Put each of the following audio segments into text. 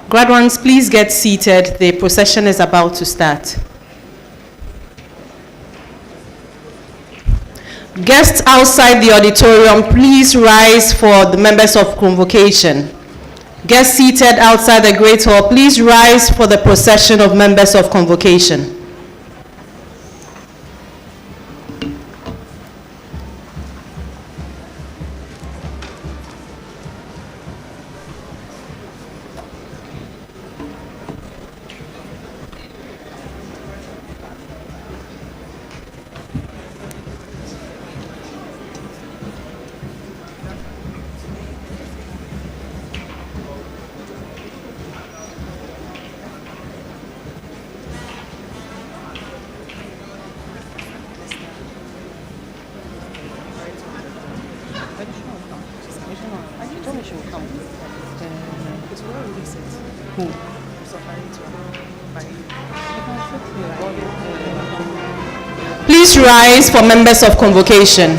Graduates, please get seated. The procession is about to start. Guests outside the auditorium, please rise for the members of convocation. Guests seated outside the Great Hall, please rise for the procession of members of convocation. Please rise for members of convocation.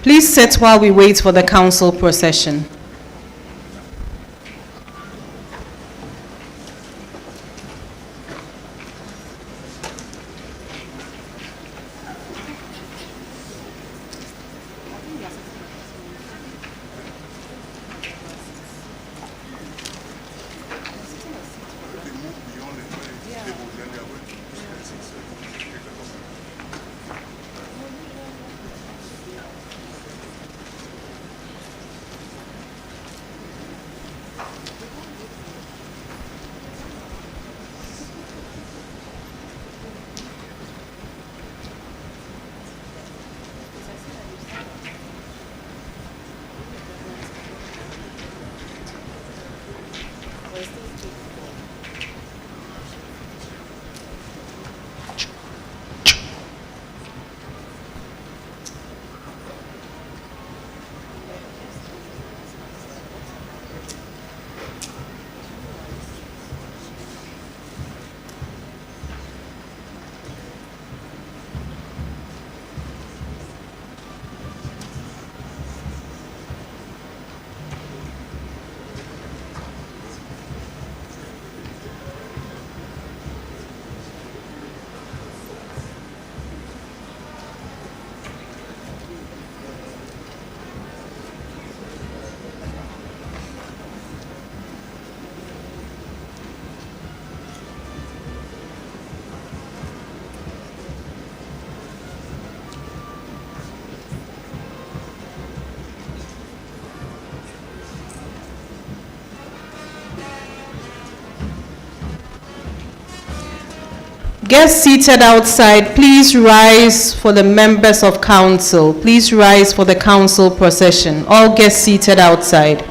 Please sit while we wait for the council procession. Guests seated outside, please rise for the members of council. Please rise for the council procession. All guests seated outside.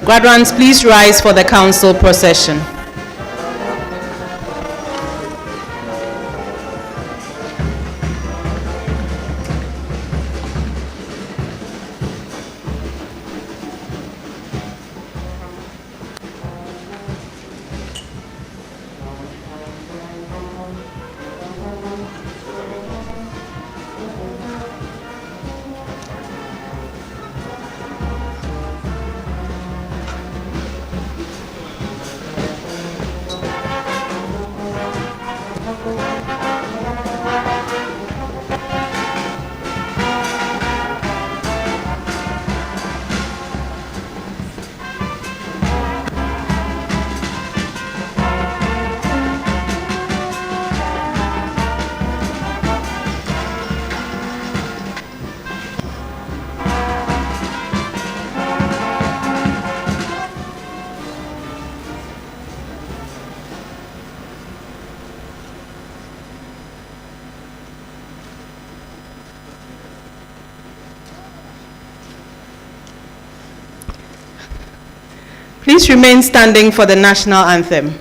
Graduates, please rise for the council procession. Please remain standing for the national anthem.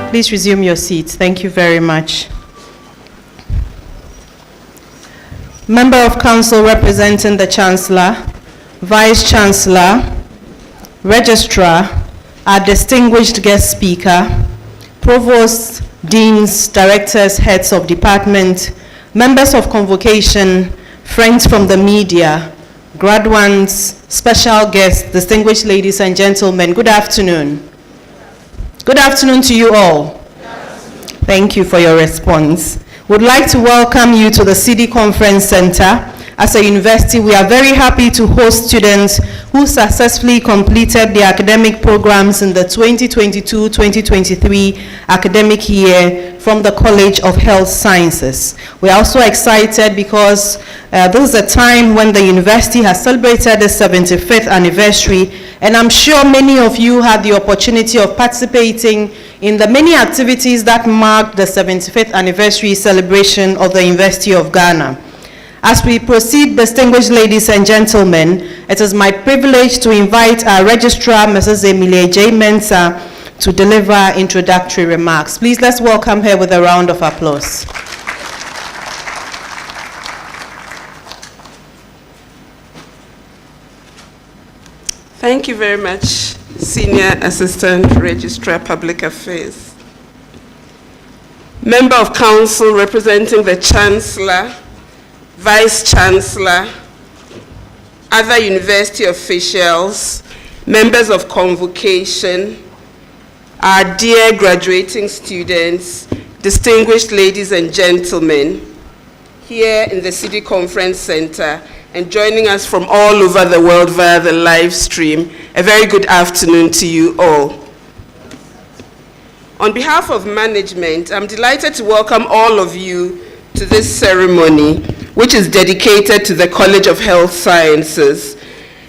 Please resume your seats. Thank you very much. Member of Council representing the Chancellor, Vice Chancellor, Registrar, our distinguished guest speaker, Provosts, Deans, Directors, Heads of Department, members of Convocation, friends from the media, graduates, special guests, distinguished ladies and gentlemen, good afternoon. Good afternoon to you all. Thank you for your response. Would like to welcome you to the City Conference Center. As a university, we are very happy to host students who successfully completed their academic programs in the 2022-2023 academic year from the College of Health Sciences. We are also excited because this is a time when the university has celebrated its 75th anniversary, and I'm sure many of you had the opportunity of participating in the many activities that marked the 75th anniversary celebration of the University of Ghana. As we proceed, distinguished ladies and gentlemen, it is my privilege to invite our Registrar, Mrs. Emilie J. Mensah, to deliver introductory remarks. Please, let's welcome her with a round of applause. Thank you very much, Senior Assistant Registrar Public Affairs. Member of Council representing the Chancellor, Vice Chancellor, other university officials, members of Convocation, our dear graduating students, distinguished ladies and gentlemen, here in the City Conference Center, and joining us from all over the world via the live stream, a very good afternoon to you all. On behalf of management, I'm delighted to welcome all of you to this ceremony, which is dedicated to the College of Health Sciences.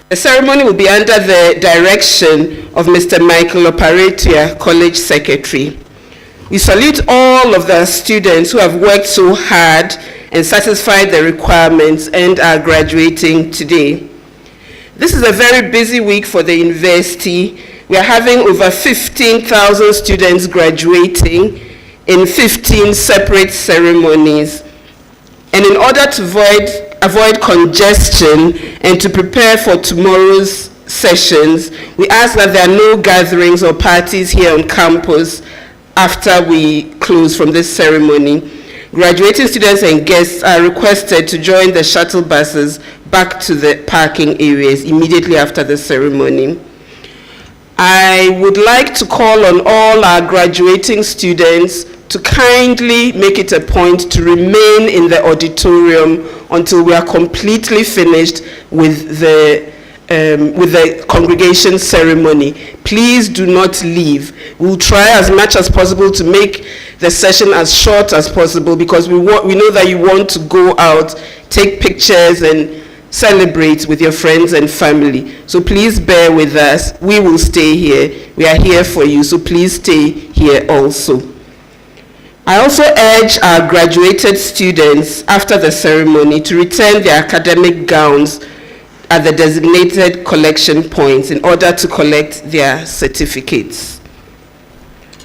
The ceremony will be under the direction of Mr. Michael Oparatia, College Secretary. We salute all of the students who have worked so hard and satisfied the requirements and are graduating today. This is a very busy week for the university. We are having over 15,000 students graduating in 15 separate ceremonies. And in order to avoid congestion and to prepare for tomorrow's sessions, we ask that there are no gatherings or parties here on campus after we close from this ceremony. Graduating students and guests are requested to join the shuttle buses back to the parking areas immediately after the ceremony. I would like to call on all our graduating students to kindly make it a point to remain in the auditorium until we are completely finished with the congregation ceremony. Please do not leave. We'll try as much as possible to make the session as short as possible, because we know that you want to go out, take pictures, and celebrate with your friends and family. So please bear with us. We will stay here. We are here for you, so please stay here also. I also urge our graduated students after the ceremony to return their academic gowns at the designated collection points in order to collect their certificates.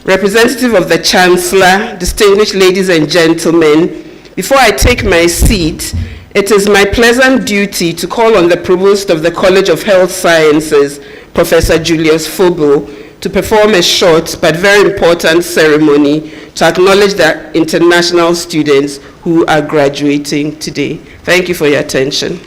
Representative of the Chancellor, distinguished ladies and gentlemen, before I take my seat, it is my pleasant duty to call on the Provost of the College of Health Sciences, Professor Julius Fobo, to perform a short but very important ceremony to acknowledge the international students who are graduating today. Thank you for your attention.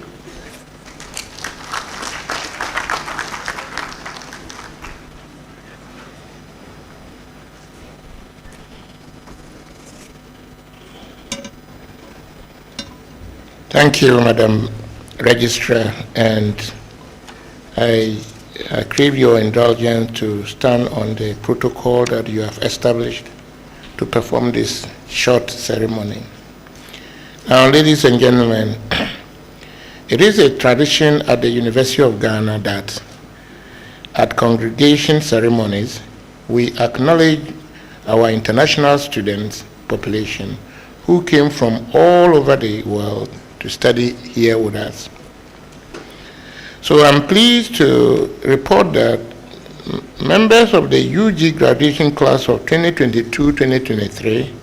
Thank you, Madam Registrar, and I crave your indulgence to stand on the protocol that you have established to perform this short ceremony. Now, ladies and gentlemen, it is a tradition at the University of Ghana that at congregation ceremonies, we acknowledge our international students population who came from all over the world to study here with us. So I'm pleased to report that members of the UG graduation class of 2022-2023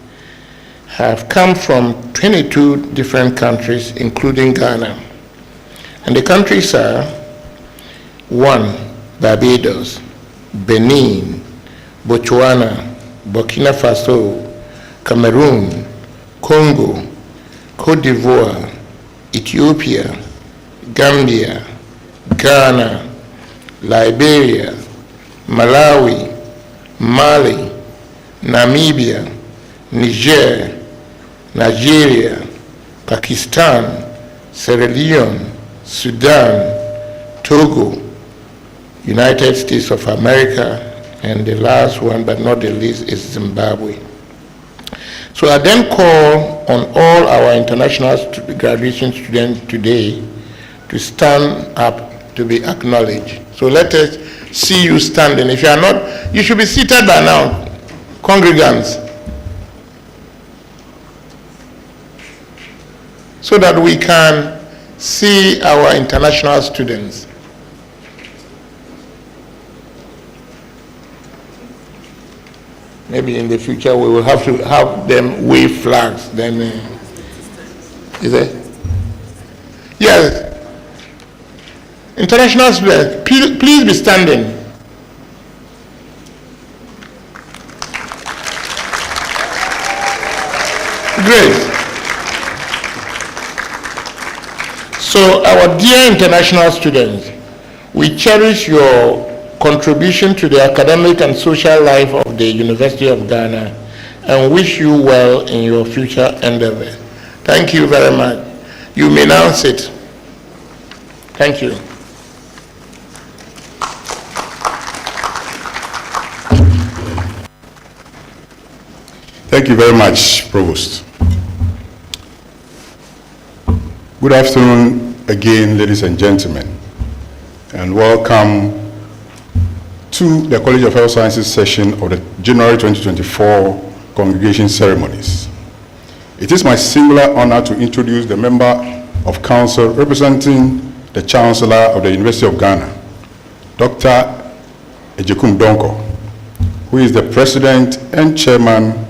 have come from 22 different countries, including Ghana. And the countries are 1, Barbados, Benin, Botswana, Burkina Faso, Cameroon, Congo, Cote d'Ivoire, Ethiopia, Gambia, Ghana, Liberia, Malawi, Mali, Namibia, Niger, Nigeria, Pakistan, Sierra Leone, Sudan, Togo, United States of America, and the last one but not the least is Zimbabwe. So I then call on all our international graduation students today to stand up to be acknowledged. So let us see you standing. If you are not, you should be seated by now, congregants, so that we can see our international students. Maybe in the future we will have to have them wave flags. Then, is it? Yes. International students, please be standing. Great. So, our dear international students, we cherish your contribution to the academic and social life of the University of Ghana and wish you well in your future endeavors. Thank you very much. You may now sit. Thank you. Thank you very much, Provost. Good afternoon again, ladies and gentlemen, and welcome to the College of Health Sciences session of the January 2024 congregation ceremonies. It is my singular honor to introduce the member of council representing the Chancellor of the University of Ghana, Dr. Ejekum Donko, who is the President and Chairman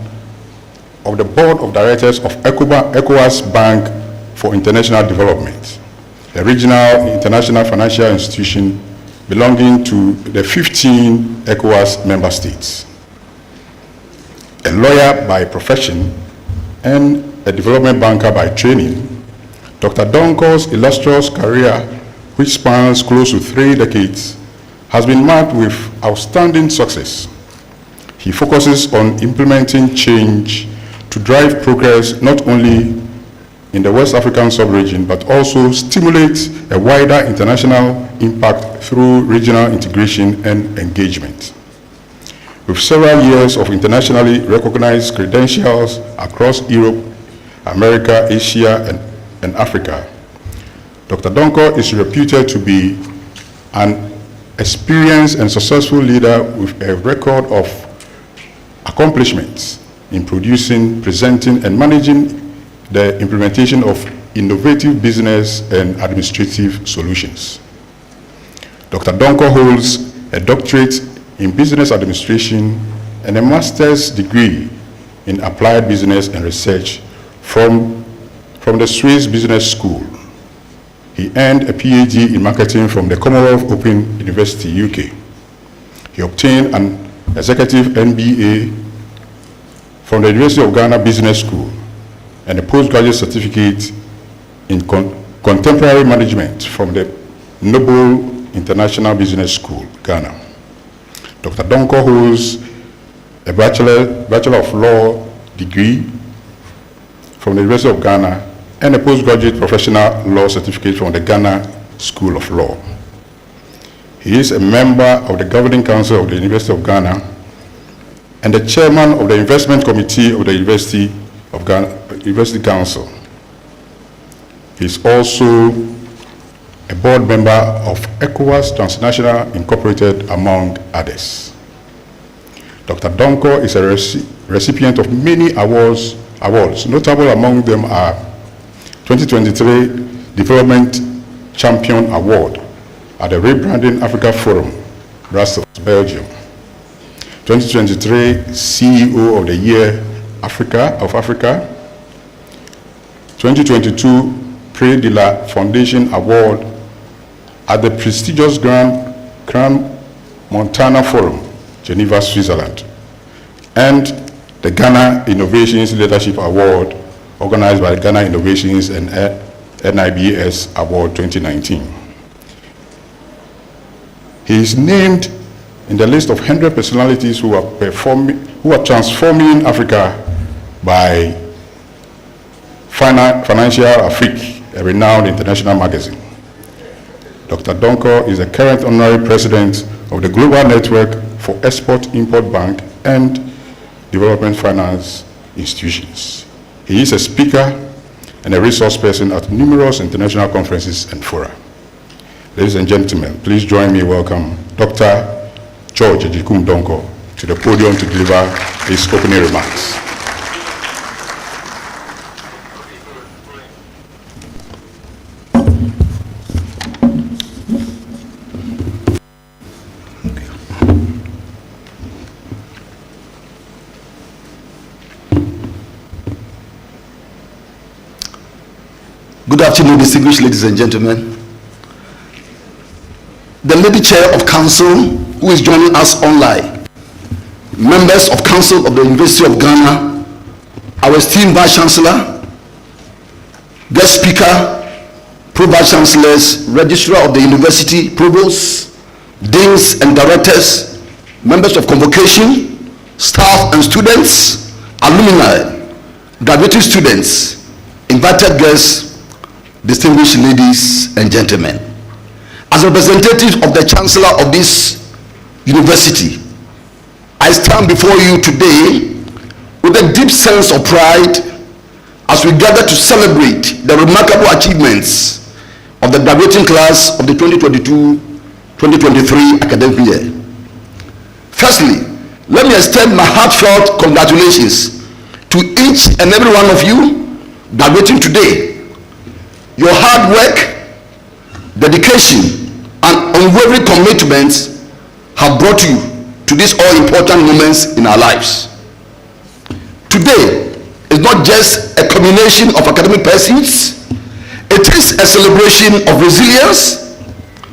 of the Board of Directors of ECOWAS Bank for International Development, a regional international financial institution belonging to the 15 ECOWAS member states. A lawyer by profession and a development banker by training, Dr. Donko's illustrious career, which spans close to 3 decades, has been marked with outstanding success. He focuses on implementing change to drive progress not only in the West African sub-region, but also stimulate a wider international impact through regional integration and engagement. With several years of internationally recognized credentials across Europe, America, Asia, and Africa, Dr. Donko is reputed to be an experienced and successful leader with a record of accomplishments in producing, presenting, and managing the implementation of innovative business and administrative solutions. Dr. Donko holds a doctorate in business administration and a master's degree in applied business and research from the Swiss Business School. He earned a PhD in marketing from the Commonwealth Open University, UK. He obtained an executive MBA from the University of Ghana Business School and a postgraduate certificate in contemporary management from the Noble International Business School, Ghana. Dr. Donko holds a Bachelor of Law degree from the University of Ghana and a postgraduate professional law certificate from the Ghana School of Law. He is a member of the Governing Council of the University of Ghana and the chairman of the Investment Committee of the University of Ghana University Council. He is also a board member of ECOWAS Transnational Incorporated, among others. Dr. Donko is a recipient of many awards. Notable among them are 2023 Development Champion Award at the Rebranding Africa Forum, Brussels, Belgium. 2023 CEO of the Year of Africa. 2022 Prix de la Foundation Award at the prestigious Grand Montana Forum, Geneva, Switzerland, and the Ghana Innovations Leadership Award organized by Ghana Innovations and MBBS Award 2019. He is named in the list of 100 personalities who are transforming Africa by Financial Afrique, a renowned international magazine. Dr. Donko is the current honorary president of the Global Network for Export-Import Bank and Development Finance Institutions. He is a speaker and a resource person at numerous international conferences and fora. Ladies and gentlemen, please join me in welcome Dr. George Ejikum Donko to the podium to deliver his opening remarks. Good afternoon, distinguished ladies and gentlemen. The Lady Chair of Council, who is joining us online, members of Council of the University of Ghana, our esteemed Vice Chancellor, guest speaker, Pro-Vice Chancellors, Registrar of the University, Provosts, Deans and Directors, members of Convocation, staff and students, alumni, graduating students, invited guests, distinguished ladies and gentlemen. As representative of the Chancellor of this university, I stand before you today with a deep sense of pride as we gather to celebrate the remarkable achievements of the graduating class of the 2022-2023 academic year. Firstly, let me extend my heartfelt congratulations to each and every one of you graduating today. Your hard work, dedication, and unwavering commitments have brought you to these all-important moments in our lives. Today, not just a culmination of academic pursuits. It is a celebration of resilience,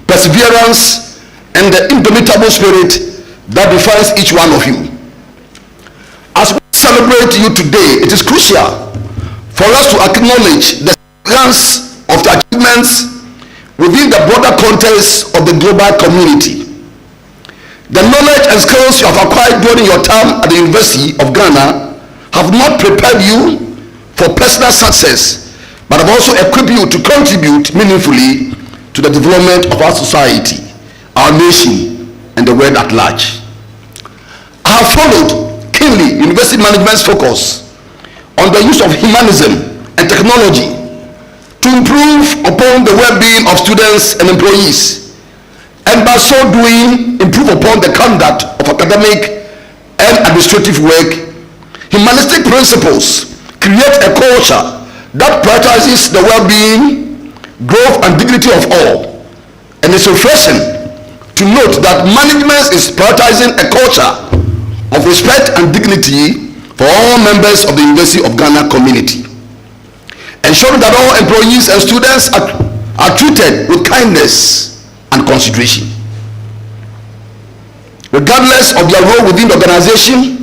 perseverance, and the indomitable spirit that defines each one of you. As we celebrate you today, it is crucial for us to acknowledge the significance of the achievements within the broader context of the global community. The knowledge and skills you have acquired during your time at the University of Ghana have not prepared you for personal success, but have also equipped you to contribute meaningfully to the development of our society, our nation, and the world at large. I have followed keenly university management's focus on the use of humanism and technology to improve upon the well-being of students and employees, and by so doing, improve upon the conduct of academic and administrative work. Humanistic principles create a culture that prioritizes the well-being, growth, and dignity of all. And it's refreshing to note that management is prioritizing a culture of respect and dignity for all members of the University of Ghana community, ensuring that all employees and students are treated with kindness and consideration. Regardless of their role within the organization,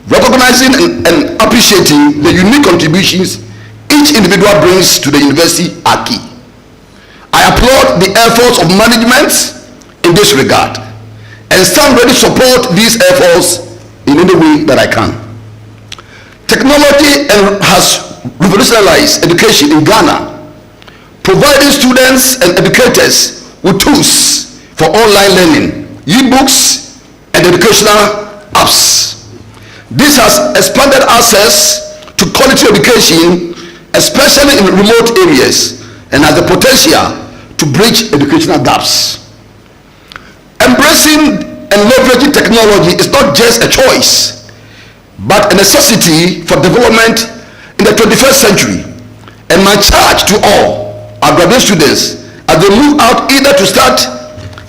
recognizing and appreciating the unique contributions each individual brings to the university are key. I applaud the efforts of management in this regard and stand ready to support these efforts in any way that I can. Technology has revolutionized education in Ghana, providing students and educators with tools for online learning, e-books, and educational apps. This has expanded access to quality education, especially in remote areas, and has the potential to bridge educational gaps. Embracing and leveraging technology is not just a choice, but a necessity for development in the 21st century. And my charge to all our graduate students as they move out either to start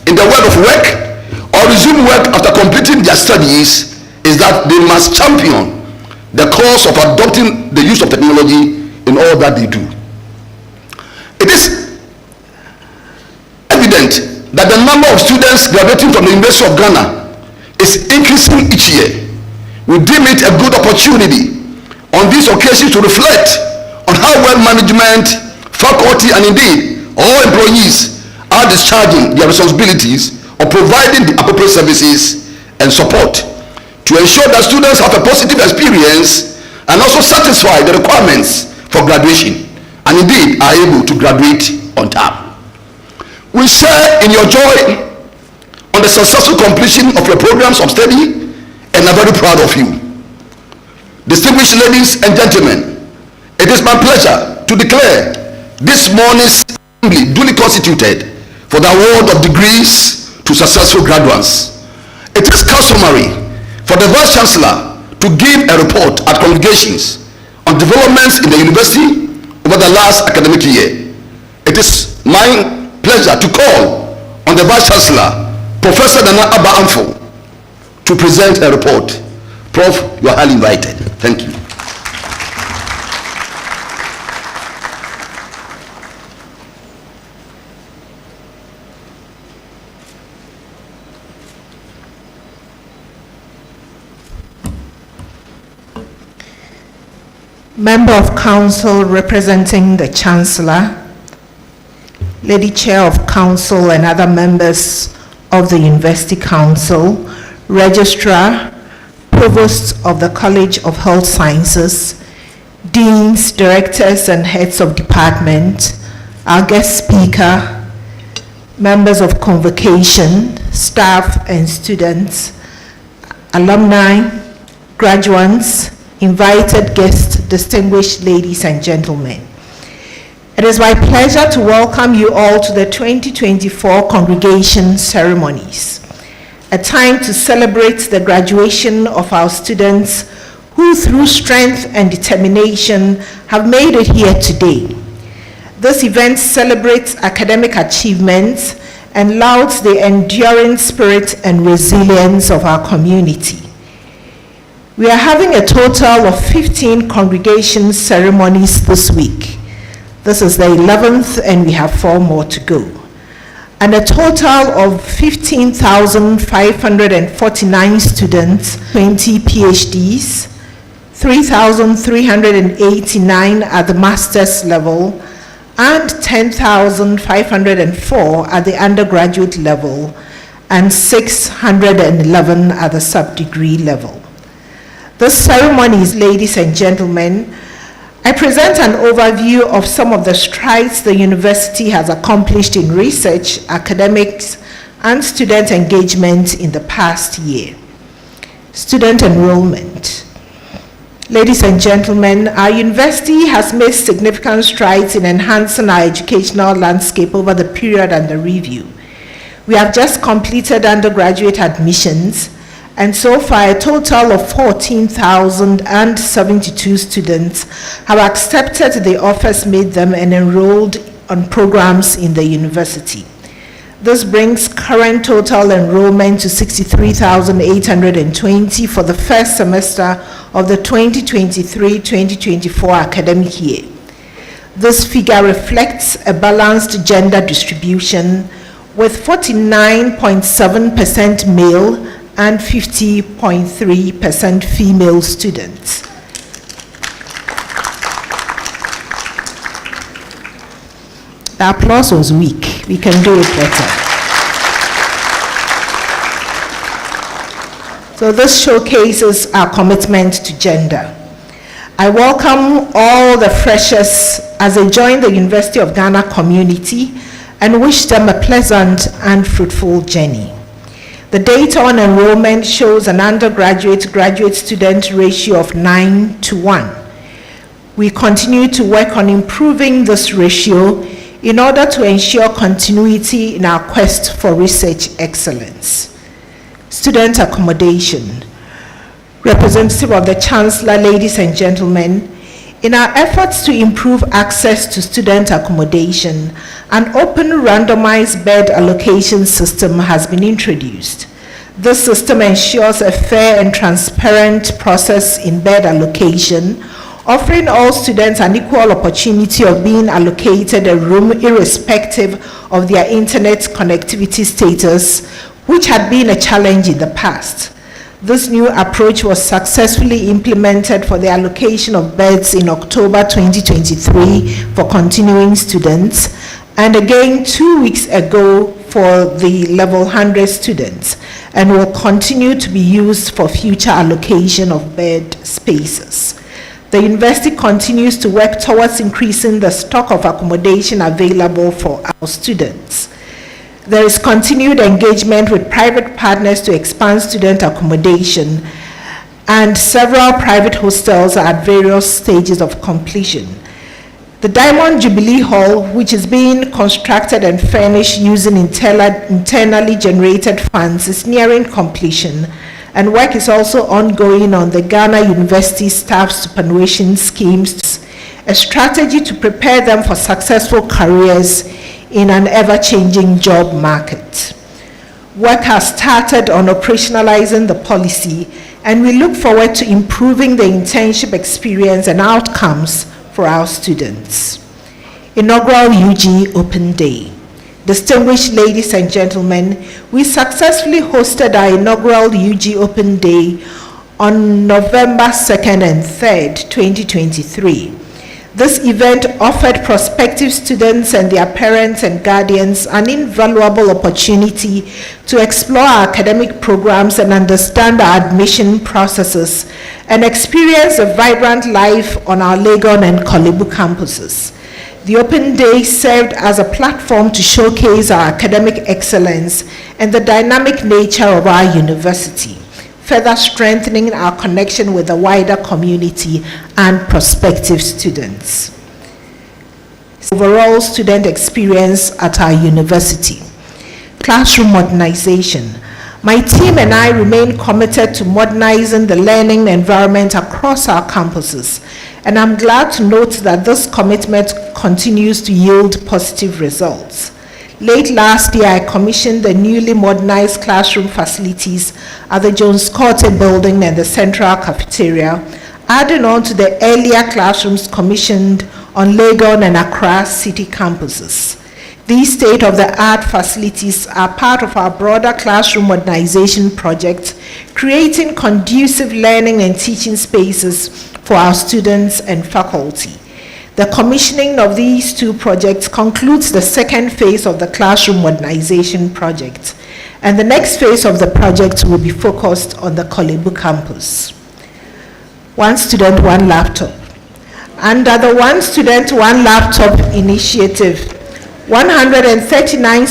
in the world of work or resume work after completing their studies is that they must champion the cause of adopting the use of technology in all that they do. It is evident that the number of students graduating from the University of Ghana is increasing each year. We deem it a good opportunity on these occasions to reflect on how well management, faculty, and indeed all employees are discharging their responsibilities of providing the appropriate services and support to ensure that students have a positive experience and also satisfy the requirements for graduation and indeed are able to graduate on time. We share in your joy on the successful completion of your programs of study and are very proud of you. Distinguished ladies and gentlemen, it is my pleasure to declare this morning's assembly duly constituted for the award of degrees to successful graduates. It is customary for the Vice Chancellor to give a report at congregations on developments in the university over the last academic year. It is my pleasure to call on the Vice Chancellor, Professor Nana Abba Amfo, to present a report. Prof, you are highly invited. Thank you. Member of Council representing the Chancellor, Lady Chair of Council and other members of the University Council, Registrar, Provost of the College of Health Sciences, Deans, Directors, and Heads of Department, our guest speaker, members of convocation, staff and students, alumni, graduates, invited guests, distinguished ladies and gentlemen. It is my pleasure to welcome you all to the 2024 congregation ceremonies, a time to celebrate the graduation of our students who through strength and determination have made it here today. This event celebrates academic achievements and lauds the enduring spirit and resilience of our community. We are having a total of 15 congregation ceremonies this week. This is the 11th and we have 4 more to go. And a total of 15,549 students, 20 PhDs, 3,389 at the master's level, and 10,504 at the undergraduate level, and 611 at the sub-degree level. The ceremonies, ladies and gentlemen, I present an overview of some of the strides the university has accomplished in research, academics, and student engagement in the past year. Student enrollment. Ladies and gentlemen, our university has made significant strides in enhancing our educational landscape over the period under review. We have just completed undergraduate admissions, and so far a total of 14,072 students have accepted the offers made them and enrolled on programs in the university. This brings current total enrollment to 63,820 for the first semester of the 2023-2024 academic year. This figure reflects a balanced gender distribution with 49.7% male and 50.3% female students. The applause was weak. We can do it better. So this showcases our commitment to gender. I welcome all the freshers as they join the University of Ghana community and wish them a pleasant and fruitful journey. The data on enrollment shows an undergraduate-graduate student ratio of 9:1. We continue to work on improving this ratio in order to ensure continuity in our quest for research excellence. Student accommodation. Representative of the Chancellor, ladies and gentlemen, in our efforts to improve access to student accommodation, an open randomized bed allocation system has been introduced. This system ensures a fair and transparent process in bed allocation, offering all students an equal opportunity of being allocated a room irrespective of their internet connectivity status, which had been a challenge in the past. This new approach was successfully implemented for the allocation of beds in October 2023 for continuing students, and again 2 weeks ago for the level 100 students, and will continue to be used for future allocation of bed spaces. The university continues to work towards increasing the stock of accommodation available for our students. There is continued engagement with private partners to expand student accommodation, and several private hostels are at various stages of completion. The Diamond Jubilee Hall, which is being constructed and furnished using internally generated funds, is nearing completion, and work is also ongoing on the Ghana University Staff Superannuation Schemes, a strategy to prepare them for successful careers in an ever-changing job market. Work has started on operationalizing the policy, and we look forward to improving the internship experience and outcomes for our students. Inaugural UG Open Day. Distinguished ladies and gentlemen, we successfully hosted our inaugural UG Open Day on November 2nd and 3rd, 2023. This event offered prospective students and their parents and guardians an invaluable opportunity to explore our academic programs and understand our admission processes and experience a vibrant life on our Legon and Kolebu campuses. The Open Day served as a platform to showcase our academic excellence and the dynamic nature of our university, further strengthening our connection with the wider community and prospective students. Overall student experience at our university. Classroom modernization. My team and I remain committed to modernizing the learning environment across our campuses, and I'm glad to note that this commitment continues to yield positive results. Late last year, I commissioned the newly modernized classroom facilities at the Jones Corte building and the central cafeteria, adding on to the earlier classrooms commissioned on Legon and Accra city campuses. These state-of-the-art facilities are part of our broader classroom modernization project, creating conducive learning and teaching spaces for our students and faculty. The commissioning of these two projects concludes the second phase of the classroom modernization project, and the next phase of the project will be focused on the Kolebu campus. One student, one laptop. Under the One Student, One Laptop initiative, 139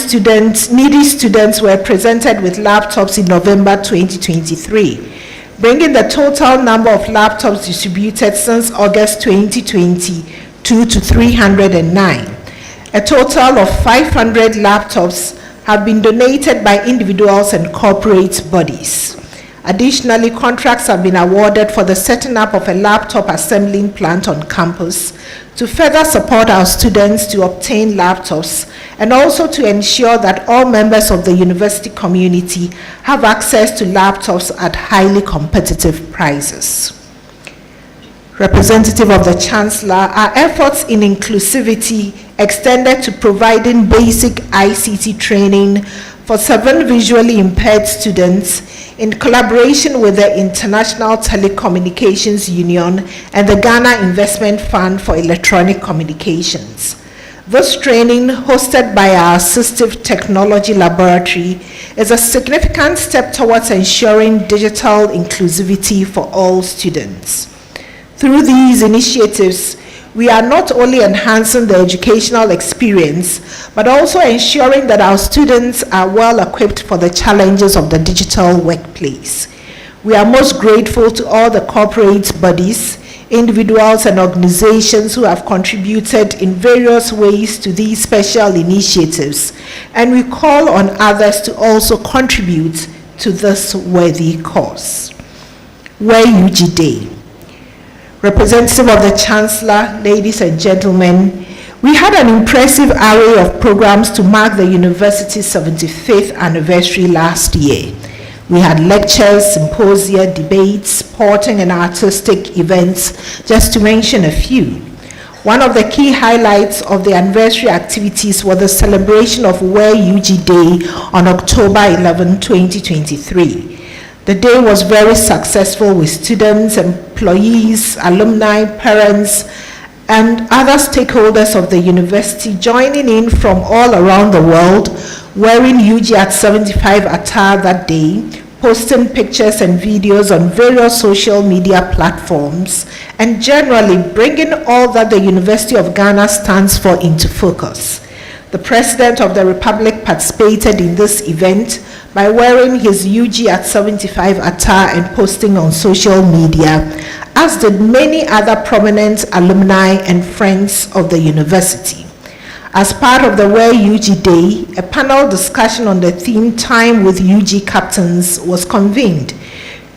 needy students were presented with laptops in November 2023, bringing the total number of laptops distributed since August 2022 to 309. A total of 500 laptops have been donated by individuals and corporate bodies. Additionally, contracts have been awarded for the setting up of a laptop assembling plant on campus to further support our students to obtain laptops and also to ensure that all members of the university community have access to laptops at highly competitive prices. Representative of the Chancellor, our efforts in inclusivity extended to providing basic ICT training for 7 visually impaired students in collaboration with the International Telecommunications Union and the Ghana Investment Fund for Electronic Communications. This training, hosted by our Assistive Technology Laboratory, is a significant step towards ensuring digital inclusivity for all students. Through these initiatives, we are not only enhancing the educational experience, but also ensuring that our students are well equipped for the challenges of the digital workplace. We are most grateful to all the corporate bodies, individuals, and organizations who have contributed in various ways to these special initiatives, and we call on others to also contribute to this worthy cause. Where UG Day. Representative of the Chancellor, ladies and gentlemen, we had an impressive array of programs to mark the university's 75th anniversary last year. We had lectures, symposia, debates, sporting and artistic events, just to mention a few. One of the key highlights of the anniversary activities was the celebration of Where UG Day on October 11, 2023. The day was very successful with students, employees, alumni, parents, and other stakeholders of the university joining in from all around the world, wearing UG at 75 attire that day, posting pictures and videos on various social media platforms, and generally bringing all that the University of Ghana stands for into focus. The President of the Republic participated in this event by wearing his UG at 75 attire and posting on social media, as did many other prominent alumni and friends of the university. As part of the Wear UG Day, a panel discussion on the theme Time with UG Captains was convened,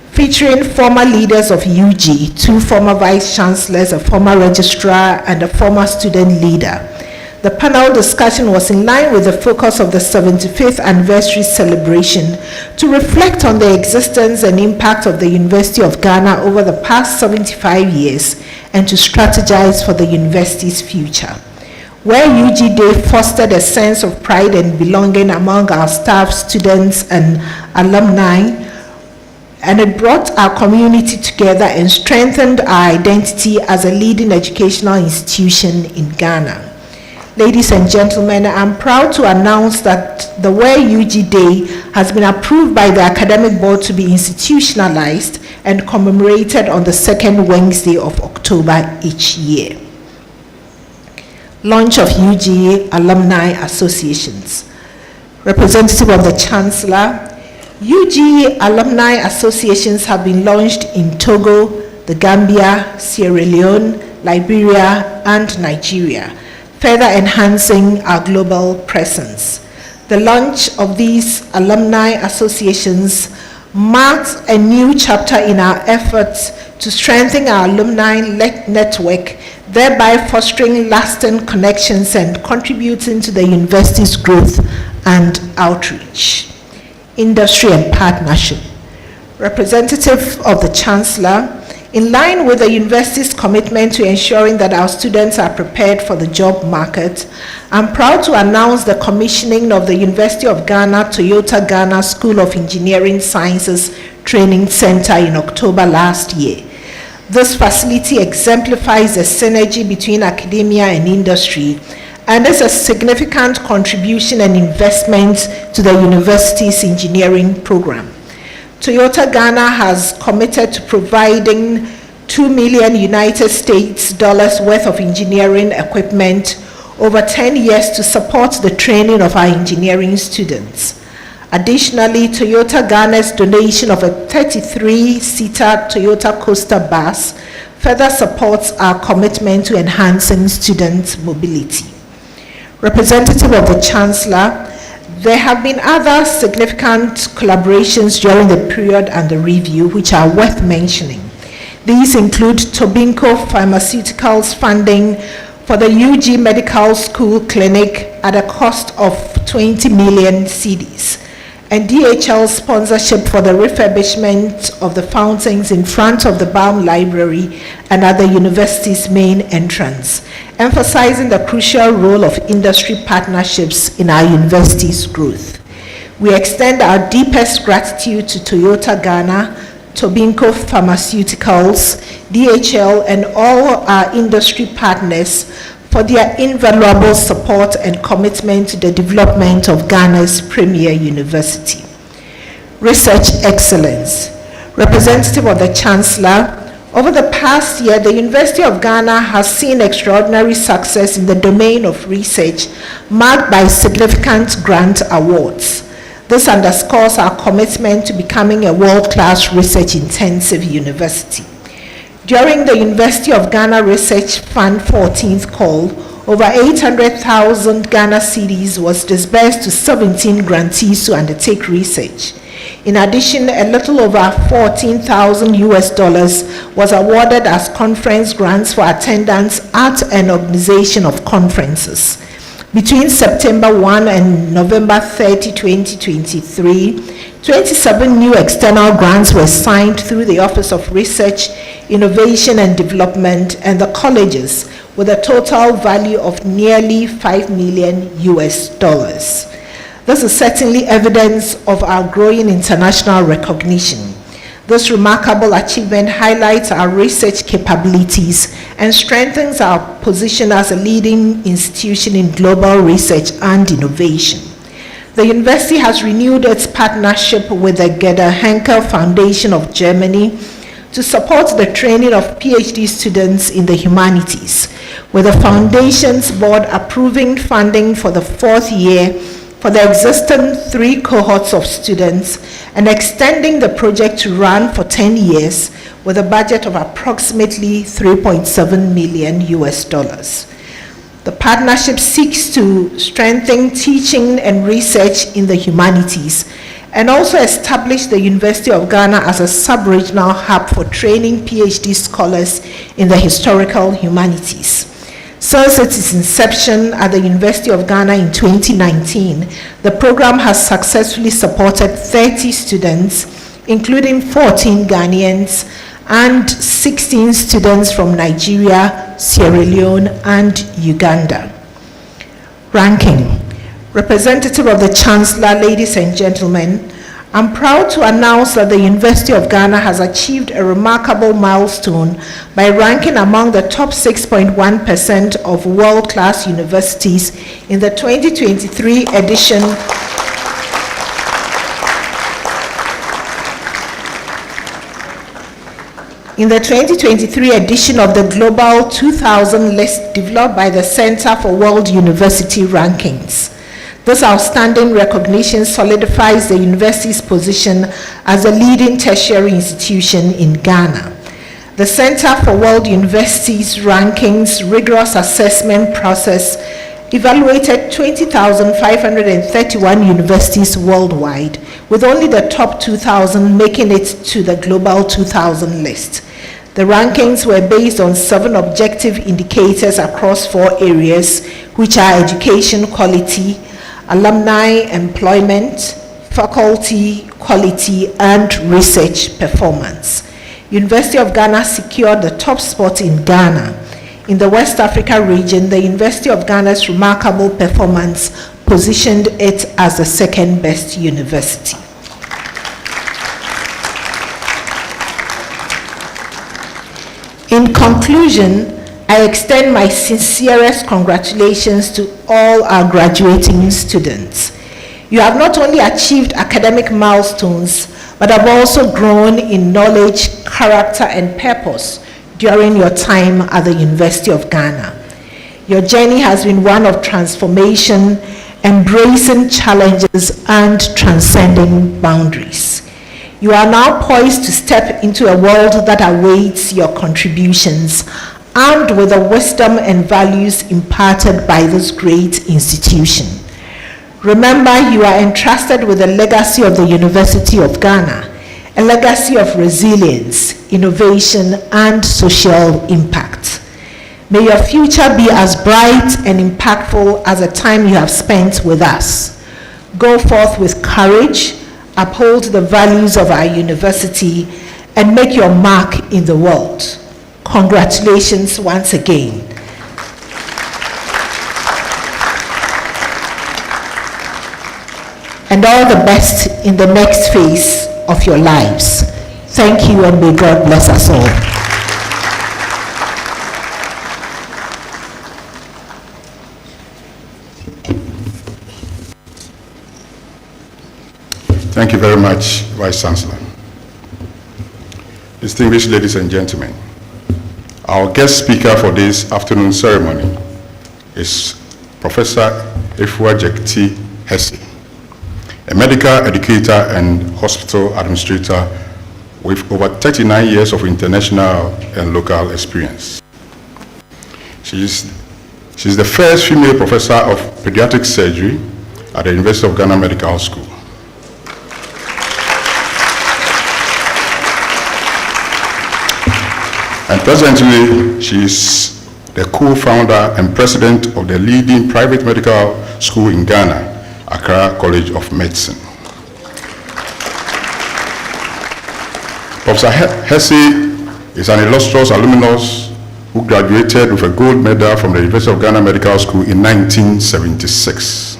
featuring former leaders of UG, 2 former vice chancellors, a former registrar, and a former student leader. The panel discussion was in line with the focus of the 75th anniversary celebration to reflect on the existence and impact of the University of Ghana over the past 75 years and to strategize for the university's future. Where UG Day fostered a sense of pride and belonging among our staff, students, and alumni, and it brought our community together and strengthened our identity as a leading educational institution in Ghana. Ladies and gentlemen, I'm proud to announce that the Where UG Day has been approved by the Academic Board to be institutionalized and commemorated on the 2nd Wednesday of October each year. Launch of UG Alumni Associations. Representative of the Chancellor, UG Alumni Associations have been launched in Togo, the Gambia, Sierra Leone, Liberia, and Nigeria, further enhancing our global presence. The launch of these alumni associations marks a new chapter in our efforts to strengthen our alumni network, thereby fostering lasting connections and contributing to the university's growth and outreach. Industry and partnership. Representative of the Chancellor, in line with the university's commitment to ensuring that our students are prepared for the job market, I'm proud to announce the commissioning of the University of Ghana Toyota Ghana School of Engineering Sciences Training Center in October last year. This facility exemplifies the synergy between academia and industry and is a significant contribution and investment to the university's engineering program. Toyota Ghana has committed to providing $2 million United States worth of engineering equipment over 10 years to support the training of our engineering students. Additionally, Toyota Ghana's donation of a 33-seater Toyota Coaster bus further supports our commitment to enhancing student mobility. Representative of the Chancellor, there have been other significant collaborations during the period under review which are worth mentioning. These include Tobinco Pharmaceuticals funding for the UG Medical School Clinic at a cost of 20 million cedis, and DHL sponsorship for the refurbishment of the fountains in front of the Baum Library and at the university's main entrance, emphasizing the crucial role of industry partnerships in our university's growth. We extend our deepest gratitude to Toyota Ghana, Tobinco Pharmaceuticals, DHL, and all our industry partners for their invaluable support and commitment to the development of Ghana's premier university. Research excellence. Representative of the Chancellor, over the past year, the University of Ghana has seen extraordinary success in the domain of research, marked by significant grant awards. This underscores our commitment to becoming a world-class research-intensive university. During the University of Ghana Research Fund 14th call, over 800,000 Ghana cedis was disbursed to 17 grantees to undertake research. In addition, a little over $14,000 was awarded as conference grants for attendance at and organization of conferences. Between September 1 and November 30, 2023, 27 new external grants were signed through the Office of Research, Innovation and Development and the colleges, with a total value of nearly $5 million. This is certainly evidence of our growing international recognition. This remarkable achievement highlights our research capabilities and strengthens our position as a leading institution in global research and innovation. The university has renewed its partnership with the Gerda Henkel Foundation of Germany to support the training of PhD students in the humanities, with the foundation's board approving funding for the fourth year for the existing 3 cohorts of students and extending the project to run for 10 years with a budget of approximately $3.7 million. The partnership seeks to strengthen teaching and research in the humanities and also establish the University of Ghana as a sub-regional hub for training PhD scholars in the historical humanities. Since its inception at the University of Ghana in 2019, the program has successfully supported 30 students, including 14 Ghanaians and 16 students from Nigeria, Sierra Leone, and Uganda. Ranking. Representative of the Chancellor, ladies and gentlemen, I'm proud to announce that the University of Ghana has achieved a remarkable milestone by ranking among the top 6.1% of world-class universities in the 2023 edition of the Global 2000 list developed by the Center for World University Rankings. This outstanding recognition solidifies the university's position as a leading tertiary institution in Ghana. The Center for World Universities Rankings rigorous assessment process evaluated 20,531 universities worldwide, with only the top 2,000 making it to the Global 2000 list. The rankings were based on 7 objective indicators across 4 areas, which are education quality, alumni employment, faculty quality, and research performance. University of Ghana secured the top spot in Ghana. In the West Africa region, the University of Ghana's remarkable performance positioned it as the 2nd best university. In conclusion, I extend my sincerest congratulations to all our graduating students. You have not only achieved academic milestones, but have also grown in knowledge, character, and purpose during your time at the University of Ghana. Your journey has been one of transformation, embracing challenges, and transcending boundaries. You are now poised to step into a world that awaits your contributions, armed with the wisdom and values imparted by this great institution. Remember, you are entrusted with the legacy of the University of Ghana, a legacy of resilience, innovation, and social impact. May your future be as bright and impactful as the time you have spent with us. Go forth with courage, uphold the values of our university, and make your mark in the world. Congratulations once again. And all the best in the next phase of your lives. Thank you, and may God bless us all. Thank you very much, Vice Chancellor. Distinguished ladies and gentlemen, our guest speaker for this afternoon ceremony is Professor Efuajekti Hesse, a medical educator and hospital administrator with over 39 years of international and local experience. She is the first female professor of pediatric surgery at the University of Ghana Medical School. And presently, she is the co-founder and president of the leading private medical school in Ghana, Accra College of Medicine. Professor Hesse is an illustrious alumnus who graduated with a gold medal from the University of Ghana Medical School in 1976.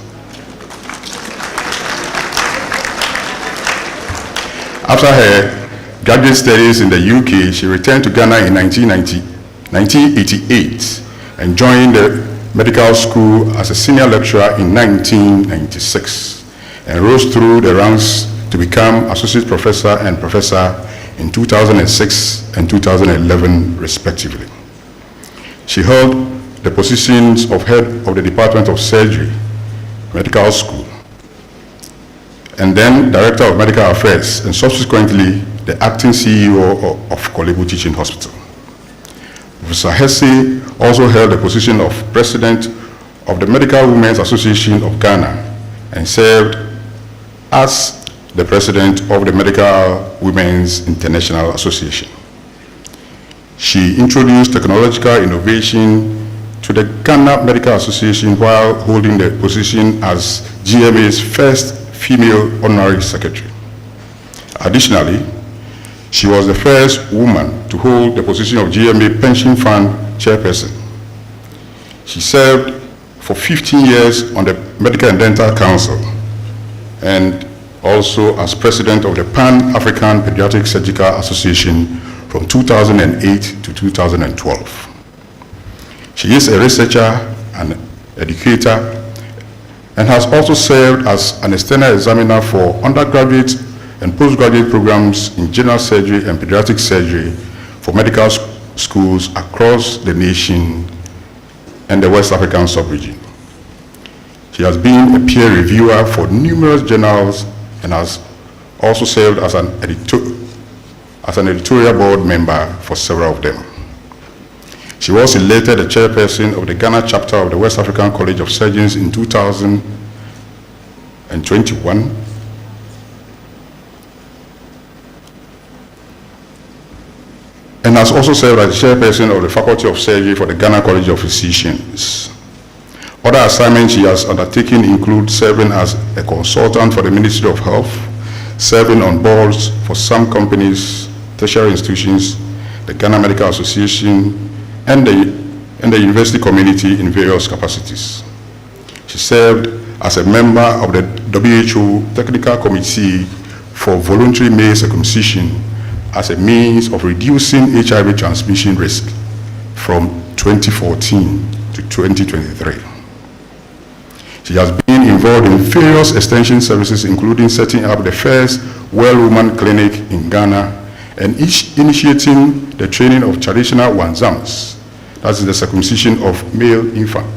After her graduate studies in the UK, she returned to Ghana in 1988 and joined the medical school as a senior lecturer in 1996 and rose through the ranks to become associate professor and professor in 2006 and 2011 respectively. She held the positions of head of the Department of Surgery, Medical School, and then Director of Medical Affairs, and subsequently the acting CEO of Kolebu Teaching Hospital. Professor Hesse also held the position of President of the Medical Women's Association of Ghana and served as the President of the Medical Women's International Association. She introduced technological innovation to the Ghana Medical Association while holding the position as GMA's first female honorary secretary. Additionally, she was the first woman to hold the position of GMA Pension Fund chairperson. She served for 15 years on the Medical and Dental Council and also as president of the Pan-African Pediatric Surgical Association from 2008 to 2012. She is a researcher and educator and has also served as an external examiner for undergraduate and postgraduate programs in general surgery and pediatric surgery for medical schools across the nation and the West African sub-region. She has been a peer reviewer for numerous journals and has also served as an editorial board member for several of them. She was elected the chairperson of the Ghana chapter of the West African College of Surgeons in 2021. and has also served as chairperson of the Faculty of Surgery for the Ghana College of Physicians. Other assignments she has undertaken include serving as a consultant for the Ministry of Health, serving on boards for some companies, tertiary institutions, the Ghana Medical Association, and the university community in various capacities. She served as a member of the WHO Technical Committee for voluntary male circumcision as a means of reducing HIV transmission risk from 2014 to 2023. She has been involved in various extension services, including setting up the first Well Woman Clinic in Ghana and initiating the training of traditional wanzams, that is the circumcision of male infants,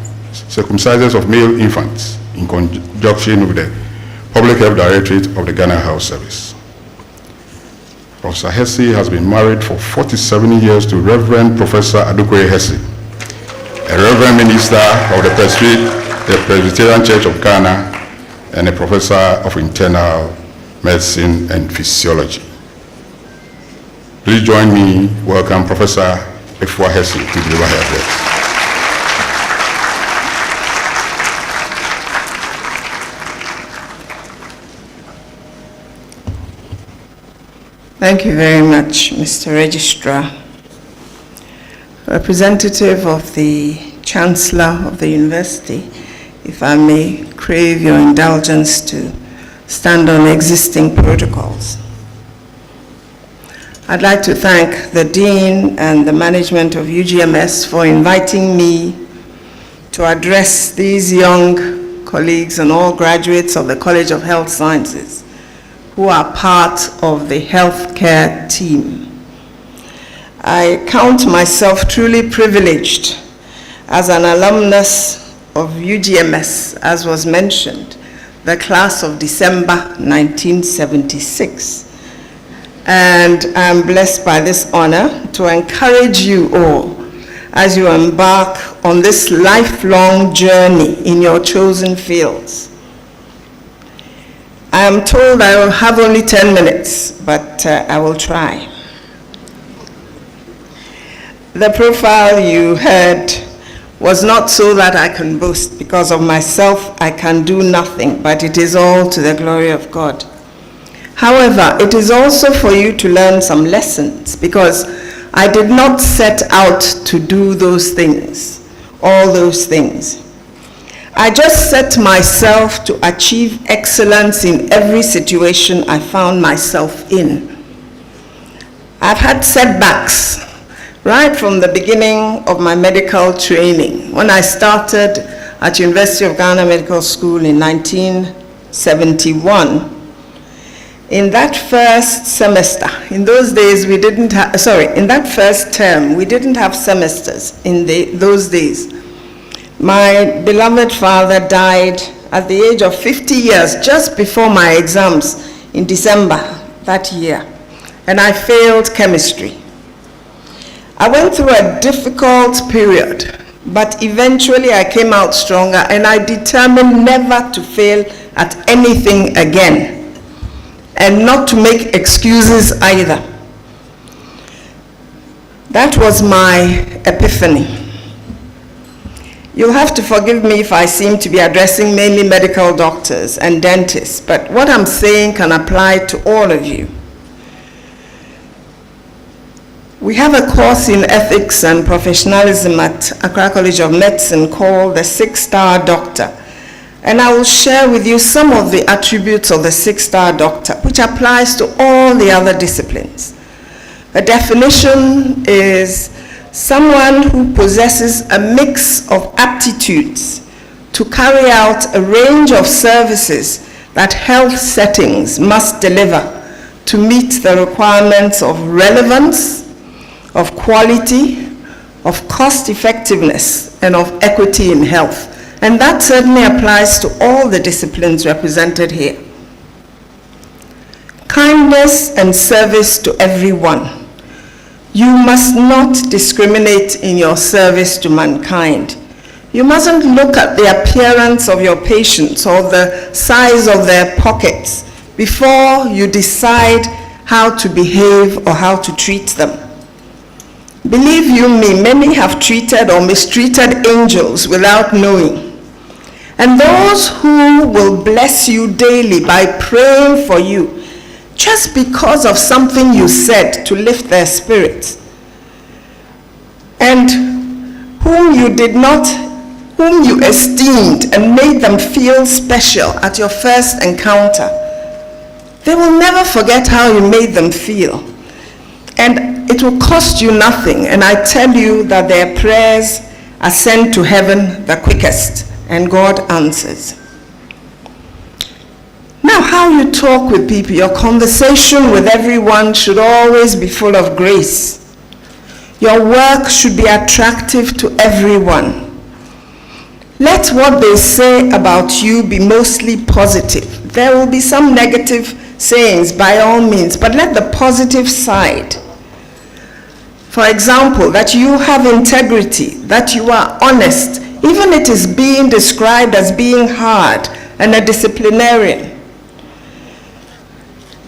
circumcisions of male infants, in conjunction with the Public Health Directorate of the Ghana Health Service. Professor Hesse has been married for 47 years to Reverend Professor Adukoye Hesse, a Reverend Minister of the Presbyterian Church of Ghana and a Professor of Internal Medicine and Physiology. Please join me in welcome Professor Efua Hesse to deliver her address. Thank you very much, Mr. Registrar. Representative of the Chancellor of the University, if I may crave your indulgence to stand on existing protocols. I'd like to thank the Dean and the management of UGMS for inviting me to address these young colleagues and all graduates of the College of Health Sciences who are part of the healthcare team. I count myself truly privileged as an alumnus of UGMS, as was mentioned, the class of December 1976. And I'm blessed by this honor to encourage you all as you embark on this lifelong journey in your chosen fields. I am told I will have only 10 minutes, but I will try. The profile you heard was not so that I can boast. Because of myself, I can do nothing, but it is all to the glory of God. However, it is also for you to learn some lessons, because I did not set out to do those things, all those things. I just set myself to achieve excellence in every situation I found myself in. I've had setbacks right from the beginning of my medical training. When I started at University of Ghana Medical School in 1971, in that first semester, in those days we didn't have, in that first term, we didn't have semesters in those days. My beloved father died at the age of 50 years, just before my exams in December that year, and I failed chemistry. I went through a difficult period, but eventually I came out stronger, and I determined never to fail at anything again, and not to make excuses either. That was my epiphany. You'll have to forgive me if I seem to be addressing mainly medical doctors and dentists, but what I'm saying can apply to all of you. We have a course in ethics and professionalism at Accra College of Medicine called the 6-Star Doctor. And I will share with you some of the attributes of the 6-Star Doctor, which applies to all the other disciplines. The definition is someone who possesses a mix of aptitudes to carry out a range of services that health settings must deliver to meet the requirements of relevance, of quality, of cost effectiveness, and of equity in health. And that certainly applies to all the disciplines represented here. Kindness and service to everyone. You must not discriminate in your service to mankind. You mustn't look at the appearance of your patients or the size of their pockets before you decide how to behave or how to treat them. Believe you me, many have treated or mistreated angels without knowing. And those who will bless you daily by praying for you, just because of something you said to lift their spirits, and whom you esteemed and made them feel special at your first encounter, they will never forget how you made them feel. And it will cost you nothing. And I tell you that their prayers are sent to heaven the quickest, and God answers. Now, how you talk with people, your conversation with everyone should always be full of grace. Your work should be attractive to everyone. Let what they say about you be mostly positive. There will be some negative sayings by all means, but let the positive side. For example, that you have integrity, that you are honest, even it is being described as being hard and a disciplinarian.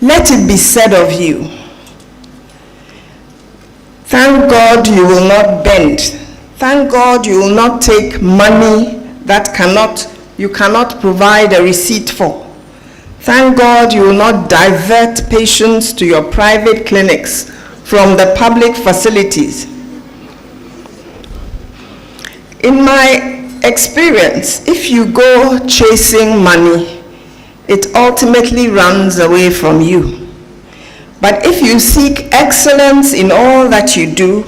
Let it be said of you, thank God you will not bend. Thank God you will not take money that you cannot provide a receipt for. Thank God you will not divert patients to your private clinics from the public facilities. In my experience, if you go chasing money, it ultimately runs away from you. But if you seek excellence in all that you do,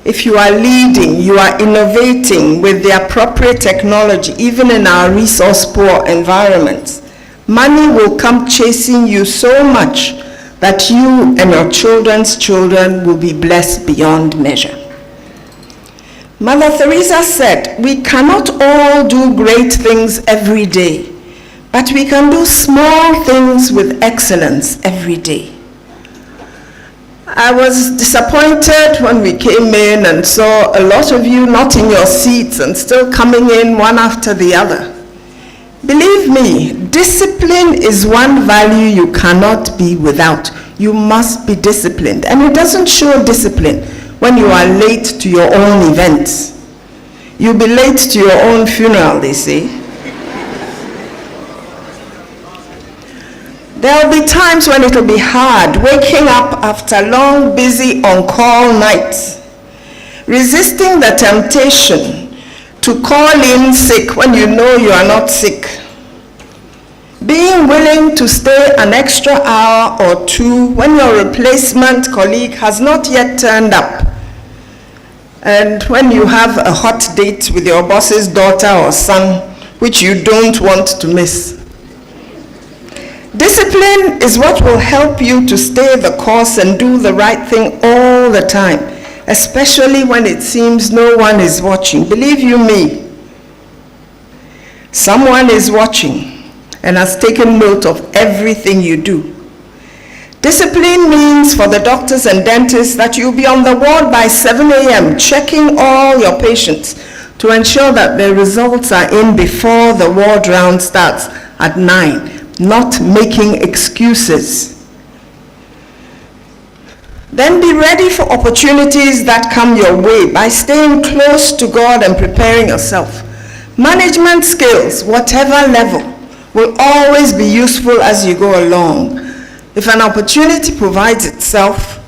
if you are leading, you are innovating with the appropriate technology, even in our resource-poor environments, money will come chasing you so much that you and your children's children will be blessed beyond measure. Mother Teresa said, we cannot all do great things every day, but we can do small things with excellence every day. I was disappointed when we came in and saw a lot of you not in your seats and still coming in one after the other. Believe me, discipline is one value you cannot be without. You must be disciplined. And it doesn't show discipline when you are late to your own events. You'll be late to your own funeral, they say. There'll be times when it'll be hard, waking up after long, busy, on-call nights, resisting the temptation to call in sick when you know you are not sick, being willing to stay an extra hour or two when your replacement colleague has not yet turned up, and when you have a hot date with your boss's daughter or son, which you don't want to miss. Discipline is what will help you to stay the course and do the right thing all the time, especially when it seems no one is watching. Believe you me, someone is watching and has taken note of everything you do. Discipline means for the doctors and dentists that you'll be on the ward by 7 a.m. checking all your patients to ensure that the results are in before the ward round starts at 9. Not making excuses. Then be ready for opportunities that come your way by staying close to God and preparing yourself. Management skills, whatever level, will always be useful as you go along. If an opportunity provides itself,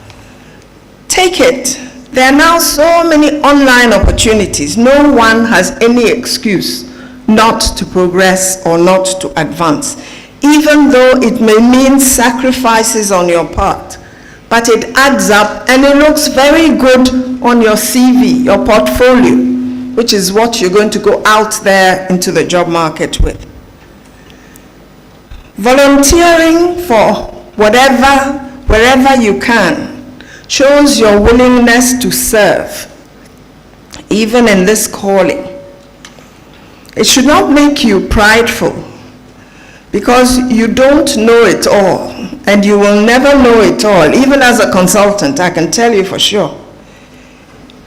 take it. There are now so many online opportunities. No one has any excuse not to progress or not to advance, even though it may mean sacrifices on your part. But it adds up and it looks very good on your CV, your portfolio, which is what you're going to go out there into the job market with. Volunteering for wherever you can, shows your willingness to serve, even in this calling. It should not make you prideful, because you don't know it all, and you will never know it all. Even as a consultant, I can tell you for sure.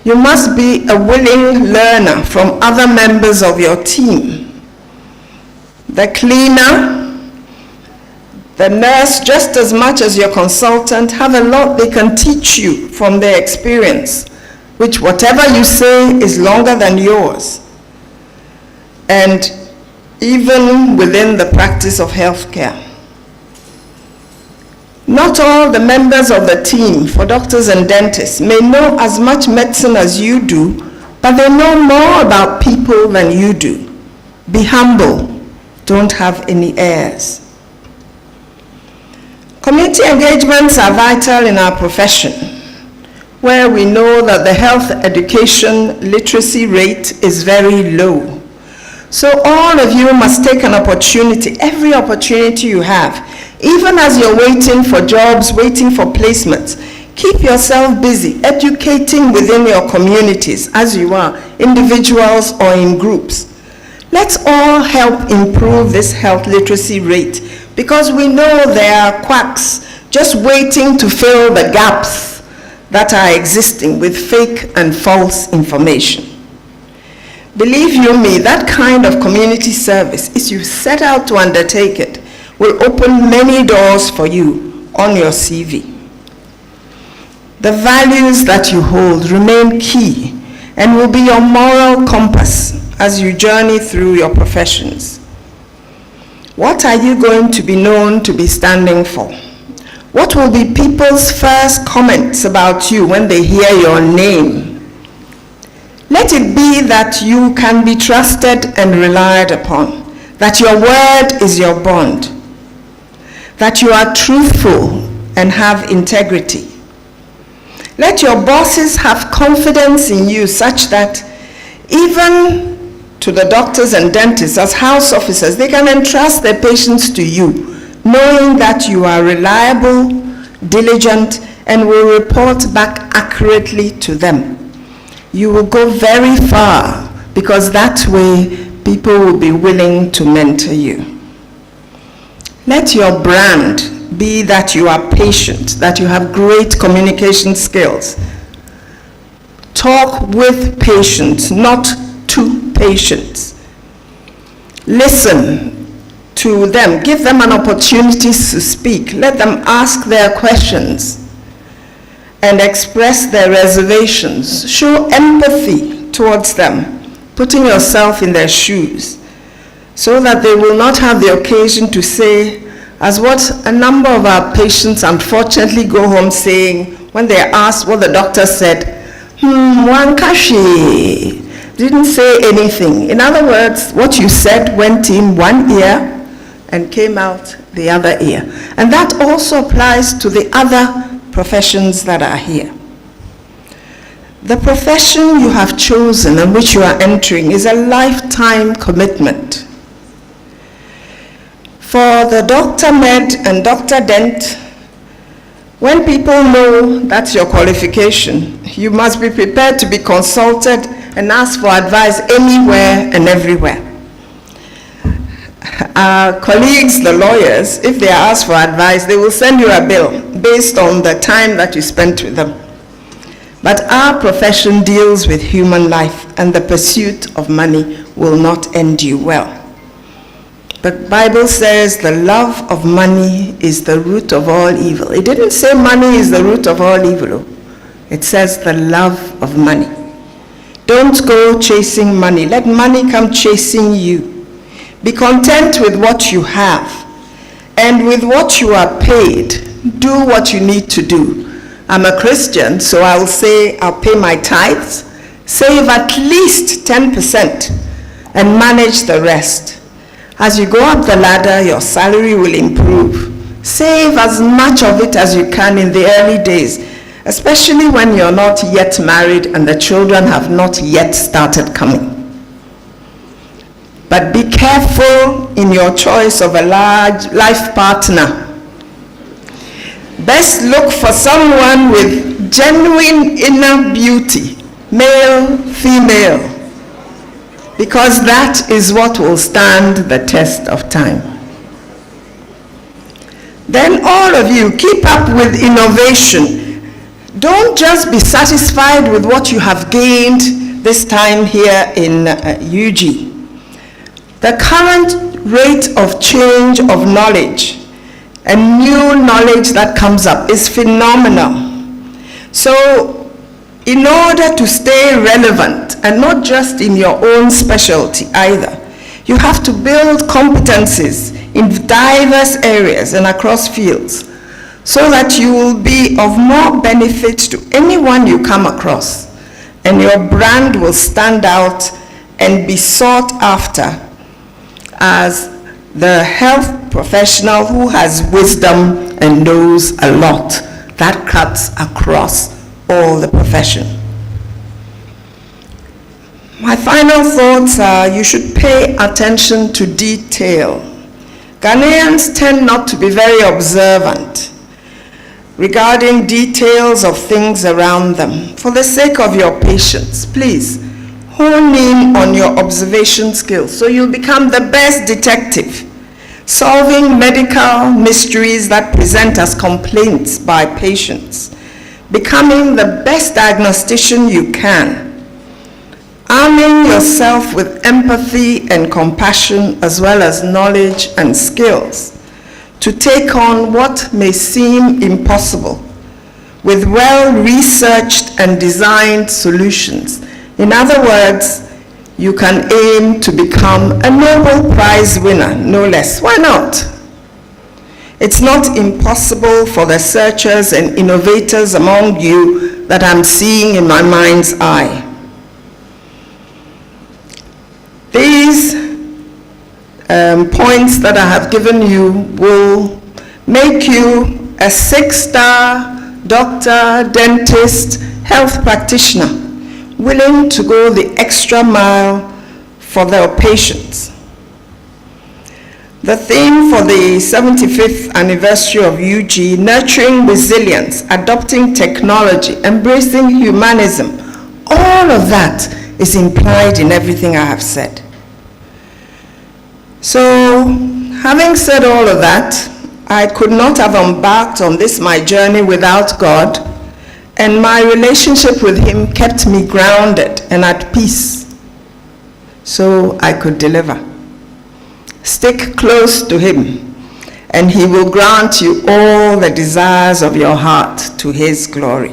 You must be a willing learner from other members of your team. The cleaner, the nurse, just as much as your consultant, have a lot they can teach you from their experience which whatever you say is longer than yours. And even within the practice of healthcare. Not all the members of the team for doctors and dentists may know as much medicine as you do, but they know more about people than you do. Be humble. Don't have any airs. Community engagements are vital in our profession, where we know that the health education literacy rate is very low. So all of you must take an opportunity, every opportunity you have, even as you're waiting for jobs, waiting for placements. Keep yourself busy, educating within your communities as you are, individuals or in groups. Let's all help improve this health literacy rate, because we know there are quacks just waiting to fill the gaps that are existing with fake and false information. Believe you me, that kind of community service, if you set out to undertake it, will open many doors for you on your CV. The values that you hold remain key and will be your moral compass as you journey through your professions. What are you going to be known to be standing for? What will be people's first comments about you when they hear your name? Let it be that you can be trusted and relied upon, that your word is your bond, that you are truthful and have integrity. Let your bosses have confidence in you such that even to the doctors and dentists as house officers, they can entrust their patients to you, knowing that you are reliable, diligent, and will report back accurately to them. You will go very far, because that way people will be willing to mentor you. Let your brand be that you are patient, that you have great communication skills. Talk with patients, not to patients. Listen to them, give them an opportunity to speak, let them ask their questions and express their reservations. Show empathy towards them, putting yourself in their shoes, so that they will not have the occasion to say, as what a number of our patients unfortunately go home saying when they are asked what the doctor said, Wankashi didn't say anything. In other words, what you said went in one ear and came out the other ear. And that also applies to the other professions that are here. The profession you have chosen and which you are entering is a lifetime commitment. For the Dr. Med and Dr. Dent, when people know that's your qualification, you must be prepared to be consulted and ask for advice anywhere and everywhere. Our colleagues, the lawyers, if they are asked for advice, they will send you a bill based on the time that you spent with them. But our profession deals with human life, and the pursuit of money will not end you well. The Bible says the love of money is the root of all evil. It didn't say money is the root of all evil. It says the love of money. Don't go chasing money. Let money come chasing you. Be content with what you have, and with what you are paid, do what you need to do. I'm a Christian, so I'll say I'll pay my tithes, save at least 10%, and manage the rest. As you go up the ladder, your salary will improve. Save as much of it as you can in the early days, especially when you're not yet married and the children have not yet started coming. But be careful in your choice of a large life partner. Best look for someone with genuine inner beauty, male, female, because that is what will stand the test of time. Then all of you, keep up with innovation. Don't just be satisfied with what you have gained this time here in UG. The current rate of change of knowledge and new knowledge that comes up is phenomenal. So in order to stay relevant, and not just in your own specialty either. You have to build competencies in diverse areas and across fields so that you will be of more benefit to anyone you come across, and your brand will stand out and be sought after as the health professional who has wisdom and knows a lot. That cuts across all the profession. My final thoughts are you should pay attention to detail. Ghanaians tend not to be very observant regarding details of things around them. For the sake of your patients, please hone in on your observation skills so you'll become the best detective, solving medical mysteries that present as complaints by patients, becoming the best diagnostician you can, arming yourself with empathy and compassion as well as knowledge and skills to take on what may seem impossible with well-researched and designed solutions. In other words, you can aim to become a Nobel Prize winner, no less. Why not? It's not impossible for the searchers and innovators among you that I'm seeing in my mind's eye. These points that I have given you will make you a 6-star doctor, dentist, health practitioner, willing to go the extra mile for their patients. The theme for the 75th anniversary of UG, nurturing resilience, adopting technology, embracing humanism, all of that is implied in everything I have said. So, having said all of that, I could not have embarked on this my journey without God, and my relationship with Him kept me grounded and at peace, so I could deliver. Stick close to Him, and He will grant you all the desires of your heart to His glory.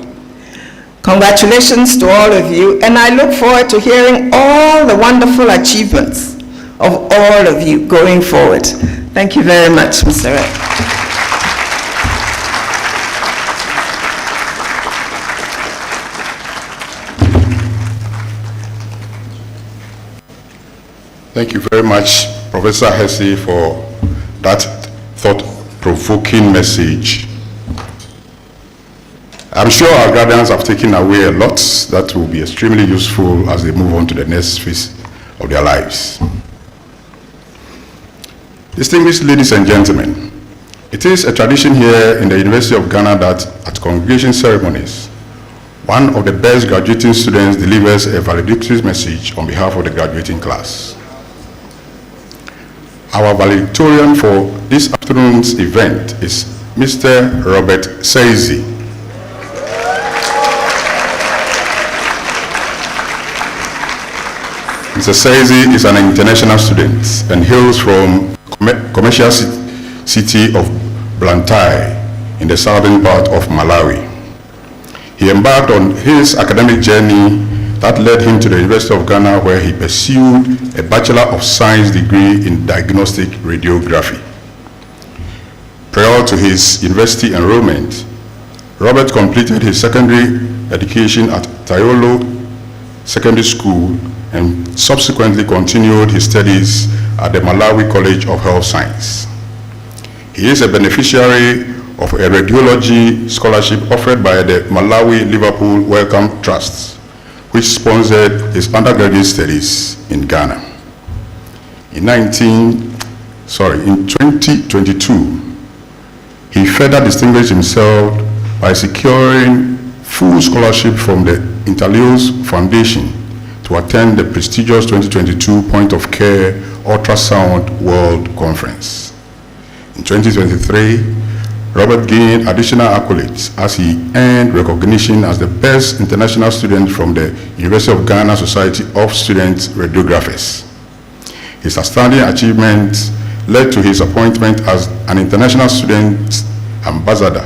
Congratulations to all of you, and I look forward to hearing all the wonderful achievements of all of you going forward. Thank you very much, Mr. Rep. Thank you very much, Professor Hesse, for that thought-provoking message. I'm sure our guardians have taken away a lot that will be extremely useful as they move on to the next phase of their lives. Distinguished ladies and gentlemen, it is a tradition here in the University of Ghana that at congregation ceremonies, one of the best graduating students delivers a valedictory message on behalf of the graduating class. Our valedictorian for this afternoon's event is Mr. Robert Seizi. Mr. Seizi is an international student and hails from commercial city of Blantyre in the southern part of Malawi. He embarked on his academic journey that led him to the University of Ghana, where he pursued a Bachelor of Science degree in diagnostic radiography. Prior to his university enrollment, Robert completed his secondary education at Tayolo Secondary School and subsequently continued his studies at the Malawi College of Health Science. He is a beneficiary of a radiology scholarship offered by the Malawi Liverpool Wellcome Trust, which sponsored his undergraduate studies in Ghana. In 2022, he further distinguished himself by securing full scholarship from the Interlude Foundation to attend the prestigious 2022 Point of Care Ultrasound World Conference. In 2023, Robert gained additional accolades as he earned recognition as the best international student from the University of Ghana Society of Student Radiographers. His outstanding achievements led to his appointment as an international student ambassador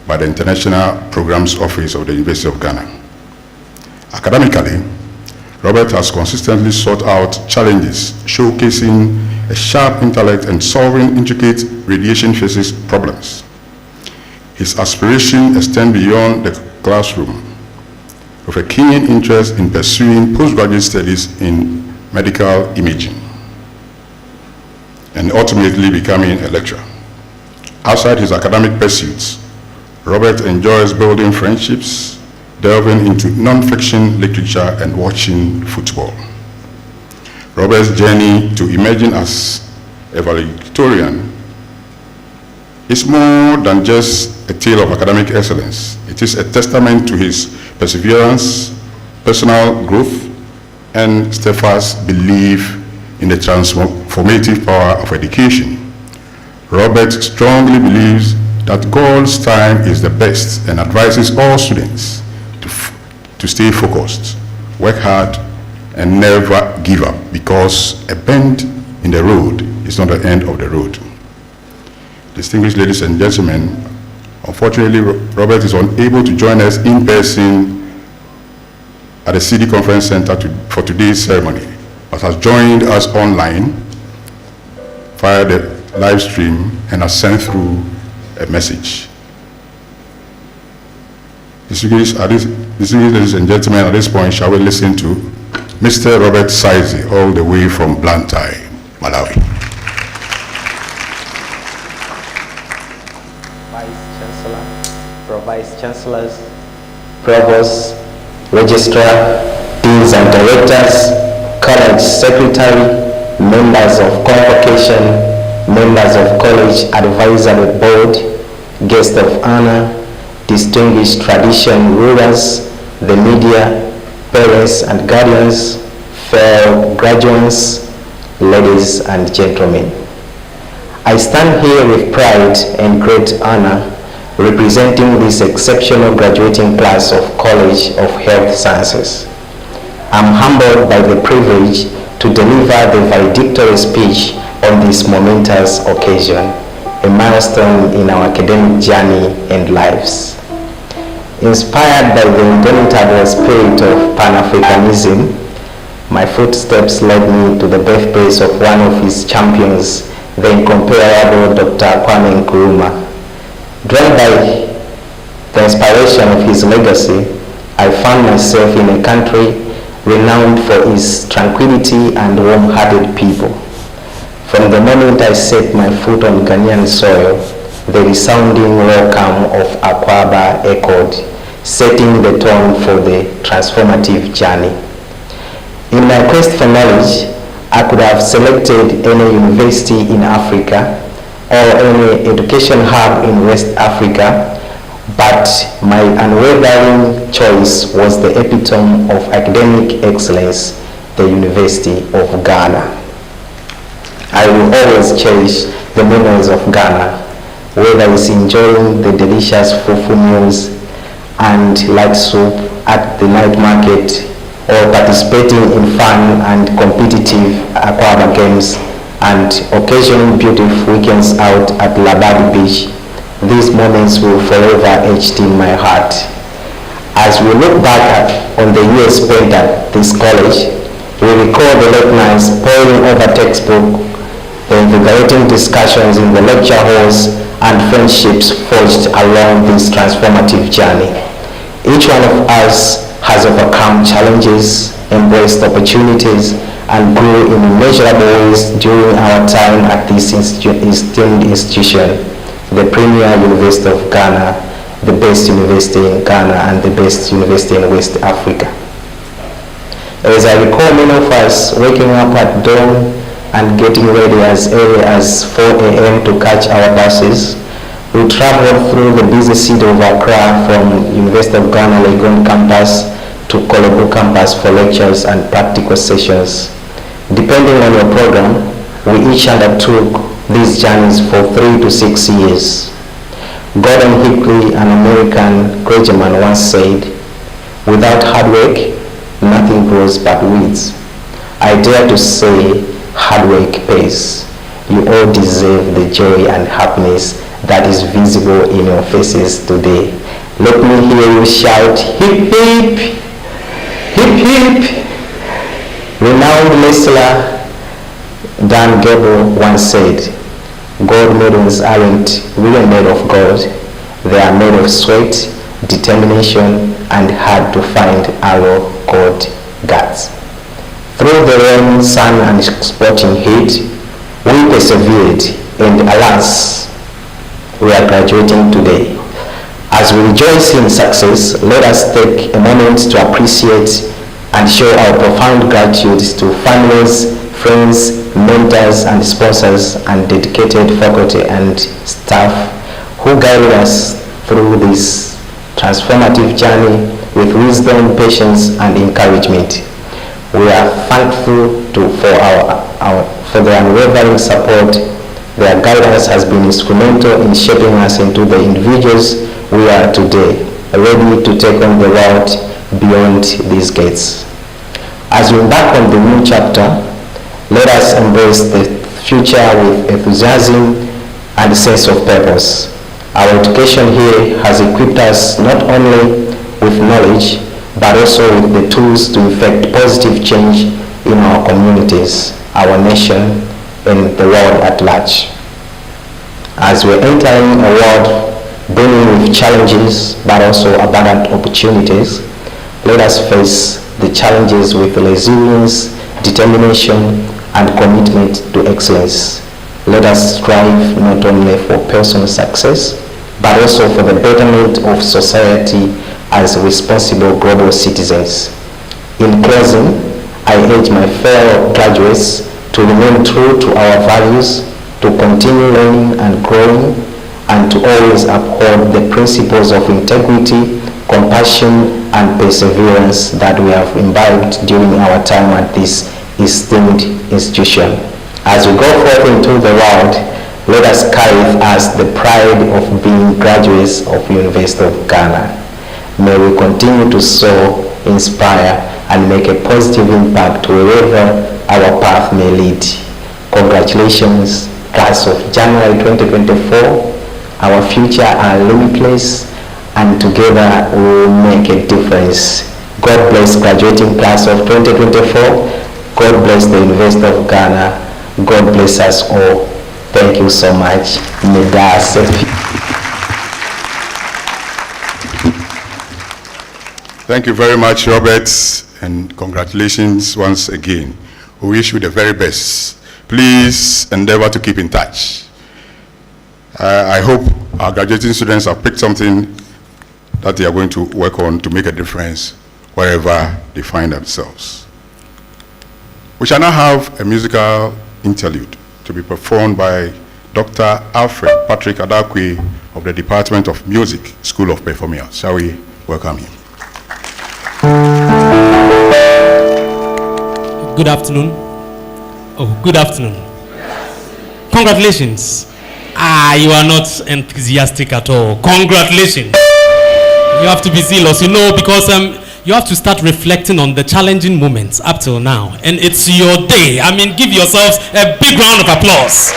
by the International Programs Office of the University of Ghana. Academically, Robert has consistently sought out challenges, showcasing a sharp intellect and solving intricate radiation physics problems. His aspirations extend beyond the classroom, with a keen interest in pursuing postgraduate studies in medical imaging and ultimately becoming a lecturer. Outside his academic pursuits, Robert enjoys building friendships, delving into non-fiction literature, and watching football. Robert's journey to emerging as a valedictorian is more than just a tale of academic excellence. It is a testament to his perseverance, personal growth, and steadfast belief in the transformative power of education. Robert strongly believes that God's time is the best and advises all students to stay focused, work hard, and never give up, because a bend in the road is not the end of the road. Distinguished ladies and gentlemen, unfortunately, Robert is unable to join us in person at the CD Conference Center for today's ceremony, but has joined us online via the live stream and has sent through a message. Distinguished ladies and gentlemen, at this point, shall we listen to Mr. Robert Saizi, all the way from Blantyre, Malawi. Vice Chancellor, Pro-Vice Chancellors, Provosts, Registrar, Deans and Directors, College Secretary, members of Convocation, members of College Advisory Board, guests of honor, distinguished tradition rulers, the media, parents and guardians, fellow graduates, ladies and gentlemen. I stand here with pride and great honor representing this exceptional graduating class of College of Health Sciences. I'm humbled by the privilege to deliver the valedictory speech on this momentous occasion, a milestone in our academic journey and lives. Inspired by the indomitable spirit of Pan-Africanism, my footsteps led me to the birthplace of one of his champions, the incomparable Dr. Kwame Nkrumah. Drawn by the inspiration of his legacy, I found myself in a country renowned for its tranquility and warm-hearted people. From the moment I set my foot on Ghanaian soil, the resounding welcome of Akwaba echoed, setting the tone for the transformative journey. In my quest for knowledge, I could have selected any university in Africa or any education hub in West Africa, but my unwavering choice was the epitome of academic excellence, the University of Ghana. I will always cherish the memories of Ghana, whether it's enjoying the delicious fufu meals and light soup at the night market, or participating in fun and competitive aquatic games, and occasional beautiful weekends out at Labadi Beach. These moments will forever etched in my heart. As we look back on the years spent at this college, we recall the late nights poring over textbook, the invigorating discussions in the lecture halls, and friendships forged along this transformative journey. Each one of us has overcome challenges, embraced opportunities, and grew in immeasurable ways during our time at this esteemed institution, the premier university of Ghana, the best university in Ghana, and the best university in West Africa. As I recall, many of us waking up at dawn and getting ready as early as 4 a.m. to catch our buses. We traveled through the busy city of Accra from University of Ghana Legon campus to Kolebu campus for lectures and practical sessions. Depending on your program, we each undertook these journeys for 3 to 6 years. Gordon Hinckley, an American clergyman, once said, "Without hard work, nothing grows but weeds." I dare to say, hard work pays. You all deserve the joy and happiness that is visible in your faces today. Let me hear you shout, hip hip. hip. Renowned wrestler Dan Gable once said, gold medals aren't really made of gold. They are made of sweat, determination, and hard to find arrow called guts. Through the rain, sun, and scorching heat, we persevered, and alas, we are graduating today. As we rejoice in success, let us take a moment to appreciate and show our profound gratitude to families, friends, mentors, and sponsors, and dedicated faculty and staff who guided us through this transformative journey with wisdom, patience, and encouragement. We are thankful for their unwavering support. Their guidance has been instrumental in shaping us into the individuals we are today, ready to take on the world beyond these gates. As we embark on the new chapter, let us embrace the future with enthusiasm and a sense of purpose. Our education here has equipped us not only with knowledge, but also with the tools to effect positive change in our communities, our nation, and the world at large. As we're entering a world brimming with challenges, but also abundant opportunities, let us face the challenges with resilience, determination, and commitment to excellence. Let us strive not only for personal success, but also for the betterment of society as responsible global citizens. In closing, I urge my fellow graduates to remain true to our values, to continue learning and growing, and to always uphold the principles of integrity, compassion, and perseverance that we have imbibed during our time at this esteemed institution. As we go forth into the world, let us carry with us the pride of being graduates of University of Ghana. May we continue to soar, inspire, and make a positive impact wherever our path may lead. Congratulations, class of January 2024. Our future are limitless, and together we will make a difference. God bless graduating class of 2024. God bless the University of Ghana. God bless us all. Thank you so much. May God save you. Thank you very much, Robert, and congratulations once again. We wish you the very best. Please endeavor to keep in touch. I hope our graduating students have picked something that they are going to work on to make a difference wherever they find themselves. We shall now have a musical interlude to be performed by Dr. Alfred Patrick Adakwe of the Department of Music, School of Performing Arts. Shall we welcome him? Good afternoon. Oh, good afternoon. Congratulations. You are not enthusiastic at all. Congratulations. You have to be zealous, because you have to start reflecting on the challenging moments up till now. And it's your day. Give yourselves a big round of applause.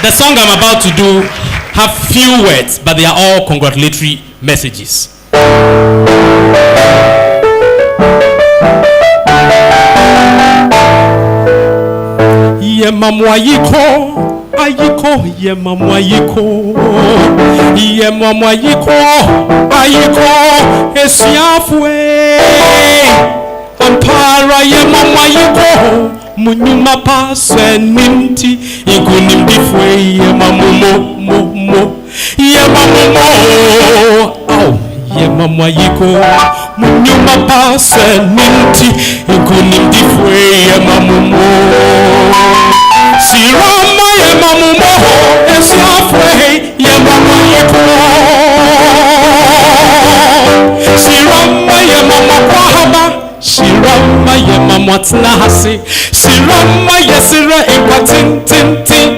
The song I'm about to do have few words, but they are all congratulatory messages. Ye mamwa yiko, ayiko, ye mamwa yiko, ye mamwa yiko, ayiko, esiafwe, ampara ye mamwa yiko, munyuma paswe ninti, ikunim difwe ye mamumo, ye mamumo, au, ye mamwa yiko, munyuma paswe ninti, ikunim difwe ye mamumo. Sirama ye mamumo, esiafwe ye mama yiko. Sirama ye mama kwahaba, sirama ye mama tnahasi, sirama ye sira tin,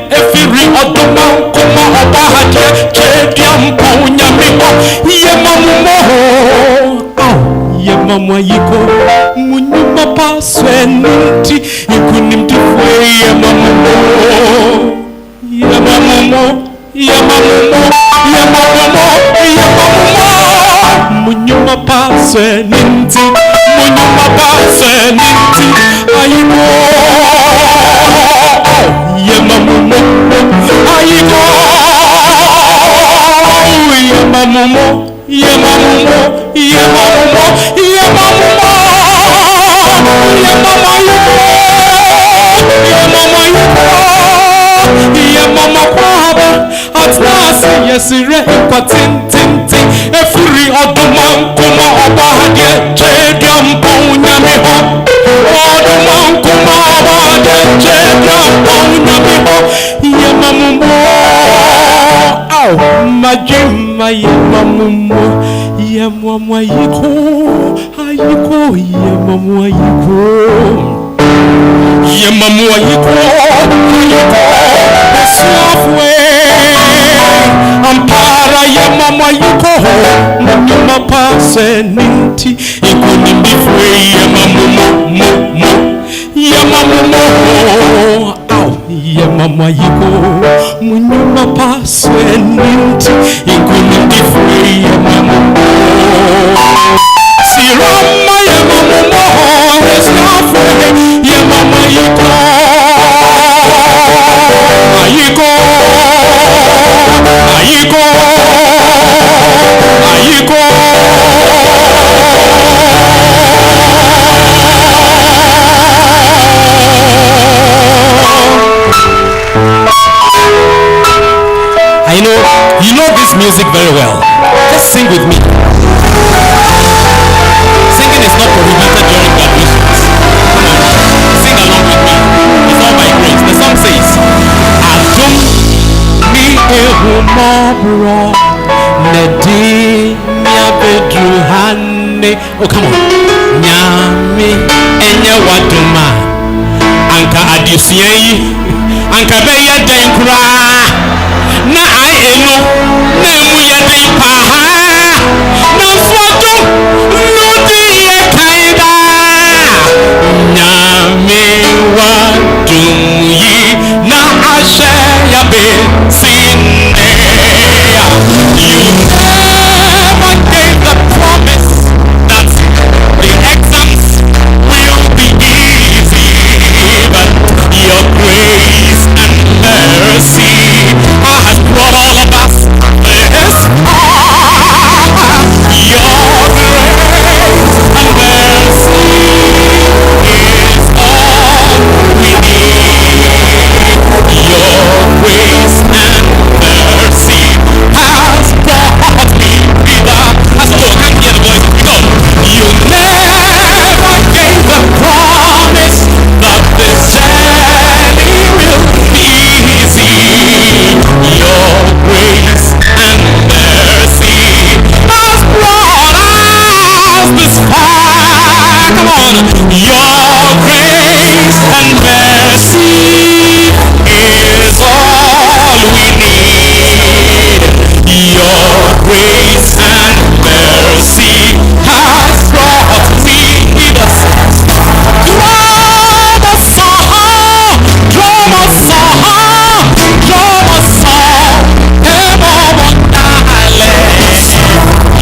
efiri oduma kuma obahadye, chekiampo nyamiho, ye mamumo. Ye mama yiko, munyuma paswe ninti, ikunim tifwe ye mamumo, ye mamumo, ye mamumo, ye mamumo, ye mamumo. munyuma paswe ninti, munyuma paswe ninti, ayigo, yemamumo, ayigo, yemamumo, yemamumo, yemamumo, yemamumo, yemama kwaba atnasi yesire kwatintinti efuri oduman kuma obahade chedam ponyame ho oduman kuma obahade chedam ponyame ho yemamumo au majima yemamumo yemama yiko ayiko yemamu ayiko yemamu ayiko software ampara yemamu ayiko munyuma pase ninti ikuni bifwe yemamu mo yemamu mo au yemamu ayiko munyuma pase ninti ikuni bifwe yemamu Sirama yemamu mo esafwe yemamu ayiko ayiko ayiko ayiko you know this music very well. Just sing with me. Singing is not prohibited during graduations. Sing along with me. It's all by grace. The song says, Adum mi ehumabro nedi nyabedru hane. Oh, come on. Nyami enye waduma. Anka adisiyeyi. Anka beya denkura. Na ai eno. Na emu ya denpa ha. Na foto. Nyame waduyi na ashe ya besine. You never gave the promise that the exams will be easy, but your grace and mercy has brought all of us this far. Your grace and mercy is all we need. Your grace and mercy has brought me hither. As though I can't hear the voice. Go. You never gave the promise that this journey will be easy. Your grace and mercy has brought us this far. Come on. Your grace and mercy is all we need. Your grace and mercy has brought me this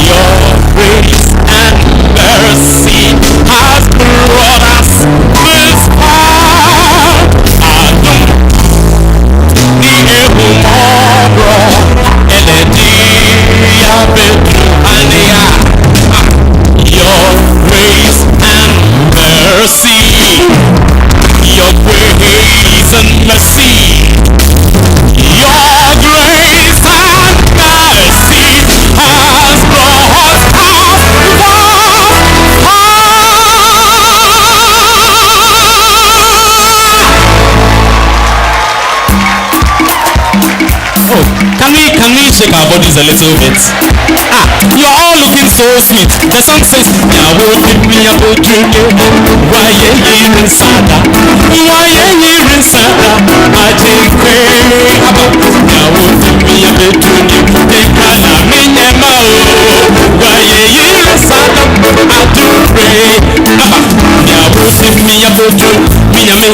Your grace and mercy has brought us this far. Adum ni ehumabro eledi ya bedru ania. Your grace and mercy. Your grace and mercy. Your grace and mercy has brought us Oh, can we shake our bodies a little bit? You're all looking so sweet. The song says, Yawo me a bojuke, why ye sada, why ye sada, ajikwe abo. Yawo me a bojuke, dekala minye mao, why ye sada, ajikwe. Yawo me a bojuke, minyame.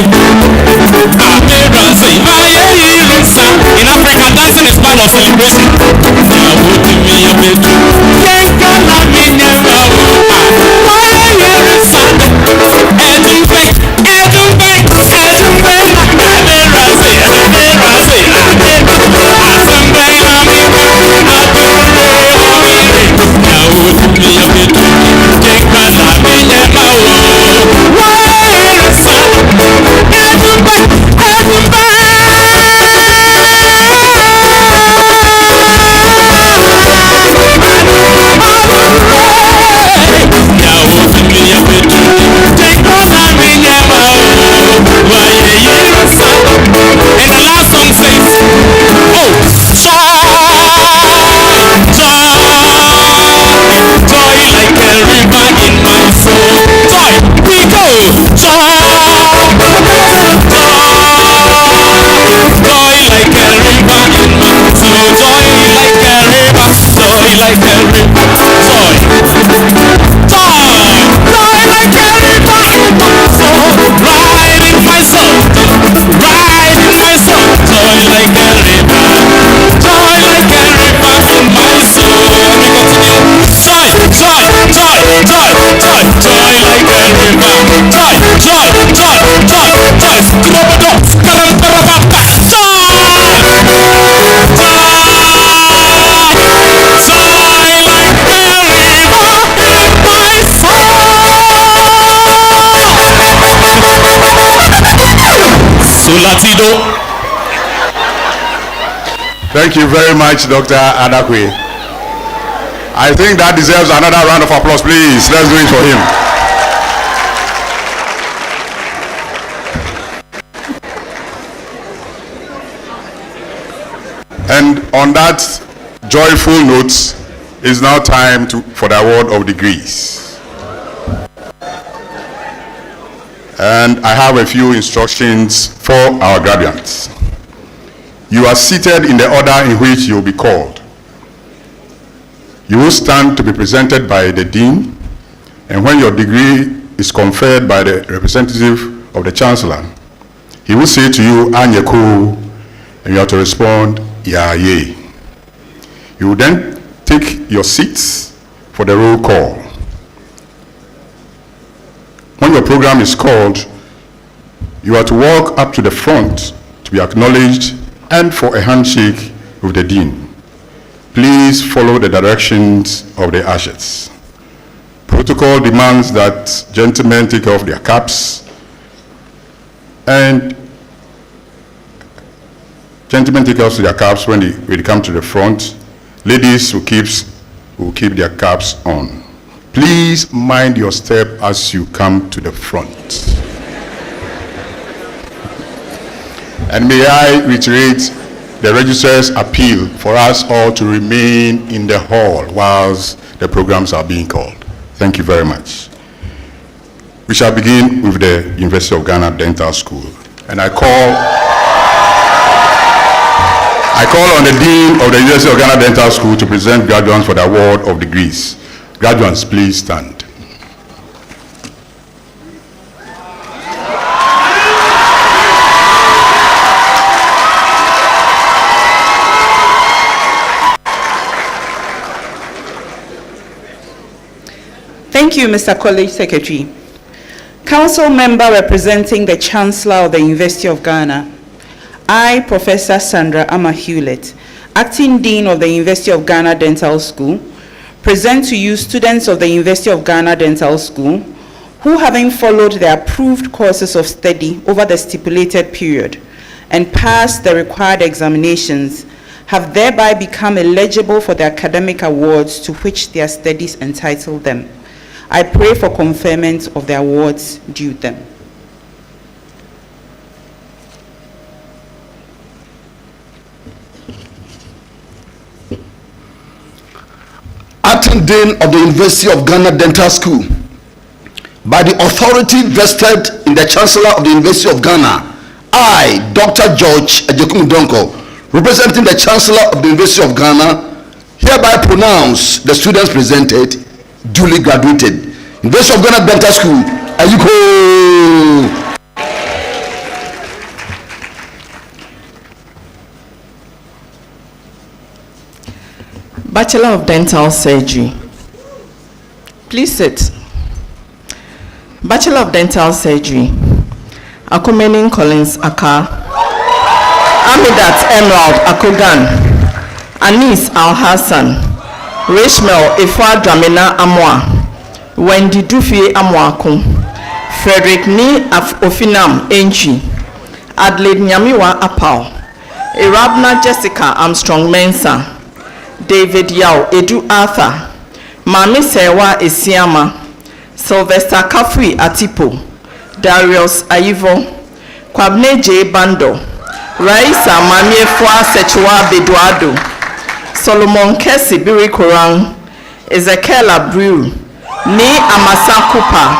Amera say, why ye sada. In Africa, dancing is part of celebration. Yawo me a bojuke, dekala minye. Thank you very much, Dr. Adakwe. I think that deserves another round of applause, please. Let's do it for him. And on that joyful note, it's now time for the award of degrees. And I have a few instructions for our graduates. You are seated in the order in which you will be called. You will stand to be presented by the dean, and when your degree is conferred by the representative of the chancellor, he will say to you, Anyeku, and you have to respond, yeah, yay. You will then take your seats for the roll call. When your program is called, you are to walk up to the front to be acknowledged and for a handshake with the dean. Please follow the directions of the ushers. Protocol demands that gentlemen take off their caps, and gentlemen take off their caps when they come to the front. Ladies will keep their caps on. Please mind your step as you come to the front. And may I reiterate the registrar's appeal for us all to remain in the hall whilst the programs are being called. Thank you very much. We shall begin with the University of Ghana Dental School. And I call on the Dean of the University of Ghana Dental School to present graduates for the award of degrees. Graduates, please stand. Thank you, Mr. College Secretary. Council member representing the Chancellor of the University of Ghana, I, Professor Sandra Ama Hewlett, Acting Dean of the University of Ghana Dental School, present to you students of the University of Ghana Dental School who, having followed the approved courses of study over the stipulated period and passed the required examinations, have thereby become eligible for the academic awards to which their studies entitle them. I pray for conferment of the awards due them. Acting Dean of the University of Ghana Dental School, by the authority vested in the Chancellor of the University of Ghana, I, Dr. George Ejekumudonko, representing the Chancellor of the University of Ghana, hereby pronounce the students presented duly graduated. University of Ghana Dental School, Ayuko. Bachelor of Dental Surgery, Please sit. Bachelor of Dental Surgery, Akomenin Collins Aka, Amidat Emerald Akogan, Anis Al-Hassan, Rishmel Ifwa Dramina Amwa, Wendy Dufi Amwaku, Frederick Ni Ofinam Enchi, Adelaide Nyamiwa Apau, Irabna Jessica Armstrong Mensa, David Yao Edu Arthur, Mami Sewa Esiama, Sylvester Kafui Atipo, Darius Aivo, Kwabne J. Bando, Raisa Mamiefwa Sechua Beduado, Solomon Kesi Biri Korang, Ezekiel Abreu, Ni Amasa Kupa,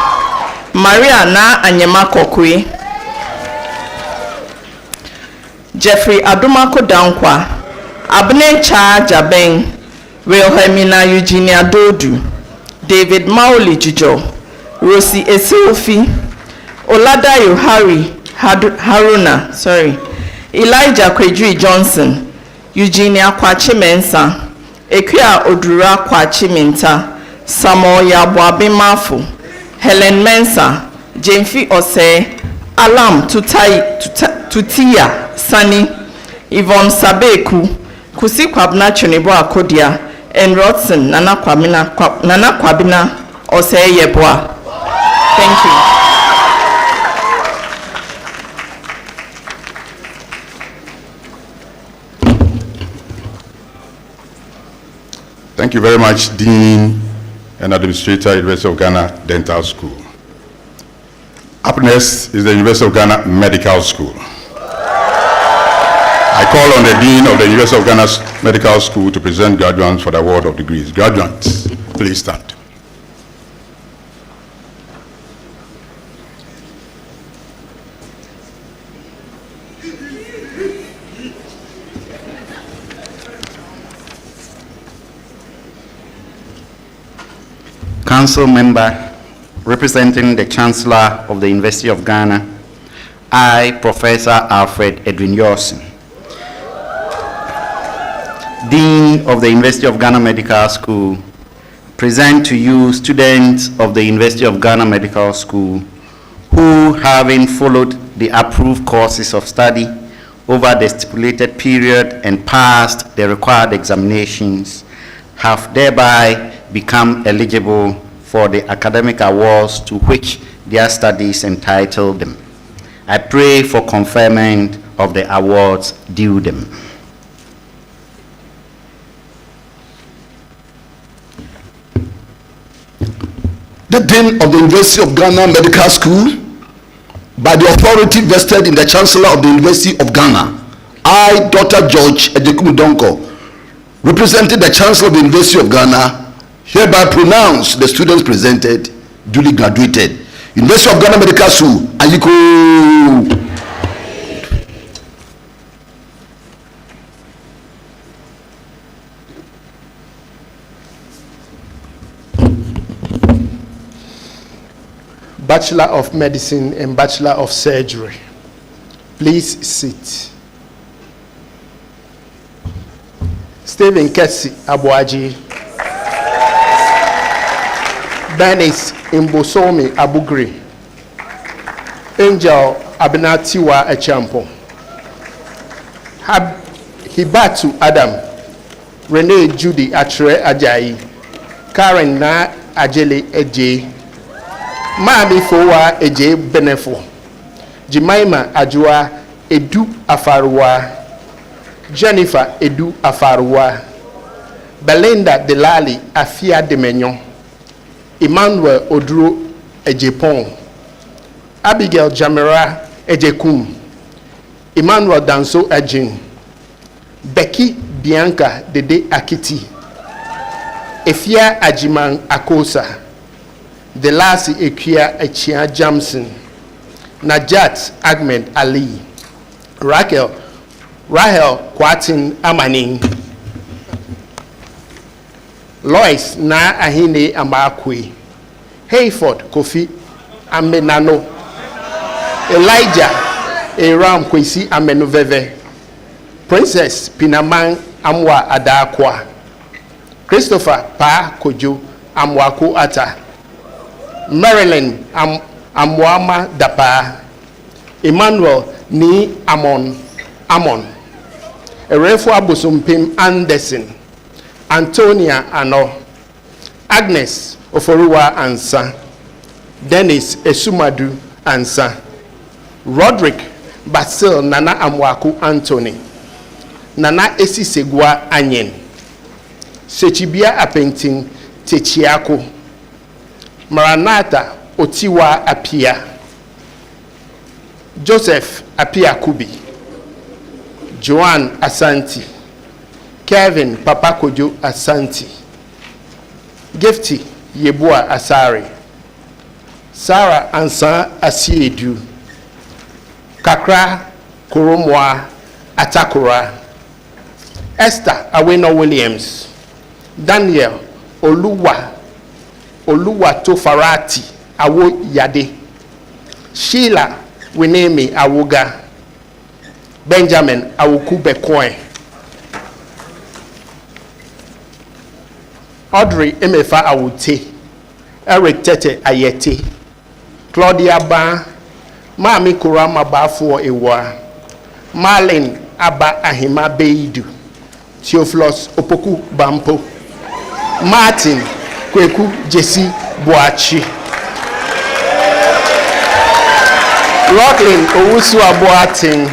Maria Na Anyema Kokwe, Jeffrey Adumako Dankwa, Abne Cha Jabeng, Wilhelmina Eugenia Dodu, David Mauli Jujo, Rosie Eseofi, Oladayo Haruna, Elijah Kwejui Johnson, Eugenia Kwachi Mensa, Ekia Odura Kwachi Minta, Samuel Yabwabe Mafu, Helen Mensa, Jemfi Ose, Alam Tutia Sani, Yvonne Sabeku, Kusi Kwabna Chunibo Akodia, and Rodson Nana Kwabina Ose Yeboa. Thank you. Thank you very much, Dean and Administrator, University of Ghana Dental School. Up next is the University of Ghana Medical School. I call on the Dean of the University of Ghana Medical School to present graduates for the award of degrees. Graduates, please stand. Council member representing the Chancellor of the University of Ghana, I, Professor Alfred Edwin Yorson, Dean of the University of Ghana Medical School, present to you students of the University of Ghana Medical School who, having followed the approved courses of study over the stipulated period and passed the required examinations, have thereby become eligible for the academic awards to which their studies entitle them. I pray for conferment of the awards due them. The Dean of the University of Ghana Medical School, by the authority vested in the Chancellor of the University of Ghana, I, Dr. George Ejekumudonko, representing the Chancellor of the University of Ghana, hereby pronounce the students presented duly graduated. University of Ghana Medical School, Ayiko. Bachelor of Medicine and Bachelor of Surgery. Please sit. Stephen Kesi Abuaji. Bernice Imbosomi Abugri. Angel Abinatiwa Echampo. Hibatu Adam. Renee Judy Atre Ajayi. Karen Na Ajele Eje. Mami Fowa Eje Benefo. Jimaima Ajua Edu Afarwa. Jennifer Edu Afarwa. Belinda Delali Afia Demenyon. Emmanuel Oduro Ejepon. Abigail Jamera Ejekum. Emmanuel Danso Ejin. Becky Bianca Dede Akiti. Efia Ajiman Akosa. Delasi Ekia Echia Jamson. Najat Ahmed Ali. Rahel Kwatin Amaning. Lois Na Ahine Amakwe. Hayford Kofi Amenano. Elijah Eram Kwesi Amenoveve. Princess Pinaman Amwa Adakwa. Christopher Pa Kojo Amwaku Ata, Marilyn Amwama Dapa, Emmanuel Ni Amon, Erefo Abusumpim Anderson, Antonia Ano, Agnes Oforuwa Ansa, Dennis Esumadu Ansa, Roderick Basil Nana Amwaku Anthony, Nana Esisegwa Anyen, Sechibia Apenting Techiako, Maranatha Otiwa Apia, Joseph Apia Kubi, Joanne Asanti, Kevin Papakojo Asanti, Gifty Yebua Asari, Sarah Ansa Asiedu, Kakra Kurumwa Atakura, Esther Aweno Williams, Daniel Oluwa Tofarati Awo Yade, Sheila Winemi Awoga, Benjamin Awokube Koe, Audrey Emefa Awute, Eric Tete Ayete, Claudia Ba, Mami Kurama Bafo Ewa, Marlene Abba Ahima Beidu, Theophilus Opoku Bampo, Martin Kweku Jesse Boachi, Rocklin Owusua Boating,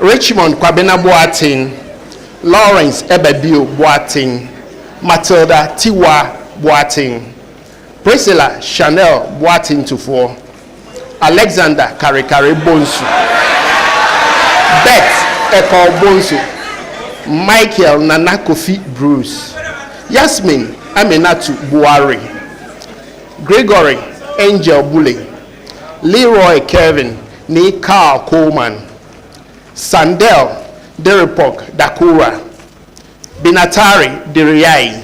Richmond Kwabena Boating, Lawrence Ebebio Boating, Matilda Tiwa Boating, Priscilla Chanel Boating to 4, Alexander Karikari Bonsu, Beth Eko Bonsu, Michael Nana Kofi Bruce, Yasmin Aminatu Buari, Gregory Angel Bule, Leroy Kevin Ni Carl Coleman, Sandel Derepok Dakura, Binatari Diriai,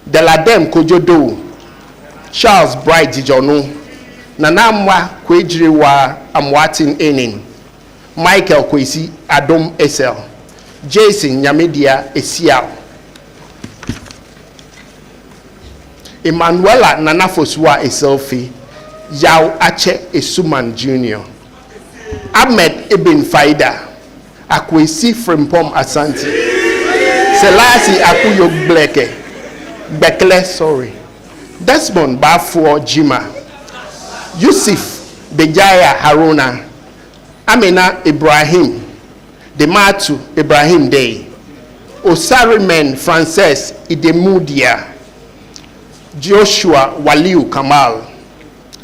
Deladem Kojodo, Charles Bright Dijono, Nanamwa Kwejiriwa Amwatin Enin, Michael Kwesi Adom Esel, Jason Yamidia Esiao, Emanuela Nanafoswa Eselfi, Yao Ache Esuman Jr., Ahmed Ibn Faida, Akwesi Frimpom Asante, Selasi Akuyo Bekle, Desmond Bafuo Jima, Yusuf Bejaya Haruna, Amina Ibrahim, Dematu Ibrahim Day, Osarimen Frances Idemudia, Joshua Waliu Kamal,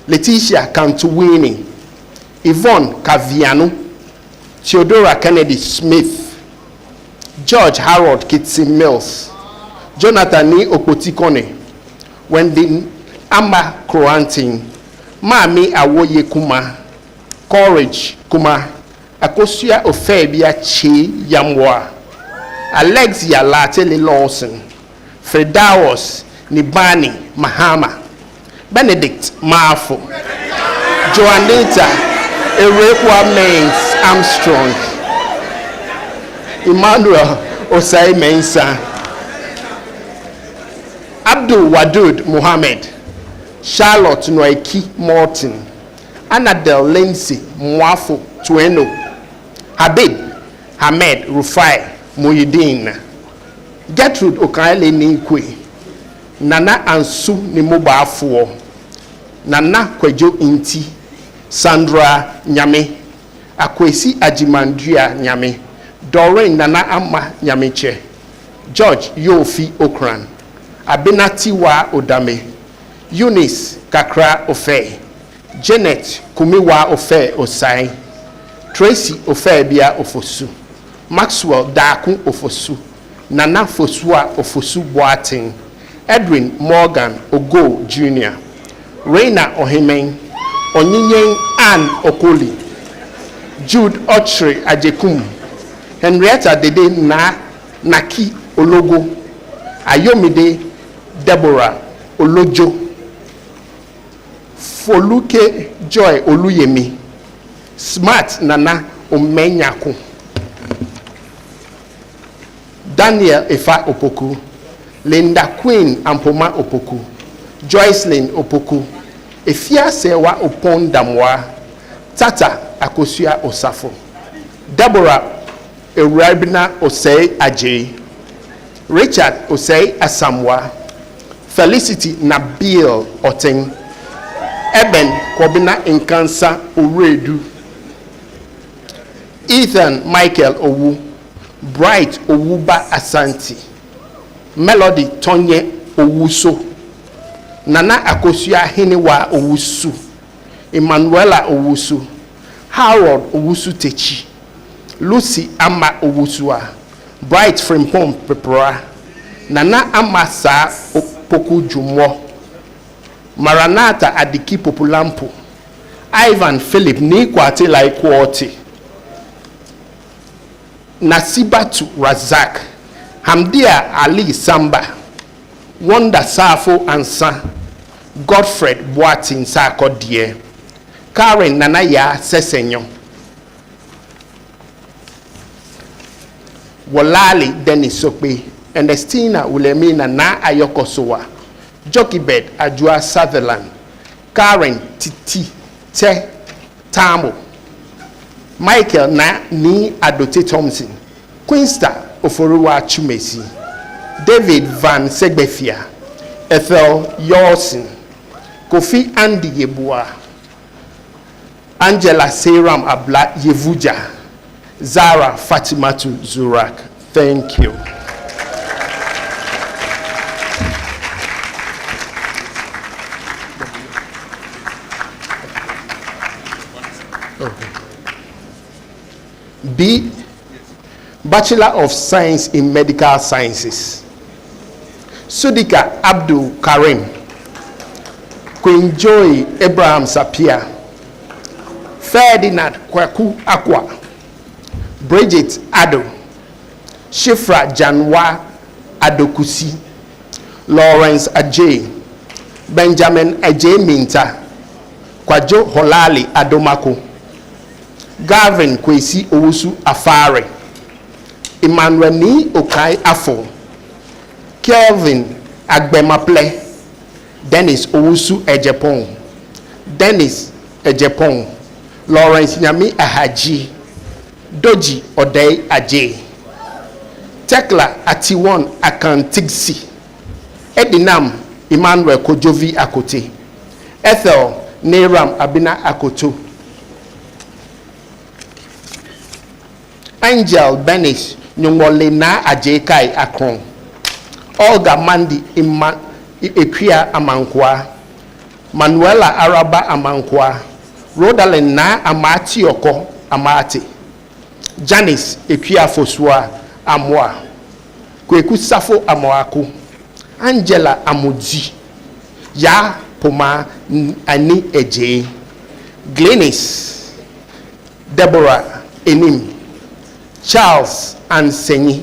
Leticia Kantuwini, Yvonne Kaviano, Theodora Kennedy Smith, George Harold Kitson Mills, Jonathan Ni Opotikone, Wendy Amba Kroantin, Mami Awoye Kuma, Courage Kuma, Akosia Ofebia Chi Yamwa, Alexia Latele Lawson, Fredawos Nibani Mahama, Benedict Mafo, Joanita Erekwa Mains Armstrong, Emmanuel Osai Mensa, Abdul Wadud Muhammad, Charlotte Noiki Morton, Anadel Lindsay Mwafo Tueno, Habib Hamed Rufai Muhyiddin, Gertrude Okaele Ninkwe, Nana Ansu Nimubafo, Nana Kwejo Inti, Sandra Nyame, Akwesi Ajimandria Nyame, Doreen Nana Amma Nyameche, George Yofi Okran, Abinatiwa Odame, Eunice Kakra Ofe, Janet Kumiwa Ofe Osai, Tracy Ofebia Ofosu, Maxwell Daku Ofosu, Nana Fosua Ofosu Boating, Edwin Morgan Ogo Jr., Reina Ohemen, Onyinyen Ann Okoli, Jude Ochre Ajekum, Henrietta Dede Naki Ologo, Ayomide Deborah Olojo, Foluke Joy Oluyemi, Smart Nana Omenyako, Daniel Efa Opoku, Linda Queen Ampoma Opoku, Joycelyn Opoku, Efia Sewa Opon Damwa, Tata Akosua Osafo, Deborah Erabina Osei Ajay, Richard Osei Asamwa, Felicity Nabil Oteng, Eben Kobina Nkansa Uredu, Ethan Michael Owu, Bright Owuba Asanti, Melody Tonye Owuso, Nana Akosua Hiniwa Owusu, Emanuela Owusu, Harold Owusu Techi, Lucy Ama Owusua, Bright Frimpom Pepera, Nana Amasa Poku Jumo, Maranatha Adiki Populampo, Ivan Philip Nikwate Laikwati, Nasibatu Razak, Hamdia Ali Samba, Wanda Safo Ansa, Godfred Boatin Sako Die, Karen Nanaya Sesenyo, Walali Dennis Sope, Ernestina Ulemina Na Ayokosowa, Jockey Ajua Sutherland, Karen Titi Te Tamo, Michael Na Ni Adote Thompson, Queensta Oforuwa Chumesi, David Van Segbefia, Ethel Yorson, Kofi Andy Yebua, Angela Seram Abla Yevuja, Zara Fatimatu Zurak. Thank you. B. Bachelor of Science in Medical Sciences. Sudika Abdul Karim, Queen Joy Abraham Sapia, Ferdinand Kwaku Akwa, Bridget Ado, Shifra Janwa Adokusi, Lawrence Ajay, Benjamin Ajay Minta, Kwajo Holali Adomako, Gavin Kwesi Owusu Afare, Emmanuel Ni Okai Afo, Kelvin Agbemaple, Dennis Owusu Ejepong, Dennis Ejepong, Lawrence Nyami Ahaji, Doji Odei Ajay, Tekla Atiwon Akantigsi, Edinam Emmanuel Kojovi Akote, Ethel Neram Abina Akoto, Angel Benis Nyongolena Ajekai Akron, Olga Mandi Equia Amankwa, Manuela Araba Amankwa, Rodalyn Na Amati Oko Amati, Janice Equia Fosua Amwa, Kweku Safo Amoaku, Angela Amuji, Ya Poma Ani Eje, Glenis, Deborah Enim, Charles Ansenyi,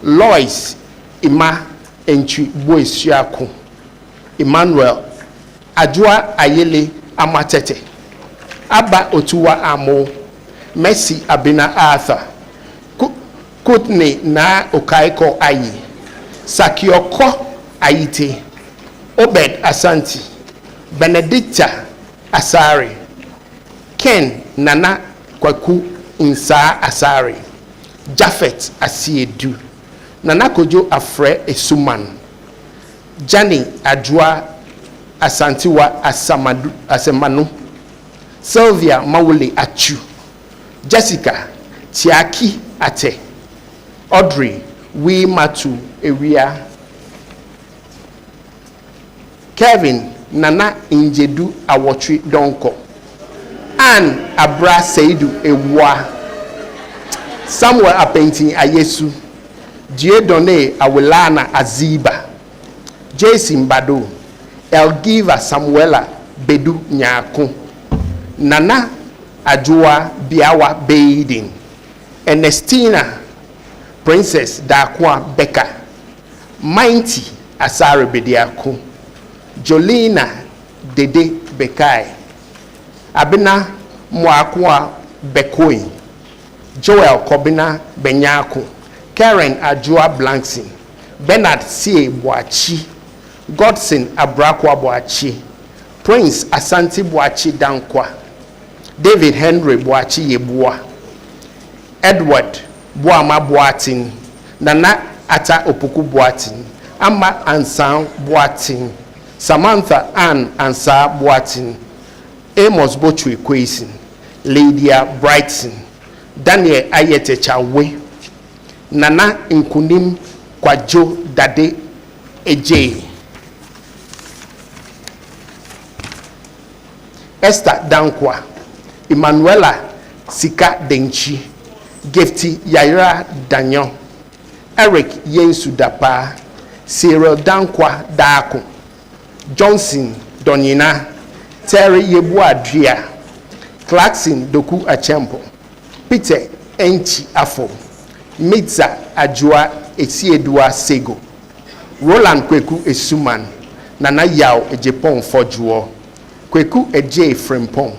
Lois Ima Enchi Boisiaku, Emmanuel Ajua Ayele Amatete, Abba Otuwa Amo, Messi Abina Arthur, Kutne Na Okaiko Ayi, Sakioko Ayite, Obed Asanti, Benedicta Asari, Ken Nana Kwaku Insa Asari, Jafet Asiedu, Nana Kojo Afre Esuman, Jani Adwa Asantiwa Asemanu, Sylvia Mawule Achu, Jessica Tiaki Ate, Audrey Wi Matu Ewia, Kevin Nana Injedu Awotri Donko, Anne Abra Seidu Ewa, Samuel Apentin Ayesu, Dieudonné Awelana Aziba, Jason Bado, Elgiva Samuela Bedu Nyako, Nana Ajua Biawa Baden, Ernestina Princess Dakwa Becca, Mighty Asare Bediako, Jolina Dede Bekai, Abina Mwakwa Bekoi, Joel Kobina Benyako, Karen Ajua Blankson, Bernard C. Boachi, Godson Abrakwa Boachi, Prince Asante Boachi Dankwa, David Henry Boachi Yebua, Edward Boama Boatin, Nana Ata Opoku Boatin, Amma Ansan Boatin, Samantha Ann Ansa Boatin, Amos Botwe Kwesin, Lydia Brighton, Daniel Ayete Chawe, Nana Nkunim Kwajo Dade Eje, Esther Dankwa, Emanuela Sika Denchi, Gifty Yaira Danyon, Eric Yensu Dapa, Cyril Dankwa Dako, Johnson Donina, Terry Yebua Dria, Clarkson Doku Achempo, Peter Enchi Afo, Mitza Ajua Esiedua Sego, Roland Kweku Esuman, Nana Yao Ejepon Fojuo, Kweku Eje Frempon,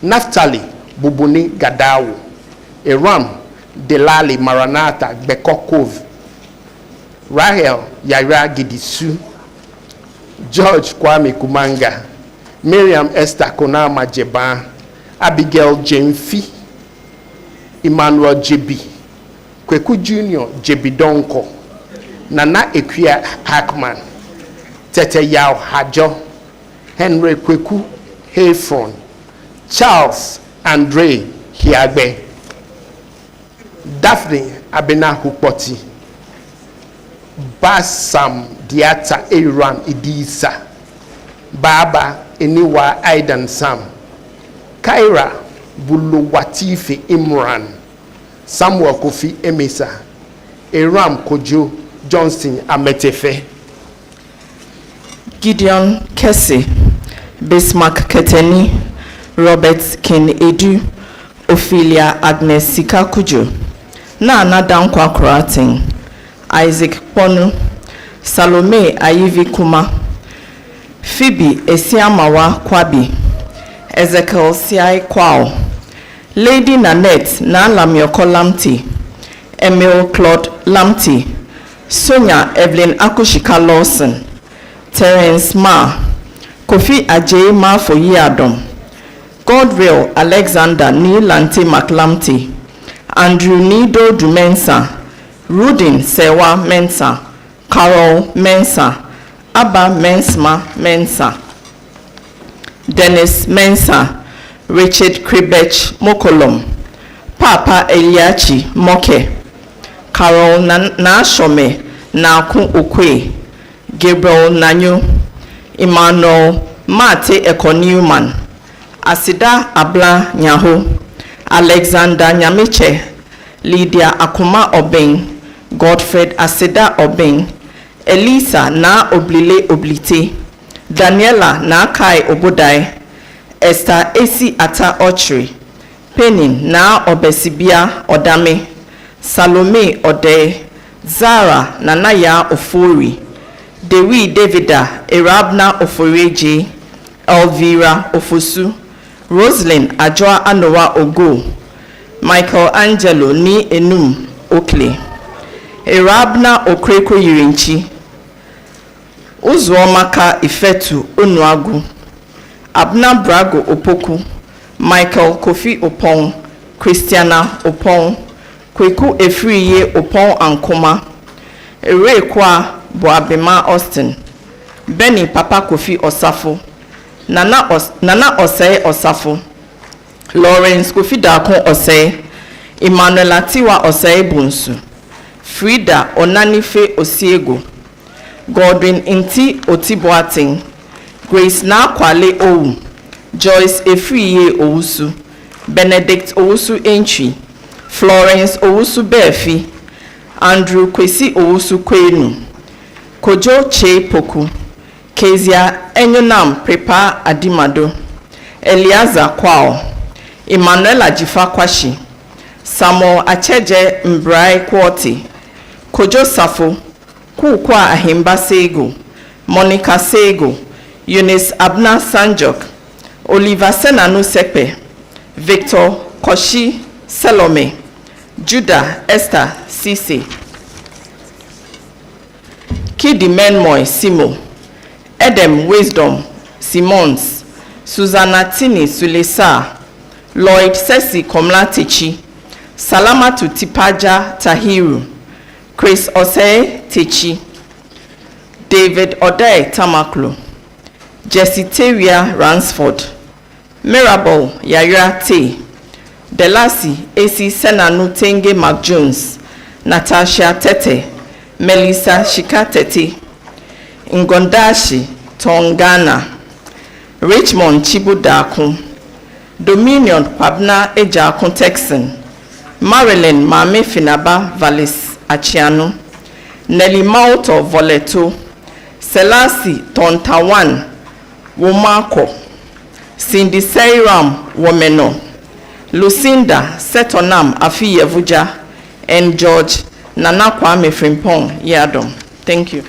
Naftali Bubuni Gadawo, Eram Delali Maranatha Bekokov, Rahel Yaira Gidisu, George Kwame Kumanga, Miriam Esther Konama Jeba, Abigail Jemfi, Emmanuel Jebi, Kweku Junior Jebi Donko, Nana Ekwia Hackman, Tete Yao Hajo, Henry Kweku Hayfron, Charles Andre Hiagbe, Daphne Abena Hukpoti, Basam Diata Iran Idisa, Baba Eniwa Aidan Sam, Kaira Buluwatife Imran, Samuel Kofi Emesa, Eram Kojo Johnston Ametefe, Gideon Kese, Bismarck Keteni, Robert Ken Edu, Ophelia Agnes Sika Kujo, Nana Dankwa Krating, Isaac Ponu, Salome Ayivi Kuma, Phoebe Esiamawa Kwabi, Ezekiel Siai Kwao, Lady Nanette Nalamioko Lamti, Emil Claude Lamti, Sonia Evelyn Akushika Lawson, Terence Ma, Kofi Ajay Ma Foyiadom, Godwill Alexander Ni Lanti Maklamti, Andrew Nido Dumensa, Rudin Sewa Mensa, Carol Mensa, Abba Mensma Mensa, Dennis Mensa, Richard Kribech Mokolom, Papa Eliachi Moke, Carol Nashome Naku Ukwe, Gabriel Nanyu, Emmanuel Mate Eko Newman, Asida Abla Nyaho, Alexander Nyamiche, Lydia Akuma Obeng, Godfred Asida Obeng, Elisa na Oblile Oblite, Daniela na Kai Obodai, Esther Esi Ata Ochri, Penin na Obesibia Odame, Salome Ode, Zara Nanaya Ofori, Dewi Davida Erabna Oforeji, Elvira Ofosu, Rosalind Ajwa Anowa Ogo, Michael Angelo Ni Enum Okle, Erabna Okreko Yirinchi, Uzuomaka Ifetu Onuagu, Abna Brago Opoku, Michael Kofi Opon, Christiana Opon, Kweku Efriye Opon Ankoma, Erekwa Boabema Austin, Benny Papa Kofi Osafo, Nana Osei Osafo, Lawrence Kofi Dakon Osei, Emmanuel Tiwa Osei Bunsu, Frida Onanife Osiego, Godwin Inti Otiboating, Grace Nakwale Owu, Joyce Efriye Owusu, Benedict Owusu Entry, Florence Owusu Befi, Andrew Kwesi Owusu Kwenu, Kojo Che Poku, Kezia Enyonam Prepa Adimado, Eliaza Kwao, Emmanuel Ajifa Kwashi, Samuel Acheje Mbrai Kwoti, Kojo Safo, Kukwa Ahimba Sego, Monica Sego, Eunice Abna Sanjok, Oliver Senanu Sepe, Victor Koshi Salome, Judah Esther CC, Kidi Menmoy Simo, Edem Wisdom Simons, Susanna Tini Sulesa, Lloyd Sesi Komla-Techi, Salamatu Tipaja Tahiru, Chris Osei Techi, David Odei Tamaklo, Jesse Teria Ransford, Mirabel Yaya Te, Delasi AC Senanu Tenge McJones, Natasha Tete, Melissa Shikatete, Ngondashi Tongana, Richmond Chibudaku, Dominion Pabna Ejakun Texan, Marilyn Mame Finaba Valis Achiano, Nelly Mauto Voleto, Selasi Tontawan Womako, Cindy Seiram Womeno, Lucinda Setonam Afi Yevuja, and George Nanakwa Mefrimpong Yadom. Thank you.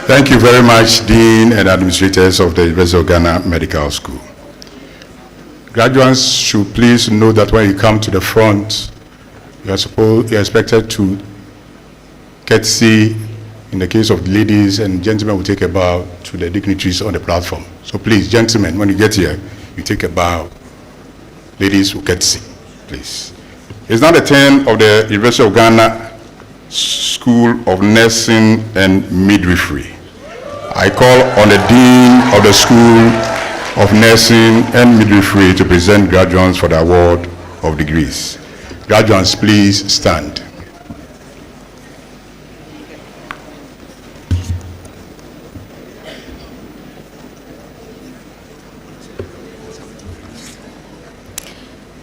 Thank you very much, Dean and Administrators of the University of Ghana Medical School. Graduates should please know that when you come to the front, you are expected to courtesy. In the case of the ladies and gentlemen, will take a bow to the dignitaries on the platform. So please, gentlemen, when you get here, you take a bow. Ladies will courtesy, please. It's now the turn of the University of Ghana School of Nursing and Midwifery. I call on the Dean of the School of Nursing and Midwifery to present graduates for the award of degrees. Graduates, please stand.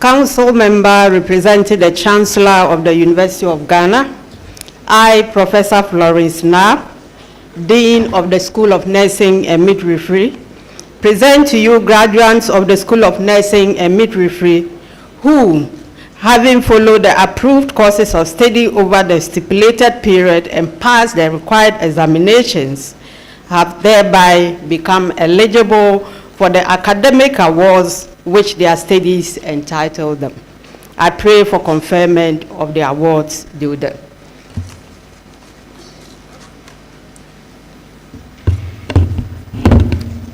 Council member representing the Chancellor of the University of Ghana, I, Professor Florence Knapp, Dean of the School of Nursing and Midwifery, present to you graduates of the School of Nursing and Midwifery who, having followed the approved courses of study over the stipulated period and passed the required examinations, have thereby become eligible for the academic awards which their studies entitle them. I pray for conferment of the awards due them.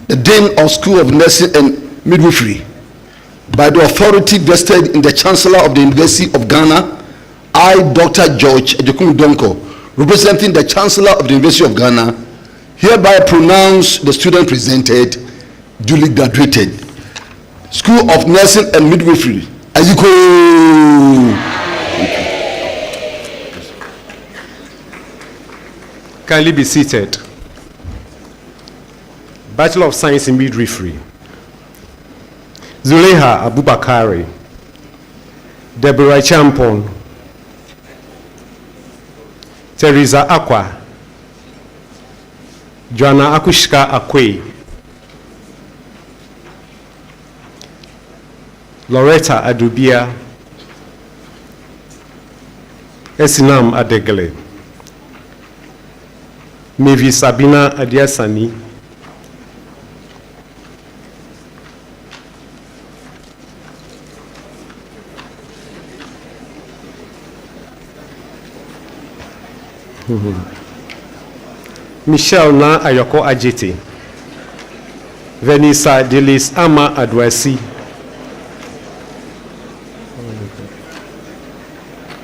The Dean of School of Nursing and Midwifery, by the authority vested in the Chancellor of the University of Ghana, I, Dr. George Ejekun Donko, representing the Chancellor of the University of Ghana, hereby pronounce the student presented duly graduated. School of Nursing and Midwifery, Aziko. Kindly be seated. Bachelor of Science in Midwifery, Zuleha Abubakari, Deborah Champon, Teresa Akwa, Joanna Akushka Akwe, Loretta Adubia, Esinam Adegle, Mavis Sabina Adiasani, Michelle Na Ayoko Ajete, Venisa Delis Ama Adwasi,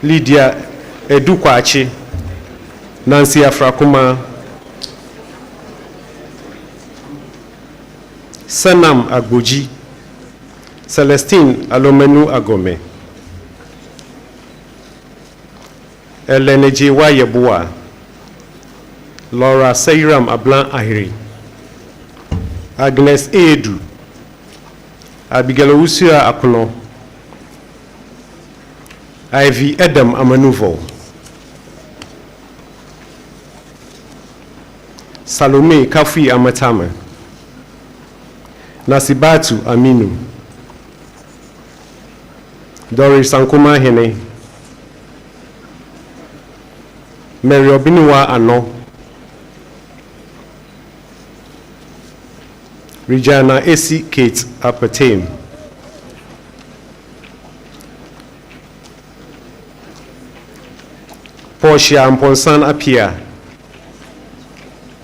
Lydia Edukwachi, Nancy Afrakuma, Sanam Agboji, Celestine Alomenu Agome, Eleneji Wayebua, Laura Seiram Ablan Ahiri, Agnes Edu, Abigail Usia Akuno, Ivy Edem Amanuvo, Salome Kafi Amatame, Nasibatu Aminu, Doris Sankuma Hene, Mary Obiniwa Ano, Regina Esi Kate Apatame, Portia Amponsan Apia,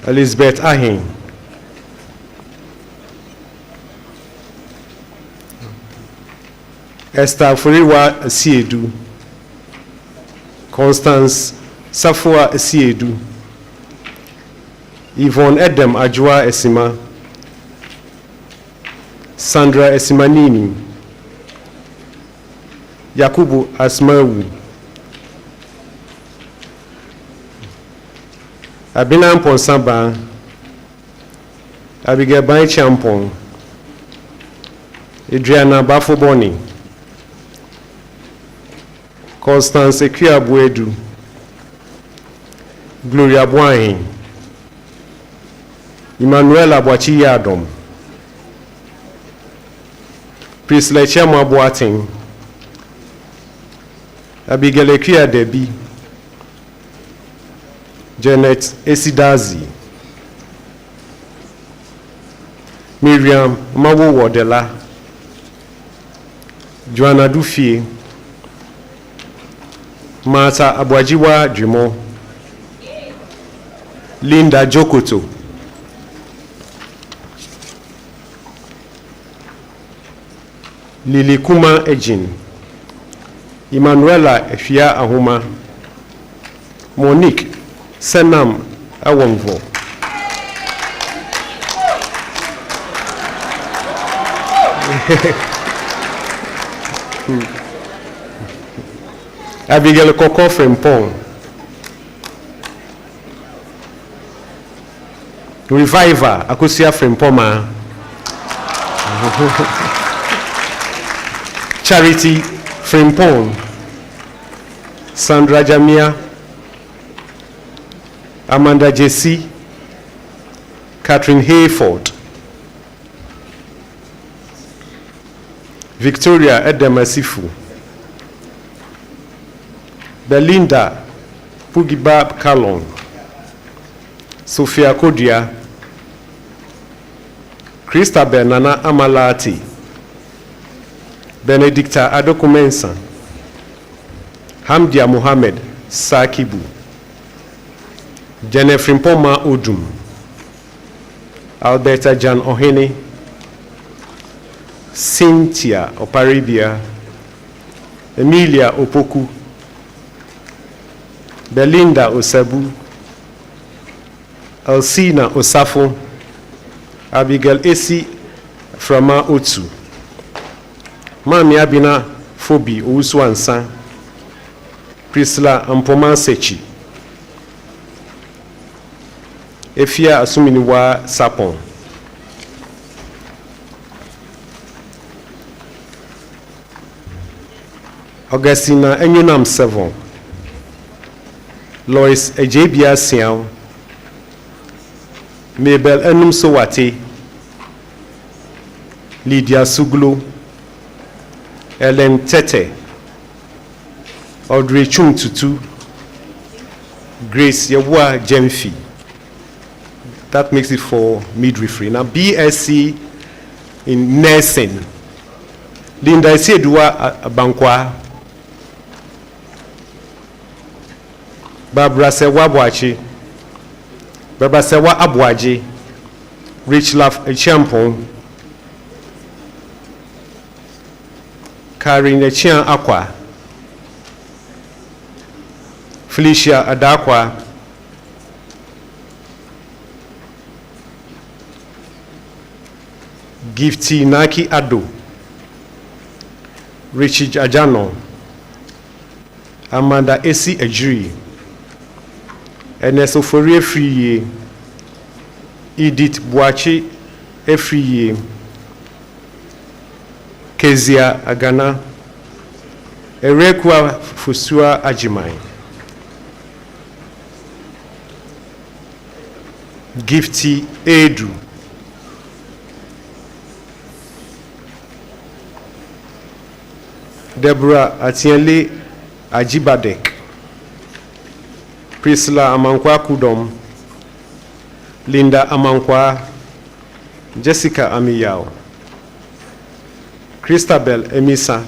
Elizabeth Ahin, Esther Furiwa Asiedu, Constance Safua Asiedu, Yvonne Edem Ajwa Esima, Sandra Esimanini, Yakubu Asmawu, Abina Mponsamba, Abigail Bai Champon, Adriana Bafoboni, Constance Ekia Buedu, Gloria Boahin, Emmanuel Abwachi Yadom, Priscilla Chema Boating, Abigail Ekia Debi, Janet Esidazi, Miriam Mawo Wodela, Joanna Dufie, Martha Abwajiwa Jimo, Linda Jokoto, Lily Kuma Ejin, Emanuela Efia Ahuma, Monique Senam Awongvo, Abigail Koko Frempong, Reviver Akusia Frempoma, Charity Frempong, Sandra Jamia, Amanda Jesse, Catherine Hayford, Victoria Edemasifu, Belinda Pugibab Kalong, Sophia Kodia, Christabel Nana Amalati, Benedicta Adokumensa, Hamdia Mohammed Sakibu, Jennifer Mpoma Odum, Alberta Jan Ohene, Cynthia Oparibia, Emilia Opoku, Belinda Osabu, Elsina Osafo, Abigail Esi Frama Otu, Mami Abina Fobi Owusu-Ansa, Priscilla Ampoma Sechi, Efia Asuminiwa Sapon, Augustina Enyunam 7, Lois Ejebia Siao, Mabel Enum Sowate, Lydia Suglo, Ellen Tete, Audrey Chung Tutu, Grace Yawua Jemfi. That makes it for midwifery. Now BSc in nursing, Linda Isedua Bankwa, Barbara Sewa Abwaji, Richlaf Echiampong, Karin Echian Aqua, Felicia Adakwa, Gifty Naki Ado, Richard Ajano, Amanda Esi Ejiri, Ernesto Fourier Friye, Edith Boachi Efriye, Kezia Agana, Erekwa Fusua Ajimai, Gifty Edu, Deborah Atienle Ajibadek, Priscilla Amankwa Kudom, Linda Amankwa, Jessica Amiyao, Christabel Emisa,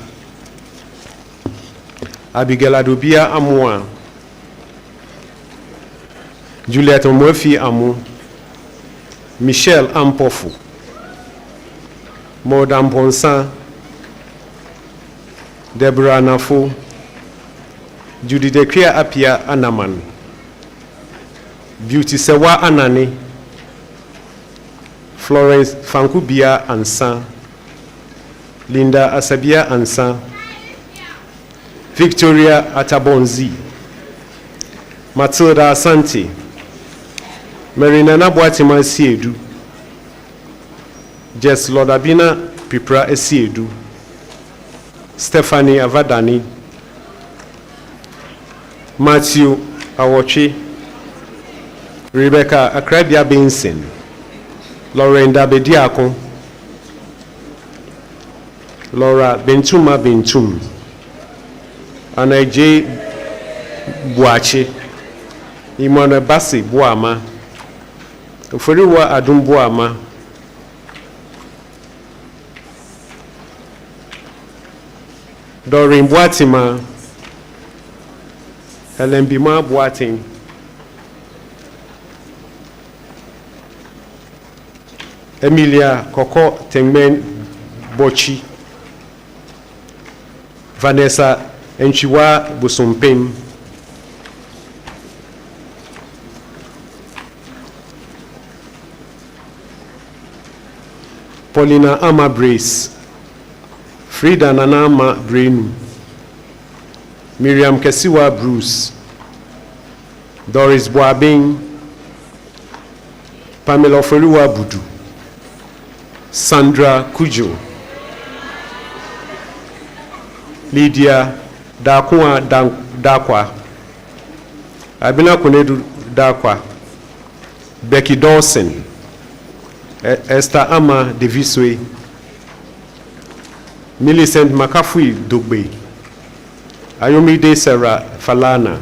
Abigail Adobia Amwa, Juliette Murphy Amu, Michelle Ampofu, Maudam Ponsan, Deborah Nafo, Judy Dekria Apia Anaman, Beauty Sewa Anani, Florence Fankubia Ansan, Linda Asabia Ansan, Victoria Atabonzi, Matilda Asante, Marinana Boatima Siedu, Jess Lodabina Pipra Esiedu, Stephanie Avadani, Matthew Awochi, Rebecca Akrabia Benson, Lauren Dabediako, Laura Bentuma Bentum, Anna J. Boache, Imana Basi Boama, Furiwa Adum Boama, Doreen Boatima, Helen Bima Boating, Emilia Koko Tengmen Bochi, Vanessa Enchiwa Busumpim, Paulina Ama Brace, Frida Nanama Brenu, Miriam Kesiwa Bruce, Doris Boabing, Pamela Foluwa Budu, Sandra Kujo, Lydia Dakwa Dakwa, Abina Kunedu Dakwa, Becky Dawson, Esther Ama Deviswe, Millicent Makafui Dugbe, Ayomide Sarah Falana,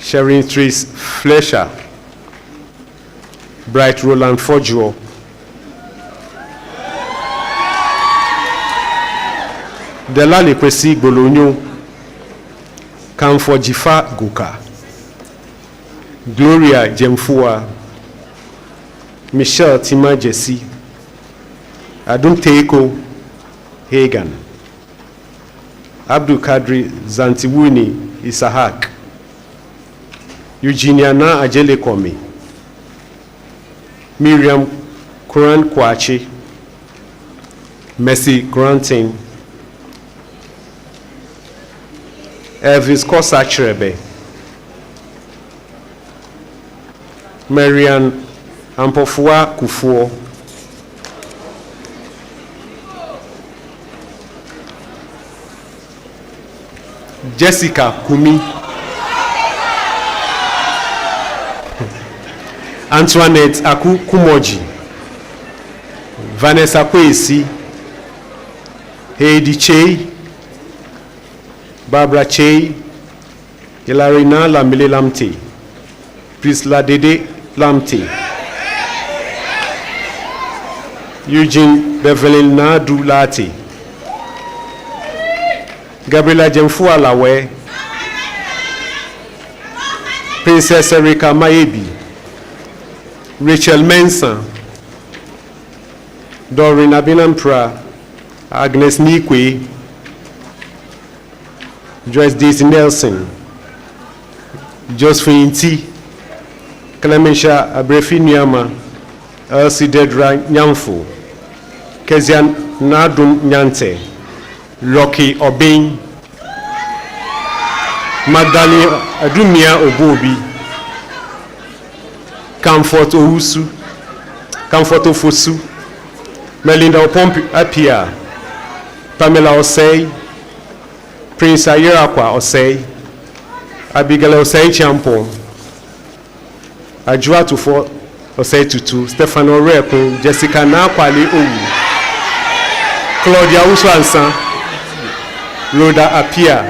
Sharon Tris Flesher, Bright Roland Fojo, Delali Kwesi Bolonyo, Kamfo Jifa Guka, Gloria Jemfua, Michelle Tima Jesse, Adum Teiko Hagan, Abdul Kadri Zantiwuni Isahak, Eugenia Na Ajele Komi, Miriam Kuran Kwachi, Mercy Granting, Elvis Kosa Chrebe, Marian Ampofua Kufuo, Jessica Kumi, Antoinette Aku Kumoji, Vanessa Kwesi, Heidi Che, Barbara Che, Hilarina Lamile Lamte, Priscilla Dede Lamte, Eugene Bevelin Nadu Lati, Gabriela Jemfua Lawe, Princess Erika Maebi, Rachel Mensah, Doreen Abinampra, Agnes Nikwe, Joyce Daisy Nelson, Josephine T, Clementia Abrefi Nyama, Elsie Dedra Nyamfo, Kezian Nadum Nyante, Rocky Obin, Magdalene Adumia Obobi, Comfort Ousu, Comfort Ofosu, Melinda Opompi Apia, Pamela Osei, Prince Ayerakwa Osei, Abigail Osei Champon, Ajua Tufo Osei Tutu, Stefano Repo, Jessica Nakwali Owu, Claudia Uswansan, Rhoda Apia,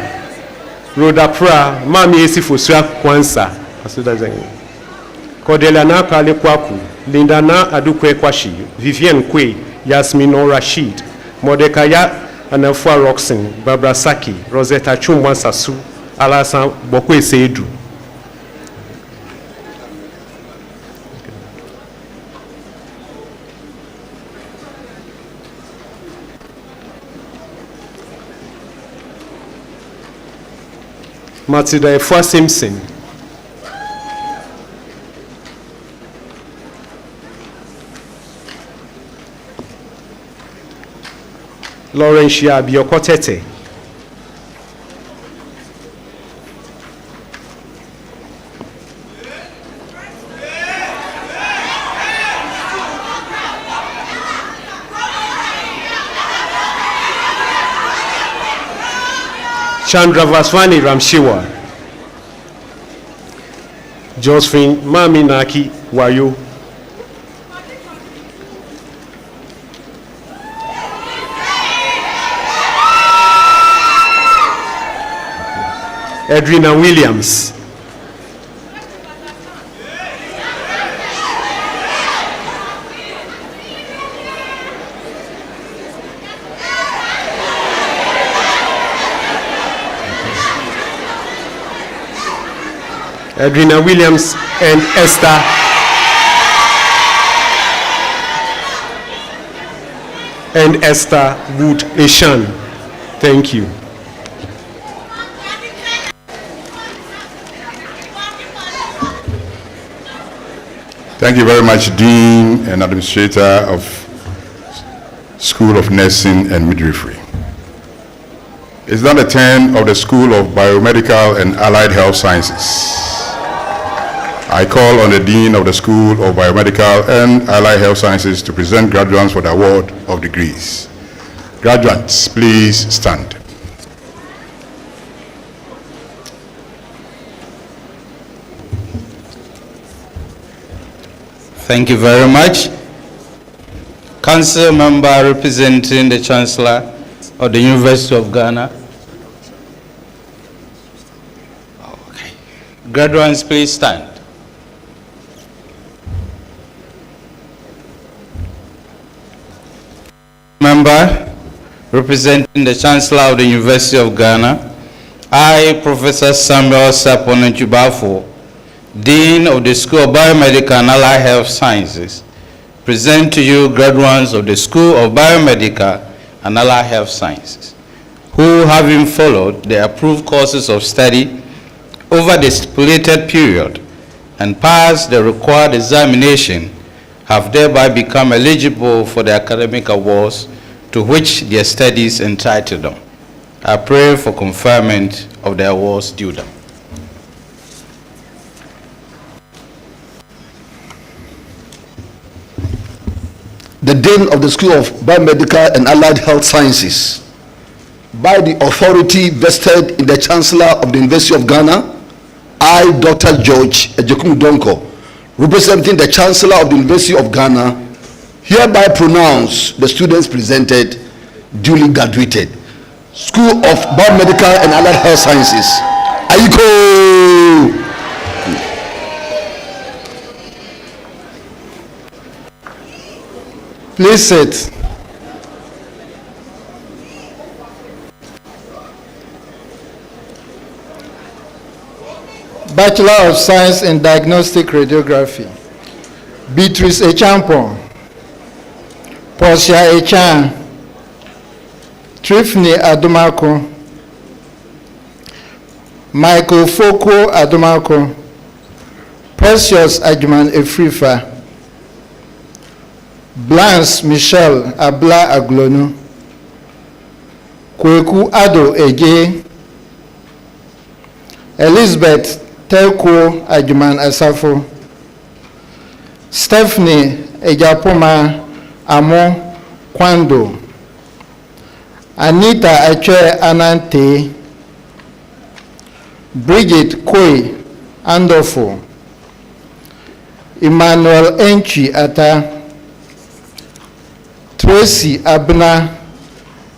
Rhoda Pra, Mami Esifosua Kwansa, Cordelia Nakwali Kwaku, Linda Na Adukwe Kwashi, Vivienne Kwe, Yasmin Rashid, Mordekaya Anafua Roxon, Barbara Saki, Rosetta Chumwan Sasu, Alasan Bokwe Seidu. Matilda Efua Simpson, Laurentia Biokotete, Chandra Vaswani Ramshiwa, Josephine Mami Naki Wayo, Edwina Williams, Edwina Williams and Esther Wood Eshan. Thank you. Thank you very much, Dean and Administrator of School of Nursing and Midwifery. It's now the turn of the School of Biomedical and Allied Health Sciences. I call on the Dean of the School of Biomedical and Allied Health Sciences to present graduates for the award of degrees. Graduates, please stand. Thank you very much. Council member representing the Chancellor of the University of Ghana. Okay. Graduates, please stand. Member representing the Chancellor of the University of Ghana. I, Professor Samuel Sapon Chubafo, Dean of the School of Biomedical and Allied Health Sciences, present to you graduates of the School of Biomedical and Allied Health Sciences, who, having followed the approved courses of study over the stipulated period and passed the required examination, have thereby become eligible for the academic awards to which their studies entitle them. I pray for conferment of the awards due them. The Dean of the School of Biomedical and Allied Health Sciences, by the authority vested in the Chancellor of the University of Ghana, I, Dr. George Ejekum Donko, representing the Chancellor of the University of Ghana, hereby pronounce the students presented duly graduated. School of Biomedical and Allied Health Sciences. Aiko! Please sit. Bachelor of Science in Diagnostic Radiography. Beatrice Echampo, Portia Echan, Trifni Adumako, Michael Foko Adumako, Precious Ajman Efrifa, Blanche Michelle Abla Aglonu, Kweku Ado Eje, Elizabeth Telko Ajman Asafo, Stephanie Ejapoma Amo Kwando, Anita Ache Anante, Bridget Koi Andofo, Emmanuel Enchi Ata, Tracy Abna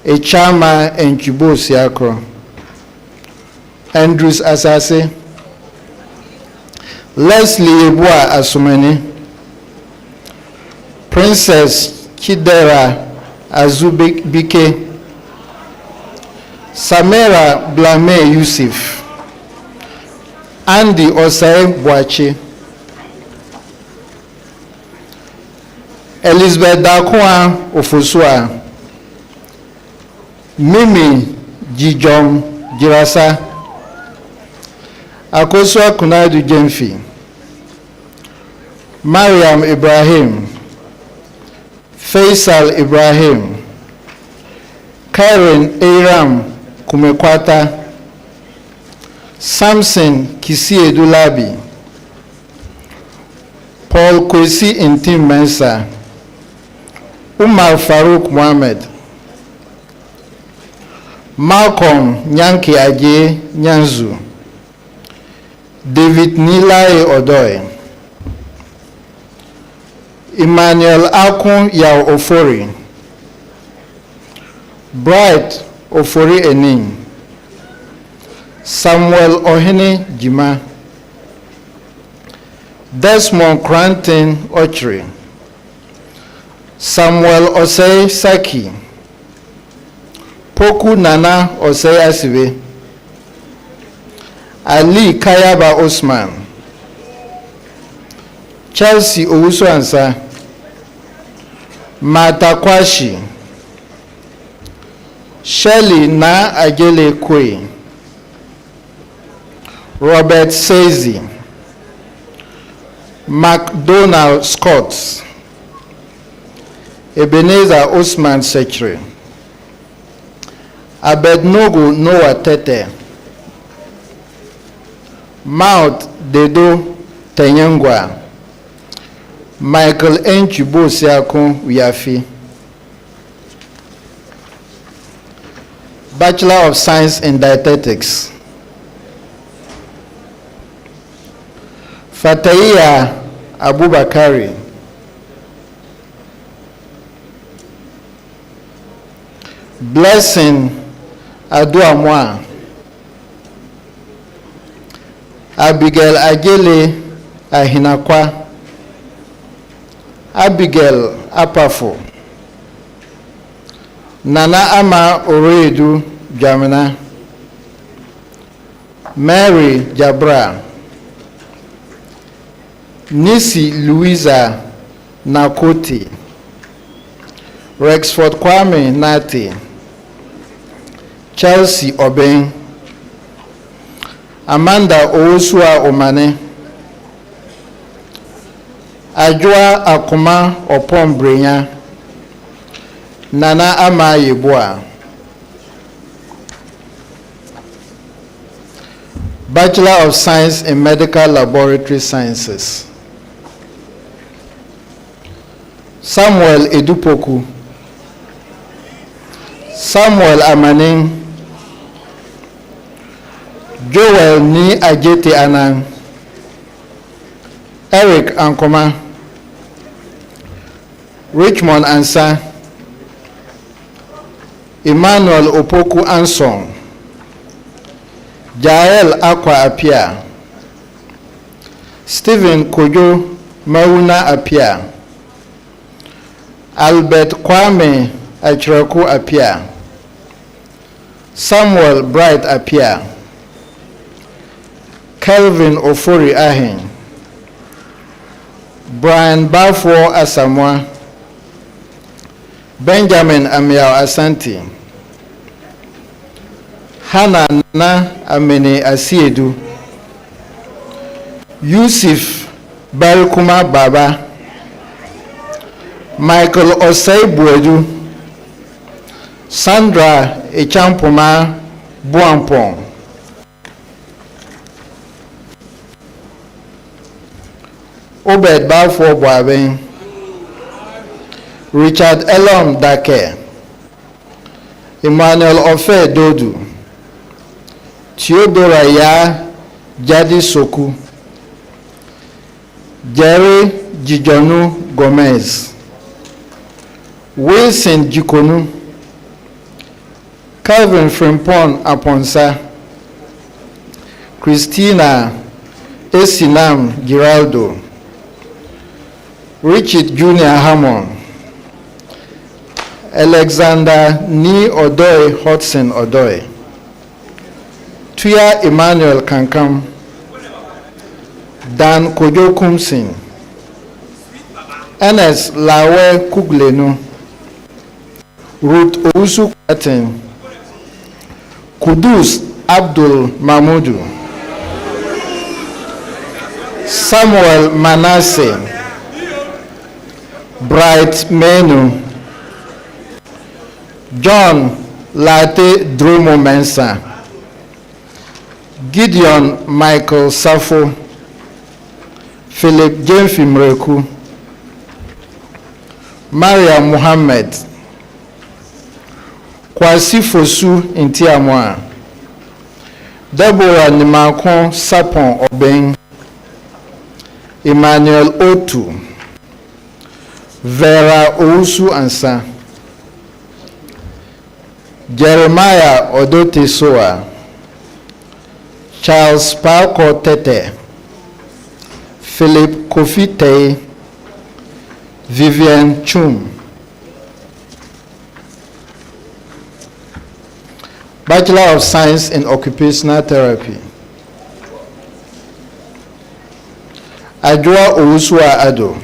Echama Enchibo Siakro, Andrews Asase, Leslie Ebua Asumeni, Princess Chidera Azubike, Samira Blame Yusuf, Andy Osai Boache, Elizabeth Dakwa Ofusua, Mimi Jijom Jirasa, Akosua Kunadu Jemfi, Mariam Ibrahim, Faisal Ibrahim, Karen Aram Kumekwata, Samson Kisie Dulabi, Paul Kwesi Intim Mensa, Umar Farouk Mohammed, Malcolm Nyanki Aje Nyanzu, David Nilai Odoy, Emmanuel Akun Yao Ofori, Bright Ofori Enin, Samuel Ohene Jima, Desmond Cranton Ochri, Samuel Osei Saki, Poku Nana Osei Asibe, Ali Kayaba Osman, Chelsea Owusu Ansa, Martha Kwashi, Shirley Na Agele Kwe, Robert Sezi, McDonald Scott, Ebenezer Osman Secretary, Abednego Noah Tete, Mount Dedo Tenyangwa, Michael Enchibo Siakon Wiafi, Bachelor of Science in Dietetics, Fataiya Abubakari, Blessing Aduamwa, Abigail Agele Ahinakwa, Abigail Apafo, Nana Ama Oredu Jamina, Mary Jabra, Nisi Louisa Nakoti, Rexford Kwame Nati, Chelsea Obeng, Amanda Owusua Omane, Ajua Akuma Opon Brenya, Nana Ama Yeboa, Bachelor of Science in Medical Laboratory Sciences, Samuel Edupoku, Samuel Amaning, Joel Ni Ajete Anang, Eric Ankoma, Richmond Ansa, Emmanuel Opoku Anson, Jael Akwa Apia, Stephen Kojo Mauna Apia, Albert Kwame Achiraku Apia, Samuel Bright Apia, Kelvin Ofori Ahen, Brian Balfour Asamoah, Benjamin Amiao Asante, Hannah Na Amene Asiedu, Yusuf Barikuma Baba, Michael Osei Buedu, Sandra Echampoma Buampong, Obed Balfour Boaben, Richard Elom Dake, Emmanuel Ofe Dodu, Theodora Ya Jadi Soku, Jerry Jijonu Gomez, Wilson Jikonu, Calvin Frimpon Aponsa, Christina Esinam Giraldo, Richard Junior Hammond, Alexander Ni Odoy Hodson Odoy, Tuya Emmanuel Kankam, Dan Kojo Kumsin, Ernest Lawe Kuglenu, Ruth Ousu Kwaten, Kudus Abdul Mahmudu, Samuel Manasseh, Bright Menu, John Late Dromo Mensa, Gideon Michael Safo, Philip James Mreku, Maria Muhammad, Kwasi Fosu Intiamwa, Deborah Nimakon Sapon Obeng, Emmanuel Otu, Vera Ousu Ansa, Jeremiah Odote Soa, Charles Parko Tete, Philip Kofi Tei, Vivian Chum. Bachelor of Science in Occupational Therapy, Ajua Owusua Ado,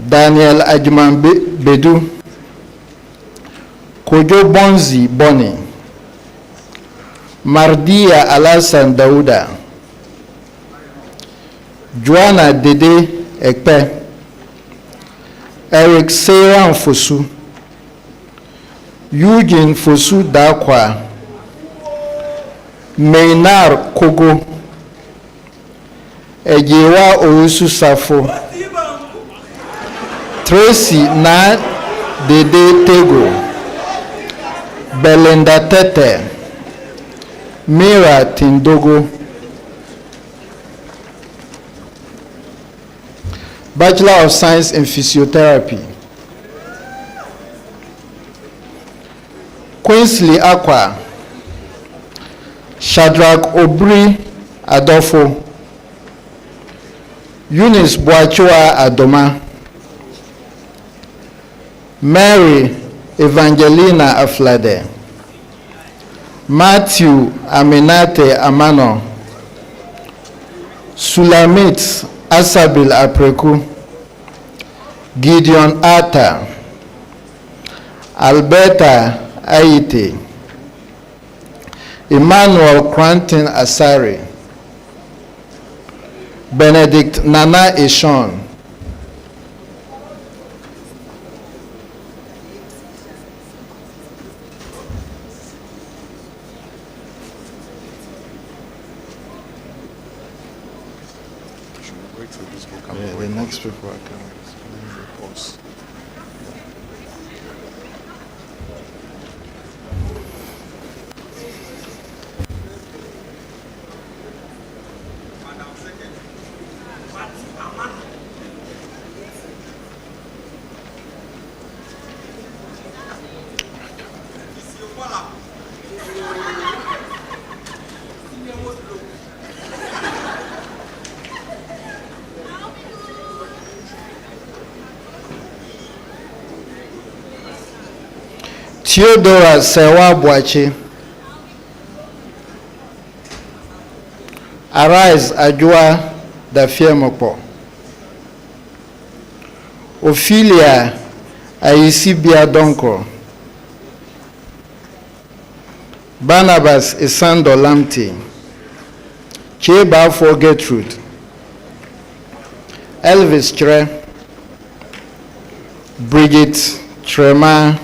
Daniel Ajuman Bedu, Kojo Bonzi Boni, Mardia Alasan Dauda, Joanna Dede Ekpe, Eric Seyran Fosu, Eugene Fosu Dakwa, Meinar Kogo, Ejewa Owusu Safo, Tracy Na Dede Tego, Belinda Tete, Mira Tindogo. Bachelor of Science in Physiotherapy, Queensley Akwa, Shadrach Obri Adolfo, Eunice Boachua Adoma, Mary Evangelina Aflade, Matthew Aminate Amano, Sulamit Asabil Apreku, Gideon Atta, Alberta Aite, Emmanuel Cranton Asari, Benedict Nana Eshon, the next people are coming. Theodora Sewa Boache, Arise Ajua Dafiemopo, Ophelia Ayisibia Donko, Barnabas Isando Lamte, Cheba for Gertrude, Elvis Tre, Bridget Trema,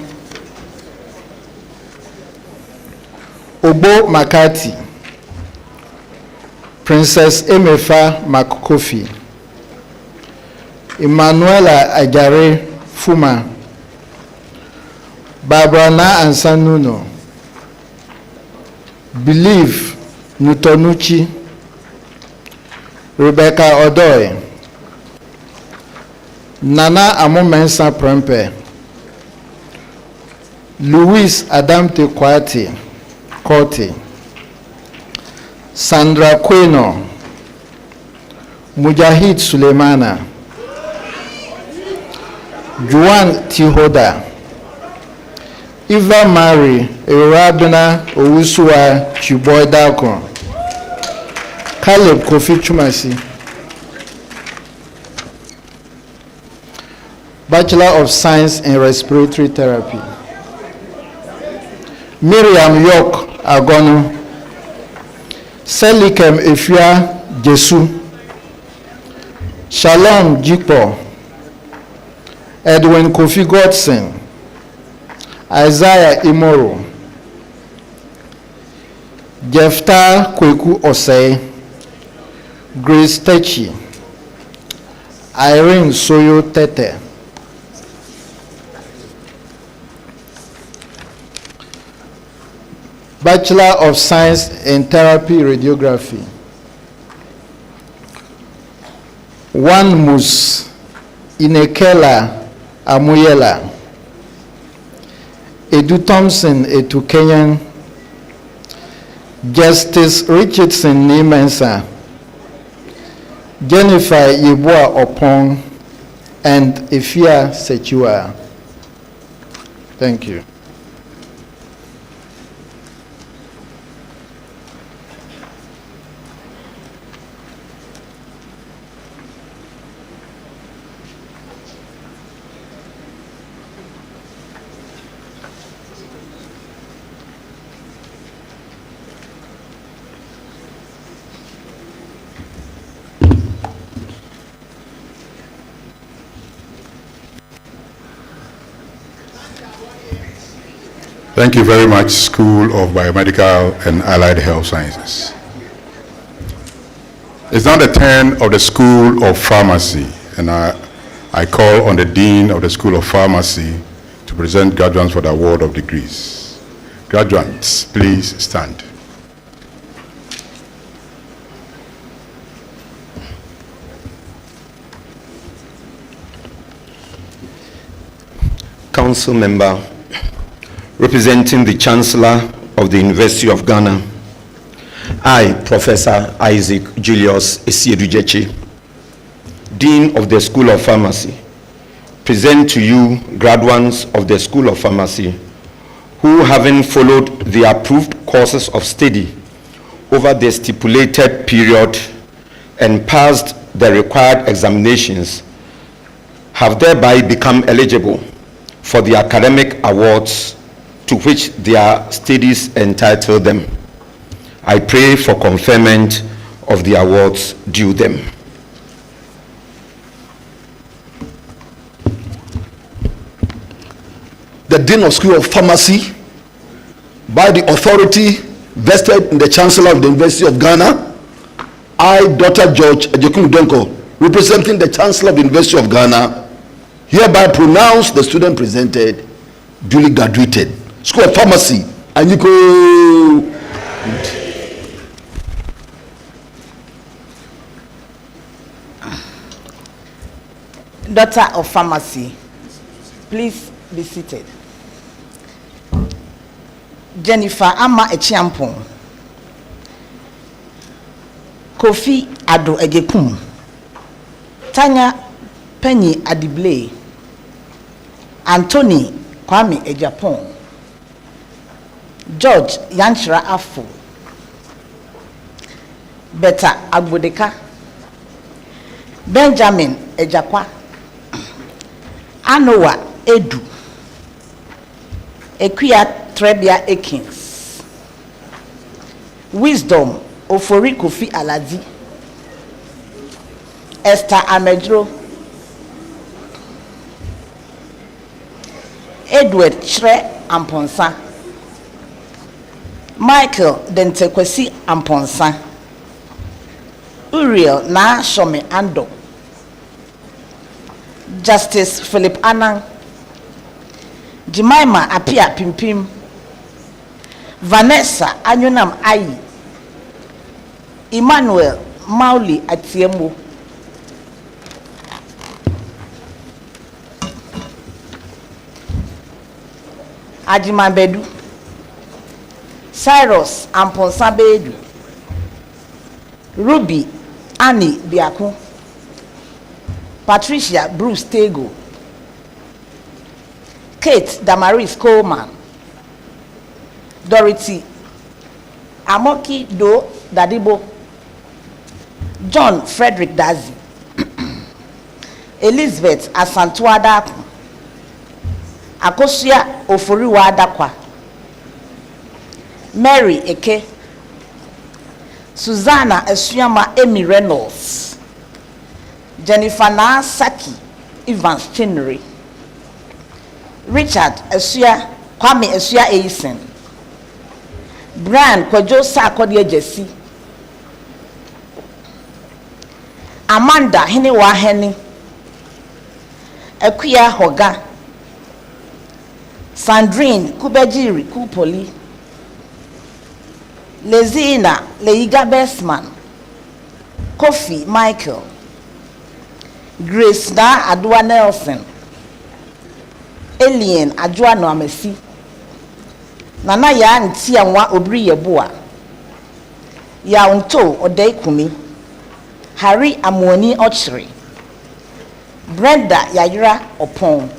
Obo Makati, Princess Emefa Makofi, Emmanuela Ajare Fuma, Barbara Na Ansanuno, Believe Nutonuchi, Rebecca Odoy, Nana Amomensa Prempe, Louis Adamte Korte, Sandra Queno, Mujahid Suleimana, Juan Tihoda, Eva Mary Erabina Owusua Chiboy Dalkon, Caleb Kofi Chumasi, Bachelor of Science in Respiratory Therapy, Miriam York Agono, Selikem Efia Jesu, Shalom Jikpo, Edwin Kofi Godson, Isaiah Imoro, Jefta Kweku Osei, Grace Techi, Irene Soyo Tete, Bachelor of Science in Therapy Radiography, One Mus Inekela Amuyela, Edu Thompson Etu Kenyan, Justice Richardson Nimensa, Jennifer Yeboah Opong, and Ifia Sechua. Thank you. Thank you very much, School of Biomedical and Allied Health Sciences. It's now the turn of the School of Pharmacy, and I call on the Dean of the School of Pharmacy to present graduates for the award of degrees. Graduates, please stand. Council member representing the Chancellor of the University of Ghana, I, Professor Isaac Julius Esiedujechi, Dean of the School of Pharmacy, present to you graduates of the School of Pharmacy who, having followed the approved courses of study over the stipulated period and passed the required examinations, have thereby become eligible for the academic awards to which their studies entitle them. I pray for conferment of the awards due them. The Dean of School of Pharmacy, by the authority vested in the Chancellor of the University of Ghana, I, Dr. George Ejekun Donko, representing the Chancellor of the University of Ghana, hereby pronounce the student presented duly graduated. School of Pharmacy, Anyiko. Doctor of Pharmacy, please be seated. Jennifer Ama Echiampong, Kofi Ado Egekum, Tanya Penny Adible, Anthony Kwame Ejapong, George Yanchra Afo, Beta Agbodeka, Benjamin Ejakwa, Anoa Edu, Equia Trebia Ekins, Wisdom Ofori Kofi Aladi, Esther Amedro, Edward Chre Amponsa, Michael Dentekwesi Amponsa, Uriel Na Shome Ando, Justice Philip Anang, Jemima Apia Pimpim, Vanessa Anyunam Ayi, Emmanuel Mauli Atiemo, Ajimabedu, Cyrus Amponsabedu, Ruby Annie Biaku, Patricia Bruce Tego, Kate Damaris Coleman, Dorothy Amoki Do Dadibo, John Frederick Dazi, Elizabeth Asantuada, Akosia Oforiwa Adakwa, Mary Eke, Susanna Esuyama Amy Reynolds, Jennifer Na Saki Evans Chinnery, Richard Esuya Kwame Esuya Eisen, Brian Kwajo Sarkodie Jesse, Amanda Hinewa Henny, Equia Hoga, Sandrine Kubejiri Kupoli, Lezina Leiga Bestman, Kofi Michael, Grace Na Adwa Nelson, Alien Adwa No Amesi, Nana ya nti anwa obri yeboa, ya unto Odei Kumi, Harry Amoni Ochri, Brenda Yayira Opon,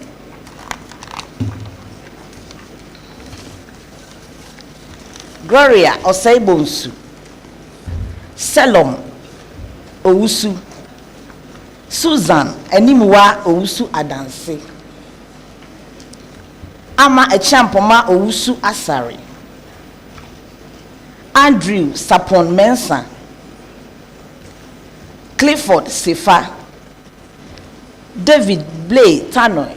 Gloria Oseibonsu, Selom Owusu, Susan Enimuwa Owusu Adanse, Ama Echampoma Owusu Asari, Andrew Sapon Mensa, Clifford Sefa, David Blay Tanoy,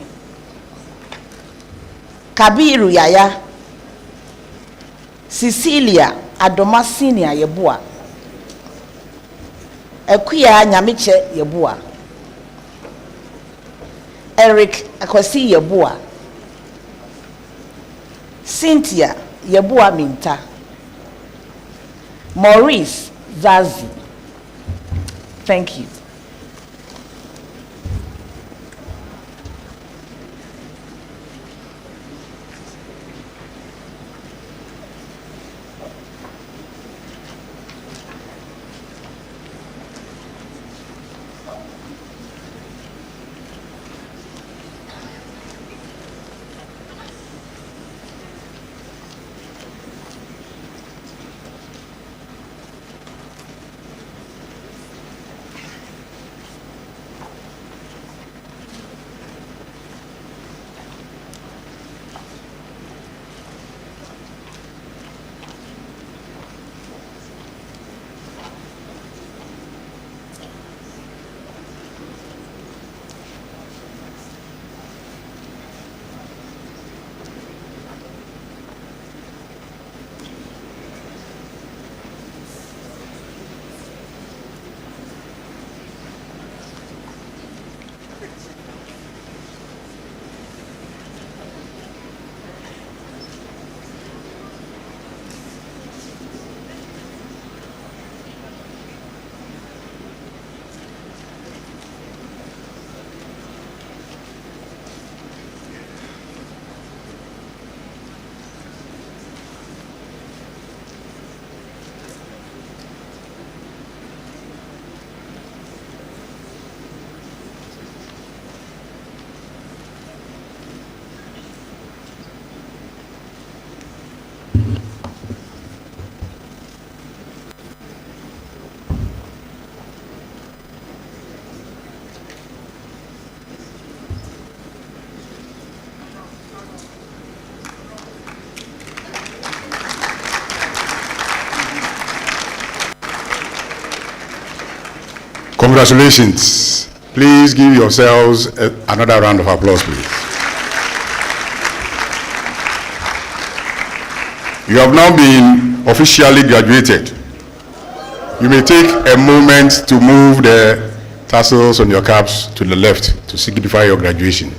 Kabiru Yaya, Cecilia Adoma Senior Yebua, Equia Nyamiche Yebua, Eric Akwasi Yebua, Cynthia Yebua Minta, Maurice Zazi. Thank you. Congratulations. Please give yourselves another round of applause, please. You have now been officially graduated. You may take a moment to move the tassels on your caps to the left to signify your graduation.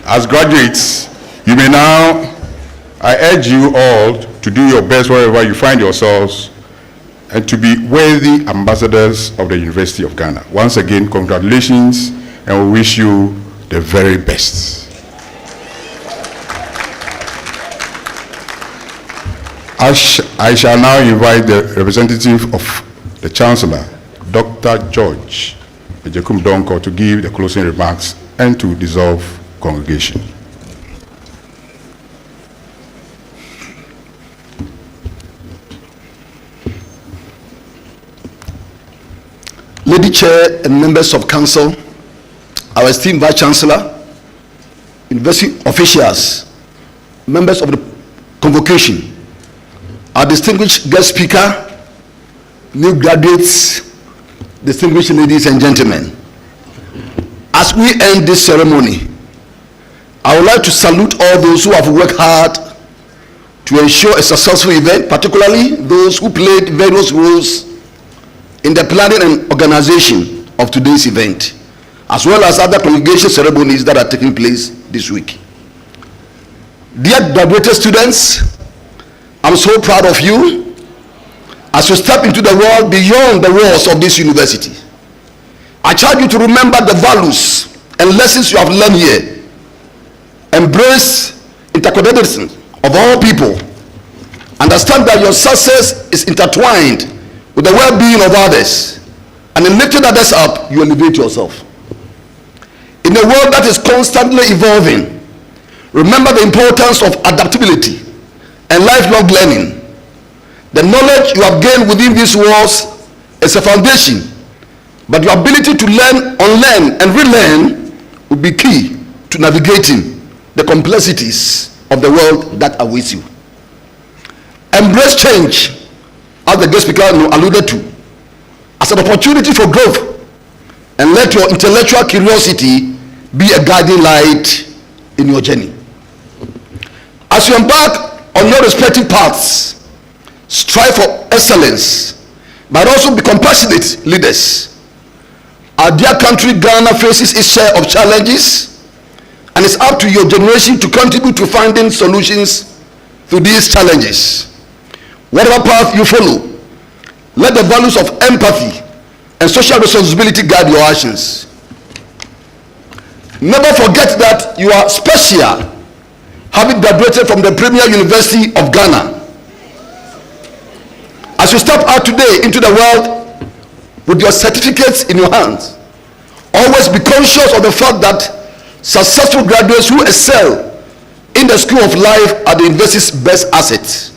As graduates, you may now, I urge you all to do your best wherever you find yourselves and to be worthy ambassadors of the University of Ghana. Once again, congratulations, and we wish you the very best. I shall now invite the representative of the Chancellor, Dr. George Ejekum Donko, to give the closing remarks and to dissolve congregation. Lady Chair and members of Council, our esteemed Vice Chancellor, university officials, members of the convocation, our distinguished guest speaker, new graduates, distinguished ladies and gentlemen. As we end this ceremony, I would like to salute all those who have worked hard to ensure a successful event, particularly those who played various roles in the planning and organization of today's event, as well as other congregation ceremonies that are taking place this week. Dear graduated students, I'm so proud of you as you step into the world beyond the walls of this university. I charge you to remember the values and lessons you have learned here. Embrace interconnectedness of all people. Understand that your success is intertwined with the well-being of others, and in lifting others up, you elevate yourself. In a world that is constantly evolving, remember the importance of adaptability and lifelong learning. The knowledge you have gained within these walls is a foundation, but your ability to learn, unlearn, and relearn will be key to navigating the complexities of the world that awaits you. Embrace change, as the guest speaker alluded to, as an opportunity for growth, and let your intellectual curiosity be a guiding light in your journey. As you embark on your respective paths, strive for excellence, but also be compassionate leaders. Our dear country Ghana faces its share of challenges, and it's up to your generation to contribute to finding solutions to these challenges. Whatever path you follow, let the values of empathy and social responsibility guide your actions. Never forget that you are special, having graduated from the premier University of Ghana. As you step out today into the world with your certificates in your hands, always be conscious of the fact that successful graduates who excel in the school of life are the university's best assets.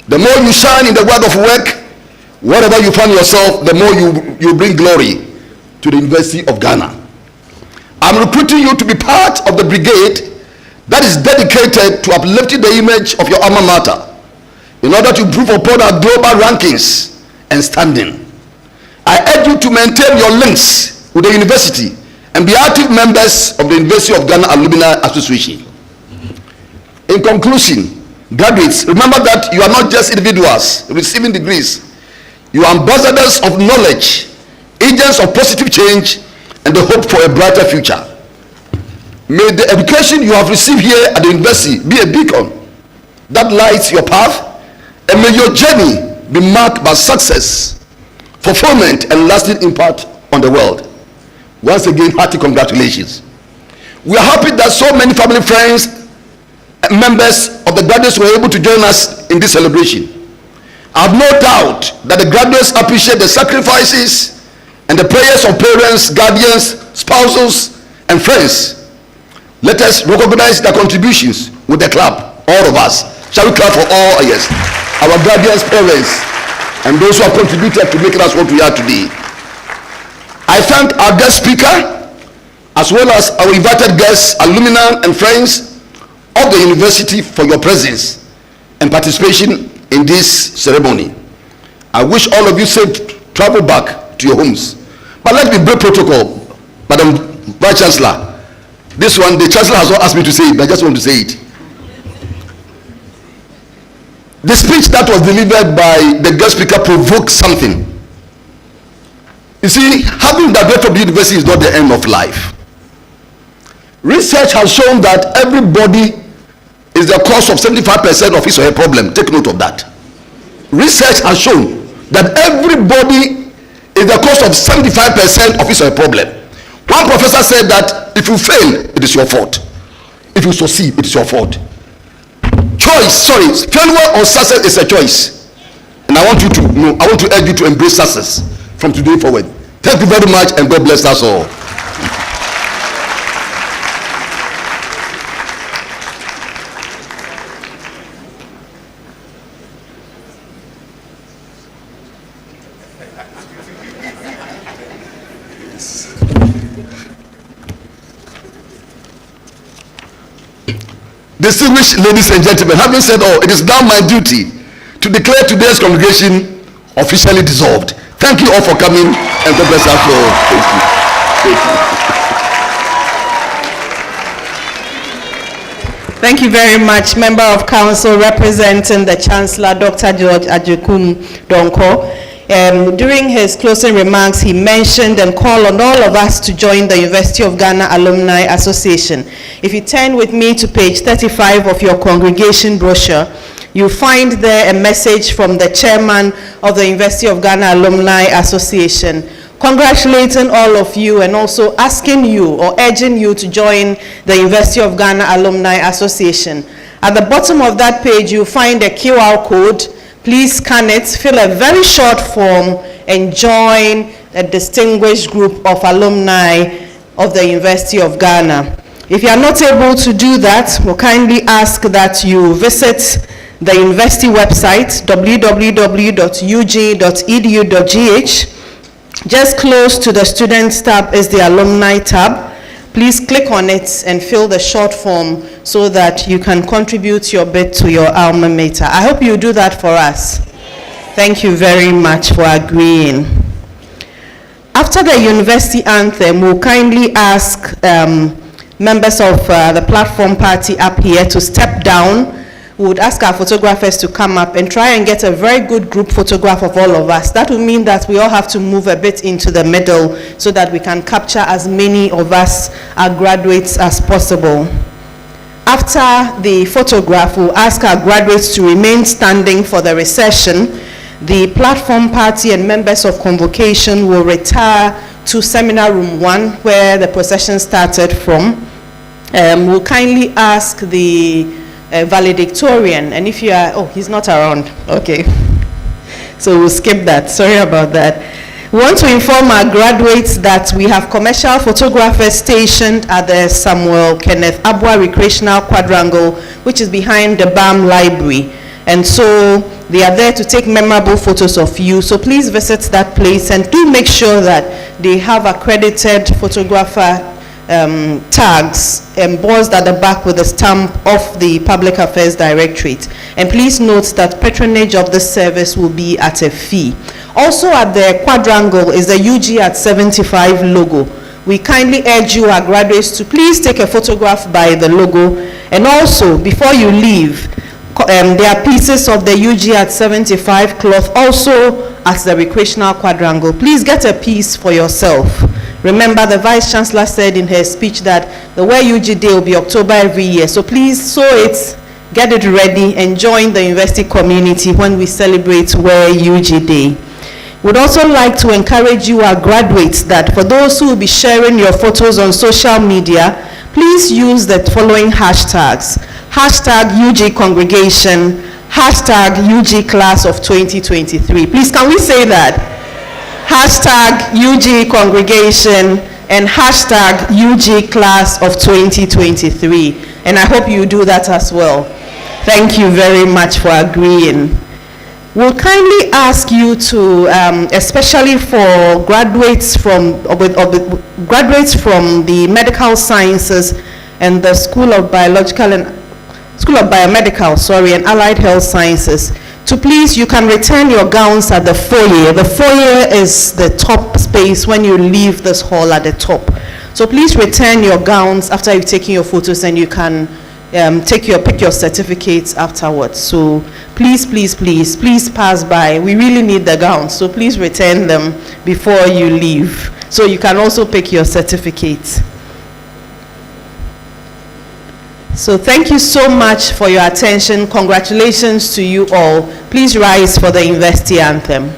The more you shine in the world of work, wherever you find yourself, the more you bring glory to the University of Ghana. I'm recruiting you to be part of the brigade that is dedicated to uplifting the image of your alma mater in order to improve upon our global rankings and standing. I urge you to maintain your links with the university and be active members of the University of Ghana Alumni Association. In conclusion, graduates, remember that you are not just individuals receiving degrees. You are ambassadors of knowledge, agents of positive change, and the hope for a brighter future. May the education you have received here at the university be a beacon that lights your path, and may your journey be marked by success, fulfillment, and lasting impact on the world. Once again, hearty congratulations. We are happy that so many family, friends, and members of the graduates were able to join us in this celebration. I have no doubt that the graduates appreciate the sacrifices and the prayers of parents, guardians, spouses, and friends. Let us recognize their contributions with the clap, all of us. Shall we clap for all, yes, our guardians, parents, and those who have contributed to making us what we are today. I thank our guest speaker, as well as our invited guests, alumni, and friends of the university for your presence and participation in this ceremony. I wish all of you safe travel back to your homes. But let me break protocol, Madam Vice Chancellor. This one, the Chancellor has not asked me to say it, but I just want to say it. The speech that was delivered by the guest speaker provoked something. You see, having graduated from the university is not the end of life. Research has shown that everybody is the cause of 75% of his or her problem. Take note of that. Research has shown that everybody is the cause of 75% of his or her problem. One professor said that if you fail, it is your fault. If you succeed, it is your fault. Failure or success is a choice. And I want you to know, I want to urge you to embrace success from today forward. Thank you very much, and God bless us all. Distinguished ladies and gentlemen, having said all, it is now my duty to declare today's congregation officially dissolved. Thank you all for coming, and God bless us all. Thank you. Thank you very much, Member of Council representing the Chancellor, Dr. George Ajekum Donko. During his closing remarks, he mentioned and called on all of us to join the University of Ghana Alumni Association. If you turn with me to page 35 of your congregation brochure, you'll find there a message from the chairman of the University of Ghana Alumni Association, congratulating all of you and also asking you or urging you to join the University of Ghana Alumni Association. At the bottom of that page, you'll find a QR code. Please scan it, fill a very short form, and join a distinguished group of alumni of the University of Ghana. If you are not able to do that, we'll kindly ask that you visit the university website, www.ug.edu.gh. Just close to the Students tab is the Alumni tab. Please click on it and fill the short form so that you can contribute your bit to your alma mater. I hope you do that for us. Thank you very much for agreeing. After the university anthem, we'll kindly ask members of the platform party up here to step down. We would ask our photographers to come up and try and get a very good group photograph of all of us. That would mean that we all have to move a bit into the middle so that we can capture as many of us, our graduates, as possible. After the photograph, we'll ask our graduates to remain standing for the recession. The platform party and members of convocation will retire to seminar room 1 where the procession started from. We'll kindly ask the valedictorian, and if you are, oh, he's not around, okay, so we'll skip that, sorry about that. We want to inform our graduates that we have commercial photographers stationed at the Samuel Kenneth Abua Recreational Quadrangle, which is behind the BAM Library, and so they are there to take memorable photos of you. So please visit that place and do make sure that they have accredited photographer tags embossed at the back with the stamp of the Public Affairs Directorate. And please note that patronage of this service will be at a fee. Also at the quadrangle is the UG at 75 logo. We kindly urge you, our graduates, to please take a photograph by the logo. And also, before you leave, there are pieces of the UG at 75 cloth also at the recreational quadrangle. Please get a piece for yourself. Remember, the Vice Chancellor said in her speech that the Wear UG Day will be October every year. So please sew it, get it ready, and join the university community when we celebrate Wear UG Day. We'd also like to encourage you, our graduates, that for those who will be sharing your photos on social media, please use the following hashtags. Hashtag UG Congregation, hashtag UG Class of 2023. Please, can we say that? Hashtag UG Congregation and hashtag UG Class of 2023. And I hope you do that as well. Thank you very much for agreeing. We'll kindly ask you to, especially for graduates from the medical sciences and the School of Biomedical, and Allied Health Sciences, to please, you can return your gowns at the foyer. The foyer is the top space when you leave this hall at the top. So please return your gowns after you've taken your photos, and you can pick your certificates afterwards. So please pass by. We really need the gowns, so please return them before you leave. So you can also pick your certificates. So thank you so much for your attention. Congratulations to you all. Please rise for the University Anthem.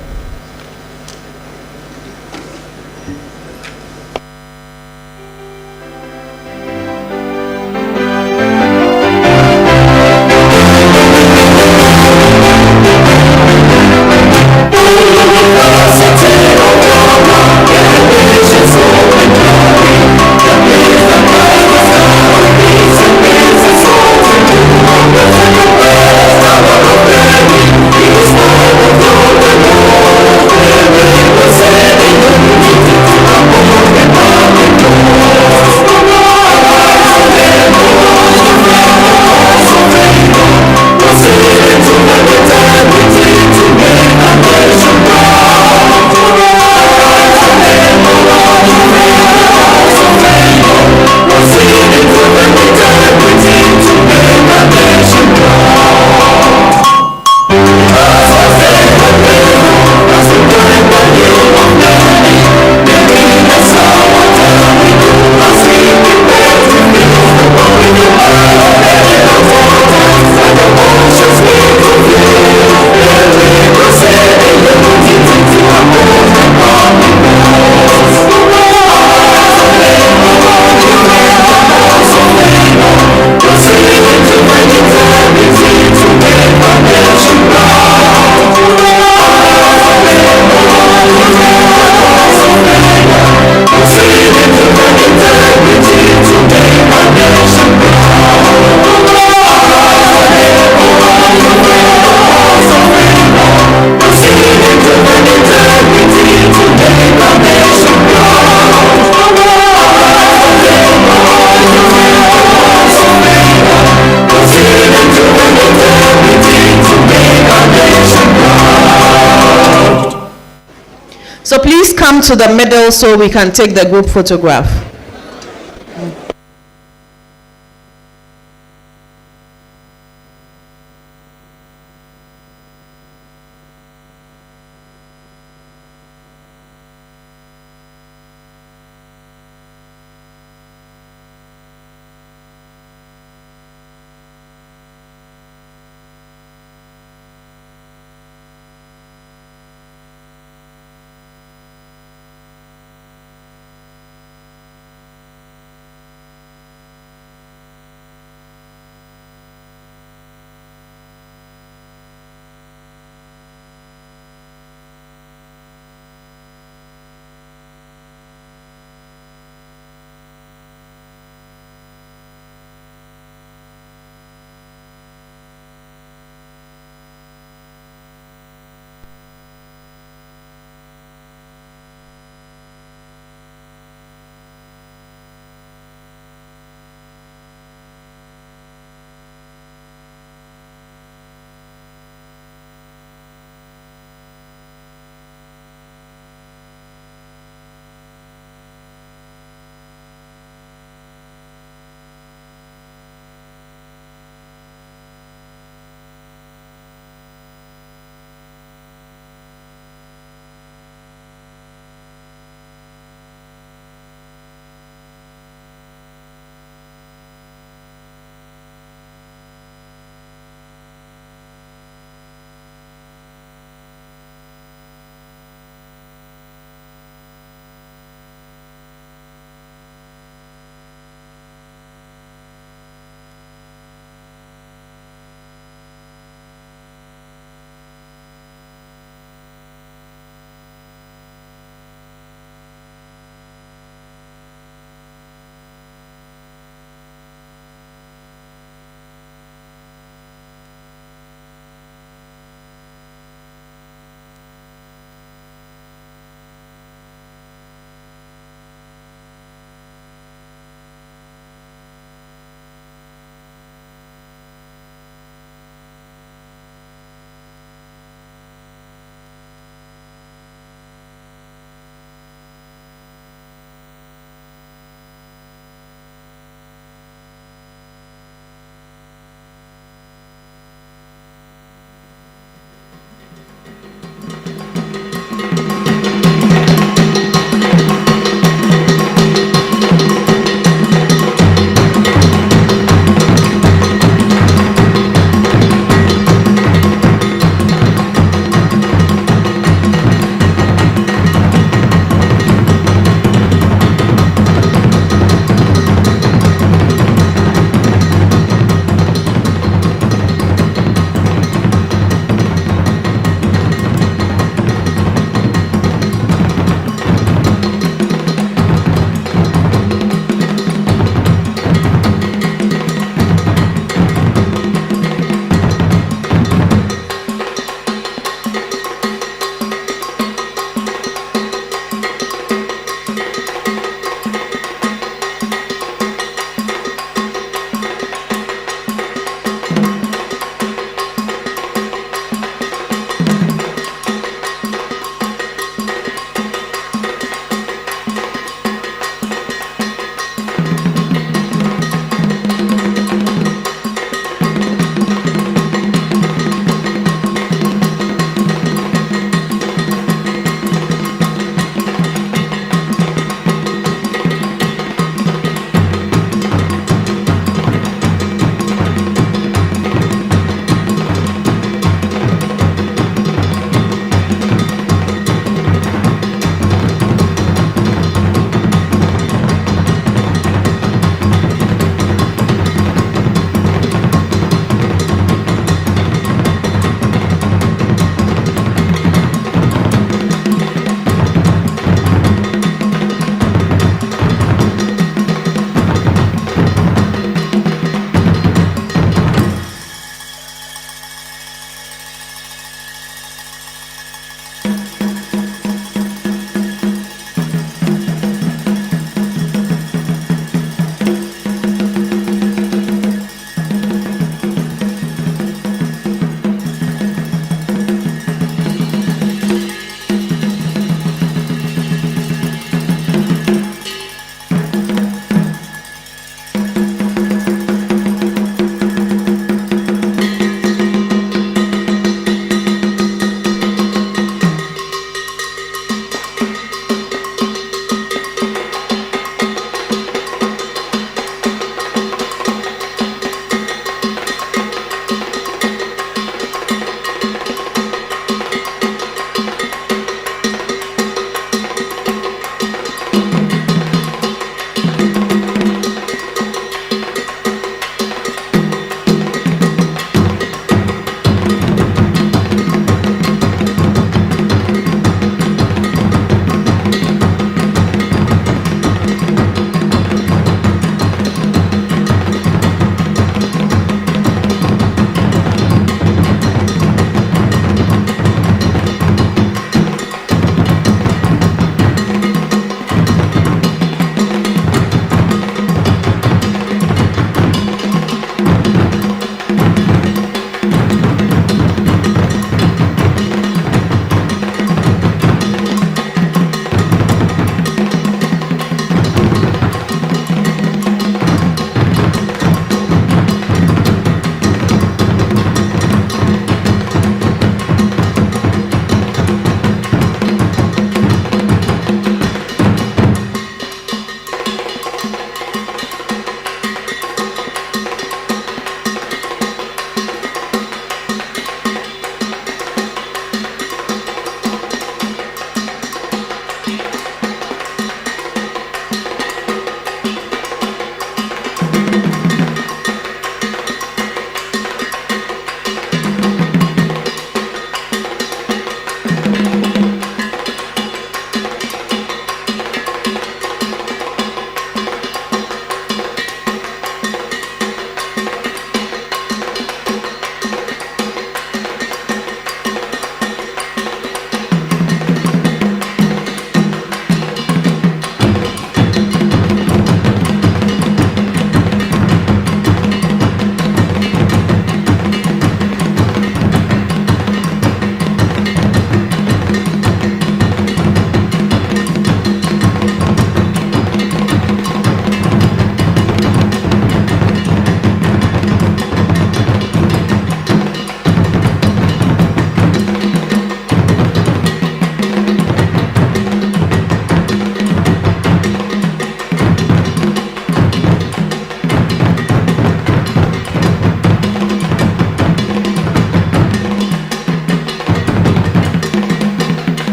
So please come to the middle so we can take the group photograph.